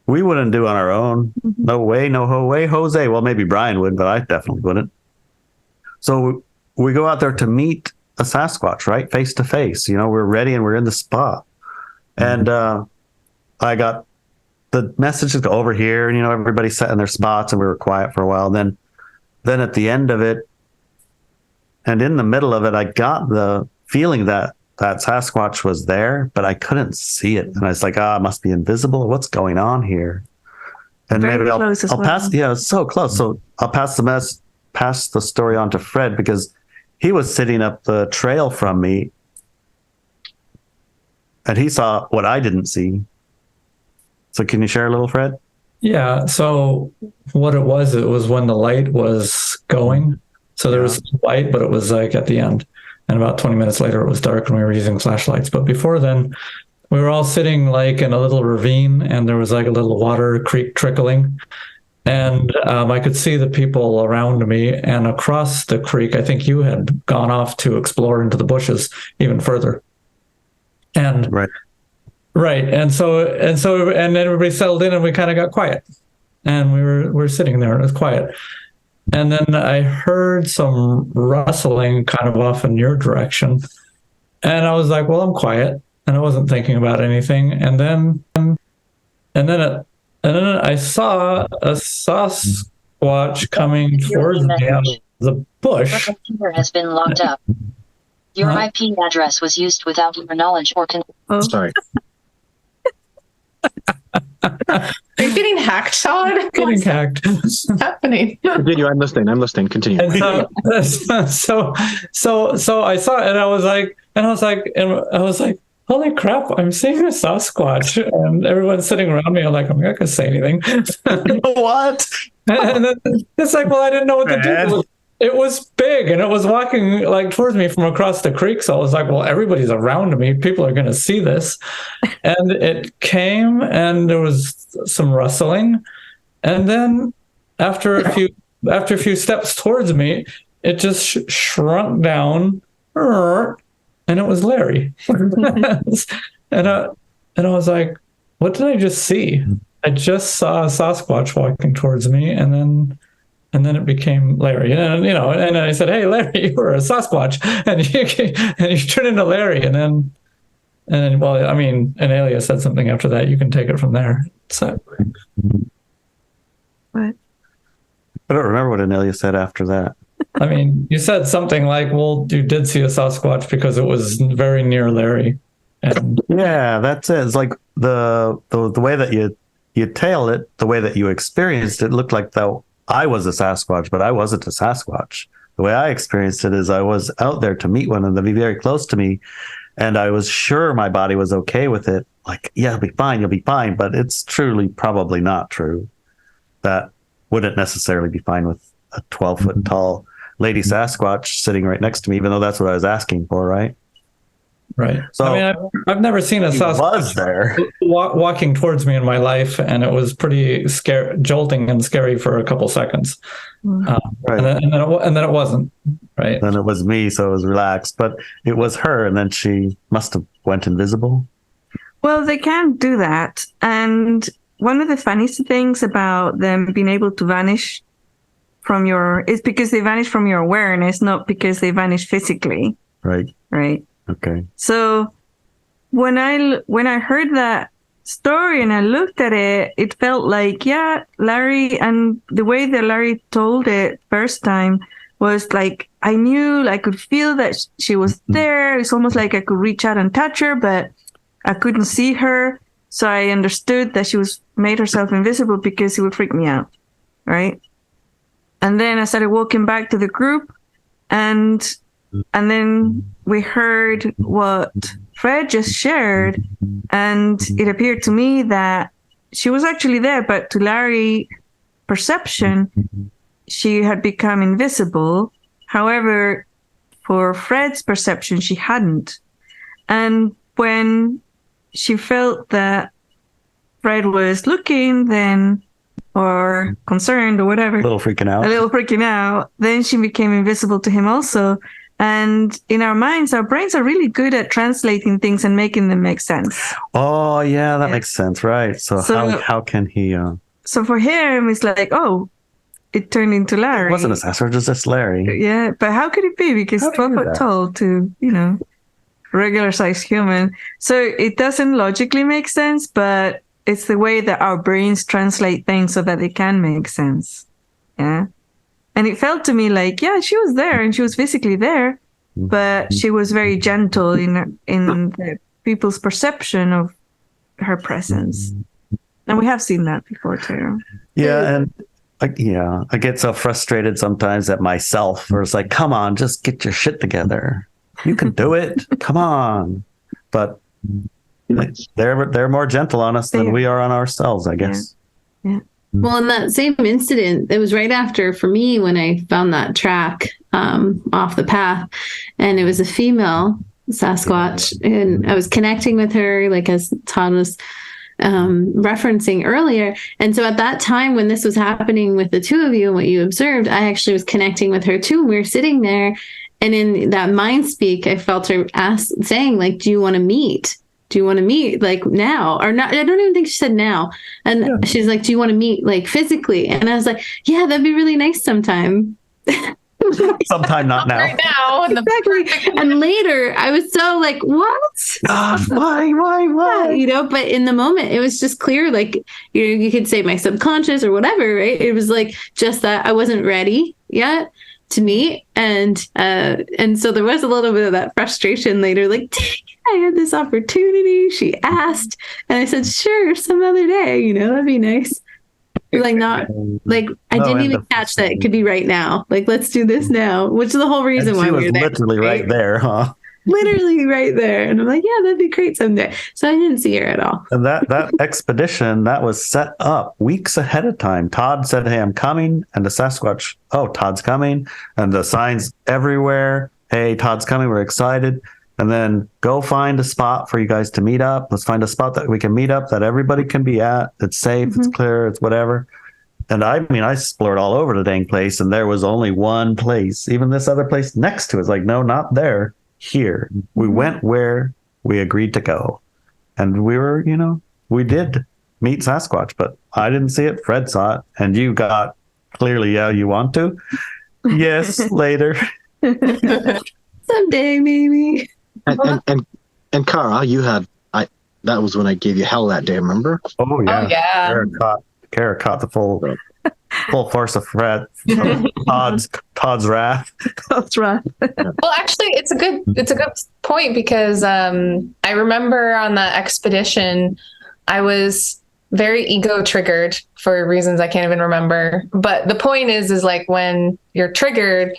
we wouldn't do on our own. No way, no way, Jose. Well, maybe Brian would, but I definitely wouldn't. So we go out there to meet a Sasquatch, right? Face to face. We're ready and we're in the spot. And I got the messages go over here, and everybody sat in their spots, and we were quiet for a while. Then at the end of it, and in the middle of it, I got the feeling that Sasquatch was there, but I couldn't see it. And I was like, it must be invisible. What's going on here? And maybe I'll pass. Yeah, it's so close. So I'll pass the story on to Fred, because he was sitting up the trail from me, and he saw what I didn't see. So can you share a little, Fred? Yeah. So what it was when the light was going. So there was light, but it was like at the end. And about 20 minutes later, it was dark and we were using flashlights. But before then, we were all sitting like in a little ravine, and there was like a little water creek trickling. And I could see the people around me, and across the creek, I think you had gone off to explore into the bushes even further. And Right. And then everybody settled in, and we kind of got quiet, and we were sitting there, and it was quiet. And then I heard some rustling kind of off in your direction. And I was like, well, I'm quiet, and I wasn't thinking about anything. And then I saw a Sasquatch coming towards me out of the bush. Your computer has been locked up. Your IP address was used without your knowledge or Sorry. Are you getting hacked, Todd? Getting hacked. What's happening? Continue. I'm listening. Continue. And so I saw it, and I was like, holy crap, I'm seeing a Sasquatch. And everyone's sitting around me. I'm not going to say anything. What? And then it's like, well, I didn't know what to do. It was big, and it was walking like towards me from across the creek. So I was like, well, everybody's around me. People are going to see this. And it came, and there was some rustling. And then after a few steps towards me, it just shrunk down, and it was Larry. and I was like, what did I just see? I just saw a Sasquatch walking towards me, and then it became Larry. And and I said, "Hey, Larry, you were a Sasquatch," and you turned into Larry. And then, well, I mean, Inelia said something after that. You can take it from there. So, What? I don't remember what Inelia said after that. I mean, you said something like, "Well, you did see a Sasquatch because it was very near Larry." And Yeah, that's it. It's like the way that you tailed it, the way that you experienced it looked like though I was a Sasquatch, but I wasn't a Sasquatch. The way I experienced it is I was out there to meet one and to be very close to me. And I was sure my body was okay with it. Like, yeah, you'll be fine. But it's truly probably not true. That wouldn't necessarily be fine with a 12-foot tall lady Sasquatch sitting right next to me, even though that's what I was asking for, right? right. So I mean, I've never seen a he Sasquatch was there. walking towards me in my life, and it was pretty jolting and scary for a couple seconds. Right. And then it wasn't, right? Then it was me, so it was relaxed. But it was her, and then she must have went invisible. Well, they can do that. And one of the funniest things about them being able to vanish from is because they vanish from your awareness, not because they vanish physically. Right. Right. Okay. So when I heard that story and I looked at it, it felt like, yeah, Larry, and the way that Larry told it first time was like, I knew, I could feel that she was there. It's almost like I could reach out and touch her, but I couldn't see her. So I understood that she made herself invisible because it would freak me out. Right. And then I started walking back to the group, and then we heard what Fred just shared, and it appeared to me that she was actually there, but to Larry's perception, she had become invisible. However, for Fred's perception, she hadn't. And when she felt that Fred was looking, or concerned or whatever, A little freaking out. then she became invisible to him also. And in our minds, our brains are really good at translating things and making them make sense. Oh, yeah, that makes sense, right? So how can he... So for him, it's like, oh, it turned into Larry. It wasn't a Sasquatch, it was just Larry. Yeah, but how could it be? Because 12 foot tall to, regular sized human. So it doesn't logically make sense, but it's the way that our brains translate things so that they can make sense. Yeah. And it felt to me like, yeah, she was there and she was physically there, but she was very gentle in the people's perception of her presence. And we have seen that before too. Yeah, and I get so frustrated sometimes at myself, where it's like, come on, just get your shit together. You can do it. Come on. But they're more gentle on us than we are on ourselves, I guess. Yeah. Well, in that same incident, it was right after, for me, when I found that track off the path, and it was a female Sasquatch, and I was connecting with her, like as Todd was referencing earlier. And so at that time, when this was happening with the two of you and what you observed, I actually was connecting with her too. We were sitting there, and in that mind speak, I felt her saying, like, do you want to meet? Do you want to meet like now or not? I don't even think she said now. And she's like, do you want to meet like physically? And I was like, yeah, that'd be really nice sometime. Sometime, not now. Right now. Exactly. And later I was so like, what? Why? But in the moment it was just clear, like, you could say my subconscious or whatever, right? It was like just that I wasn't ready yet to meet. And so there was a little bit of that frustration later, like, dang, I had this opportunity. She asked, and I said, sure, some other day, that'd be nice. Like, not like I didn't even catch that it could be right now. Like, let's do this now, which is the whole reason why we were there. Literally right there, huh? Literally right there. And I'm like, yeah, that'd be great someday. So I didn't see her at all. And that expedition, that was set up weeks ahead of time. Todd said, hey, I'm coming. And the Sasquatch, oh, Todd's coming. And the signs everywhere. Hey, Todd's coming. We're excited. And then go find a spot for you guys to meet up. Let's find a spot that we can meet up, that everybody can be at. It's safe, it's clear, it's whatever. And I mean, I explored all over the dang place, and there was only one place. Even this other place next to it, it's like, no, not there. Here, we went where we agreed to go, and we were, we did meet Sasquatch, but I didn't see it. Fred saw it, and you got clearly, yeah, you want to? Yes, later. Someday, maybe. And Cara, you had that was when I gave you hell that day, remember? Oh yeah. Oh, yeah. Kara caught the full force of Fred. Todd's wrath. That's right. Well, actually, it's a good point because I remember on the expedition, I was very ego triggered for reasons I can't even remember. But the point is like when you're triggered,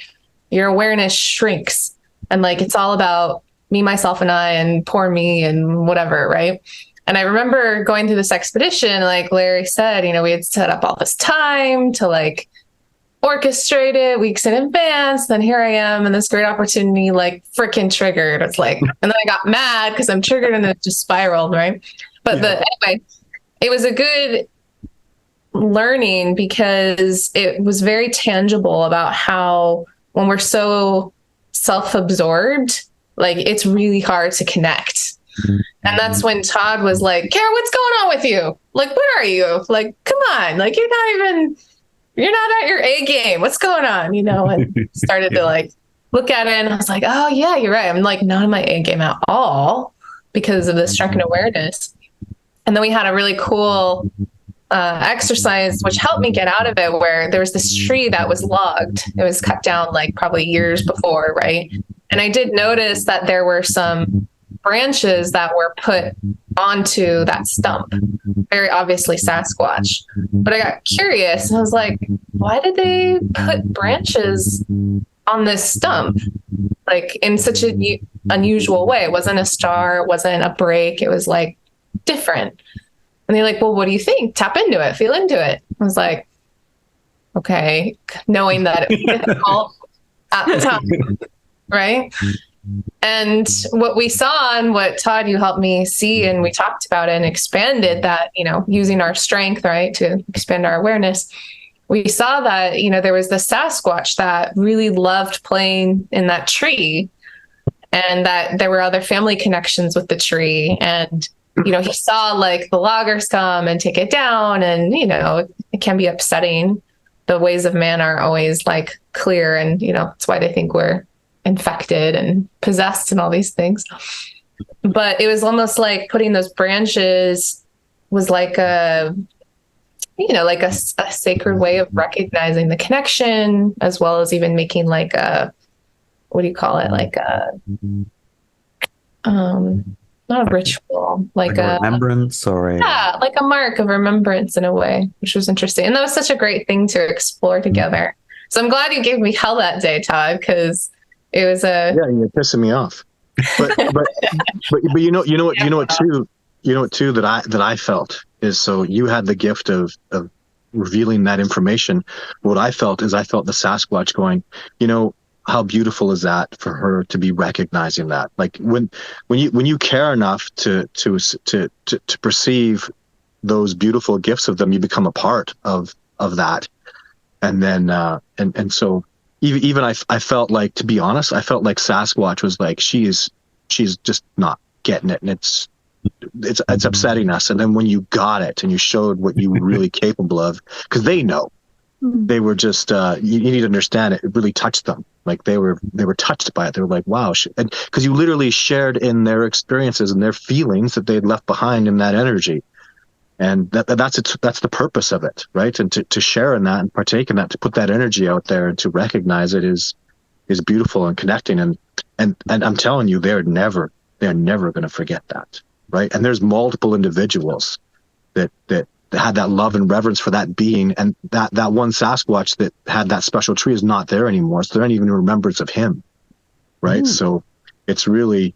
your awareness shrinks, and like it's all about me, myself, and I, and poor me, and whatever, right? And I remember going through this expedition, like Larry said, we had set up all this time to like orchestrate it weeks in advance. Then here I am, and this great opportunity, like freaking triggered. It's like, and then I got mad because I'm triggered, and it just spiraled, right? But anyway, it was a good learning because it was very tangible about how when we're so self-absorbed, like it's really hard to connect. And that's when Todd was like, Kara, what's going on with you? Like, what are you? Like, come on. Like, you're not at your A game. What's going on? And started to like look at it, and I was like, oh yeah, you're right. I'm like not in my A game at all because of this drunken awareness. And then we had a really cool exercise, which helped me get out of it, where there was this tree that was logged. It was cut down like probably years before, right? And I did notice that there were some branches that were put onto that stump, very obviously Sasquatch. But I got curious, and I was like, why did they put branches on this stump like in such an unusual way? It wasn't a star, it wasn't a break, it was like different. And they're like, well, what do you think? Tap into it, feel into it. I was like, okay, knowing that it was difficult at the time, right? And what we saw, and what Todd, you helped me see, and we talked about it and expanded that, using our strength, right, to expand our awareness. We saw that, there was the Sasquatch that really loved playing in that tree, and that there were other family connections with the tree. And, he saw like the loggers come and take it down, and, it can be upsetting. The ways of man aren't always like clear, and, that's why they think we're infected and possessed and all these things. But it was almost like putting those branches was like a sacred way of recognizing the connection, as well as even making like a, what do you call it? Like a, not a ritual, like a remembrance, or like a mark of remembrance in a way, which was interesting. And that was such a great thing to explore together. So I'm glad you gave me hell that day, Todd, because it was you're pissing me off. But you know what too that I felt is, so you had the gift of revealing that information. What I felt is, I felt the Sasquatch going, how beautiful is that for her to be recognizing that? Like when you care enough to perceive those beautiful gifts of them, you become a part of that. And then and so even I felt like, to be honest, I felt like Sasquatch was like, she's just not getting it, and it's upsetting us. And then when you got it and you showed what you were really capable of, because they know, they were just you need to understand, it really touched them. Like they were touched by it. They were like, wow. And because you literally shared in their experiences and their feelings that they had left behind in that energy. And that's the purpose of it, right? And to share in that and partake in that, to put that energy out there and to recognize it is beautiful and connecting. And I'm telling you, they're never going to forget that, right? And there's multiple individuals that had that love and reverence for that being, and that one Sasquatch that had that special tree is not there anymore. So there ain't even a remembrance of him, right? So it's really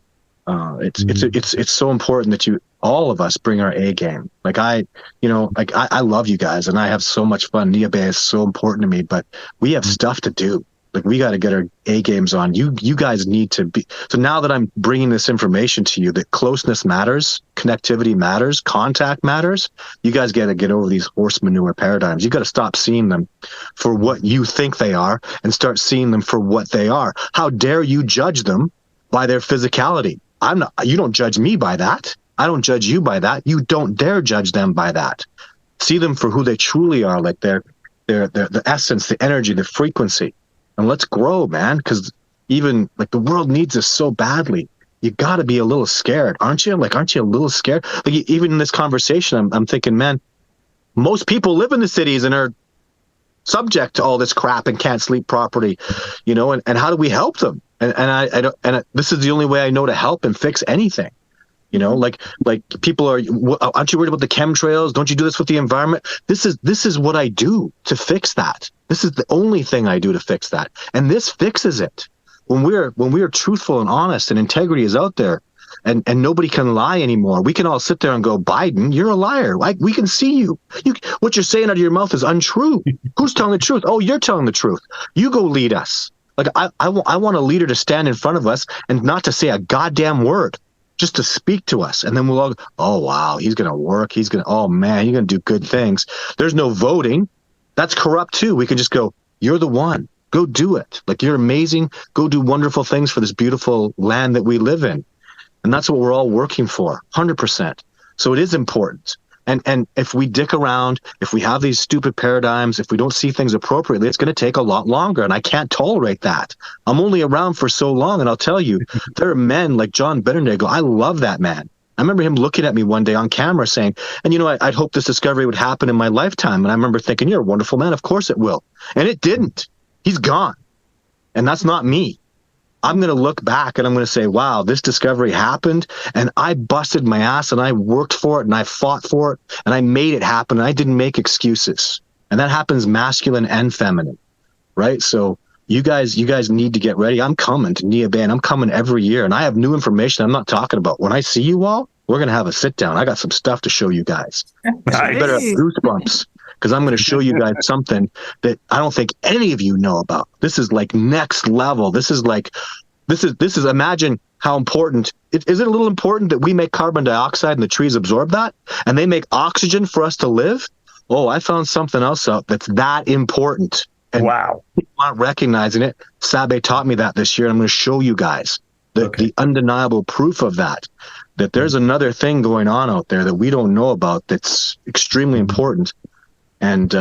it's so important that all of us bring our A game. Like I love you guys, and I have so much fun. Nia Bay is so important to me, but we have stuff to do. Like, we got to get our A games on. You guys need to be. So now that I'm bringing this information to you, that closeness matters, connectivity matters, contact matters, you guys got to get over these horse manure paradigms. You got to stop seeing them for what you think they are and start seeing them for what they are. How dare you judge them by their physicality? You don't judge me by that. I don't judge you by that. You don't dare judge them by that. See them for who they truly are, like their the essence, the energy, the frequency. And let's grow, man, because even like the world needs us so badly. You got to be a little scared, aren't you? Like, aren't you a little scared? Like, even in this conversation, I'm thinking, man, most people live in the cities and are subject to all this crap and can't sleep properly, you know. And how do we help them? This is the only way I know to help and fix anything. You know, like people aren't you worried about the chemtrails? Don't you do this with the environment? This is what I do to fix that. This is the only thing I do to fix that. And this fixes it. When we're truthful and honest and integrity is out there and nobody can lie anymore, we can all sit there and go, Biden, you're a liar. We can see you. What you're saying out of your mouth is untrue. Who's telling the truth? Oh, you're telling the truth. You go lead us. Like, I want a leader to stand in front of us and not to say a goddamn word. Just to speak to us. And then we'll all go, oh, wow, he's going to work. Oh, man, you're going to do good things. There's no voting. That's corrupt, too. We can just go, you're the one. Go do it. Like, you're amazing. Go do wonderful things for this beautiful land that we live in. And that's what we're all working for, 100%. So it is important. And if we dick around, if we have these stupid paradigms, if we don't see things appropriately, it's going to take a lot longer. And I can't tolerate that. I'm only around for so long. And I'll tell you, there are men like John Benedigo. I love that man. I remember him looking at me one day on camera saying, and, you know, I'd hope this discovery would happen in my lifetime. And I remember thinking, you're a wonderful man. Of course it will. And it didn't. He's gone. And that's not me. I'm going to look back and I'm going to say, wow, this discovery happened and I busted my ass and I worked for it and I fought for it and I made it happen and I didn't make excuses. And that happens masculine and feminine, right? So you guys need to get ready. I'm coming to Nia Band. I'm coming every year and I have new information I'm not talking about. When I see you all, we're going to have a sit down. I got some stuff to show you guys. Nice. So you better have goosebumps. Because I'm going to show you guys something that I don't think any of you know about. This is like next level. This is imagine how important. Is it a little important that we make carbon dioxide and the trees absorb that? And they make oxygen for us to live? Oh, I found something else out that's that important. And wow. people aren't recognizing it. Sabe taught me that this year. And I'm going to show you guys the undeniable proof of that there's another thing going on out there that we don't know about that's extremely important. And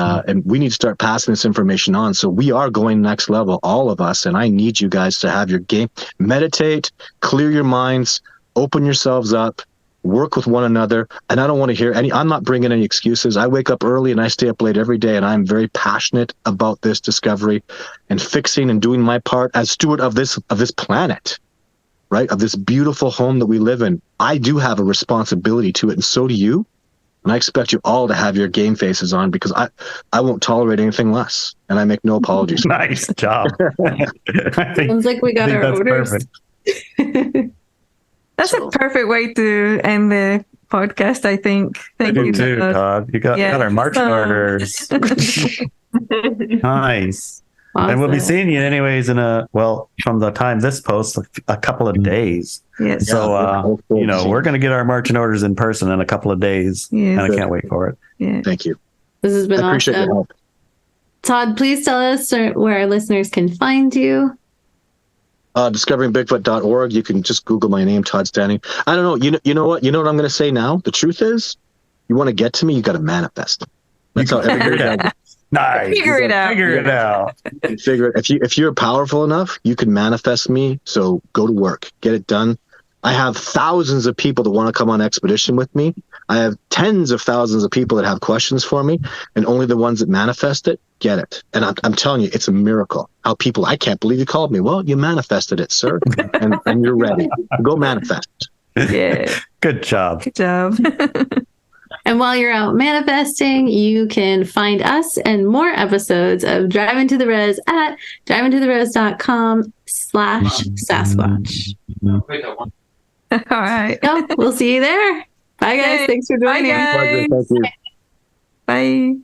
we need to start passing this information on. So we are going next level, all of us. And I need you guys to have your game. Meditate, clear your minds, open yourselves up, work with one another. And I don't want to hear I'm not bringing any excuses. I wake up early and I stay up late every day. And I'm very passionate about this discovery and fixing and doing my part as steward of this planet, right? Of this beautiful home that we live in. I do have a responsibility to it. And so do you. And I expect you all to have your game faces on because I won't tolerate anything less. And I make no apologies. Nice job. Sounds like we got our orders. Perfect. That's a perfect way to end the podcast, I think. Thank you, too, Todd. Todd. You got our march orders. Nice. Awesome. And we'll be seeing you anyways from the time this posts, a couple of days. Yes. So, we're going to get our marching orders in person in a couple of days. Yes. And I can't wait for it. Yeah. Thank you. This has been I appreciate your awesome. help. Todd, please tell us where our listeners can find you. DiscoveringBigfoot.org. You can just Google my name, Todd Standing. I don't know. You know what? You know what I'm going to say now? The truth is, you want to get to me, you got to manifest. That's how every day. Nice. Figure it out. Figure it out. Figure it. If you're powerful enough, you can manifest me. So go to work, get it done. I have thousands of people that want to come on expedition with me. I have tens of thousands of people that have questions for me, and only the ones that manifest it get it. And I'm telling you, it's a miracle. How people, I can't believe you called me. Well, you manifested it, sir, and you're ready. Go manifest. Yeah. Good job. Good job. And while you're out manifesting, you can find us and more episodes of Driving to the Res at drivingtotheres.com/Sasquatch. All right. So we'll see you there. Bye, guys. Yay. Thanks for Bye, joining. guys. Thank you. Bye.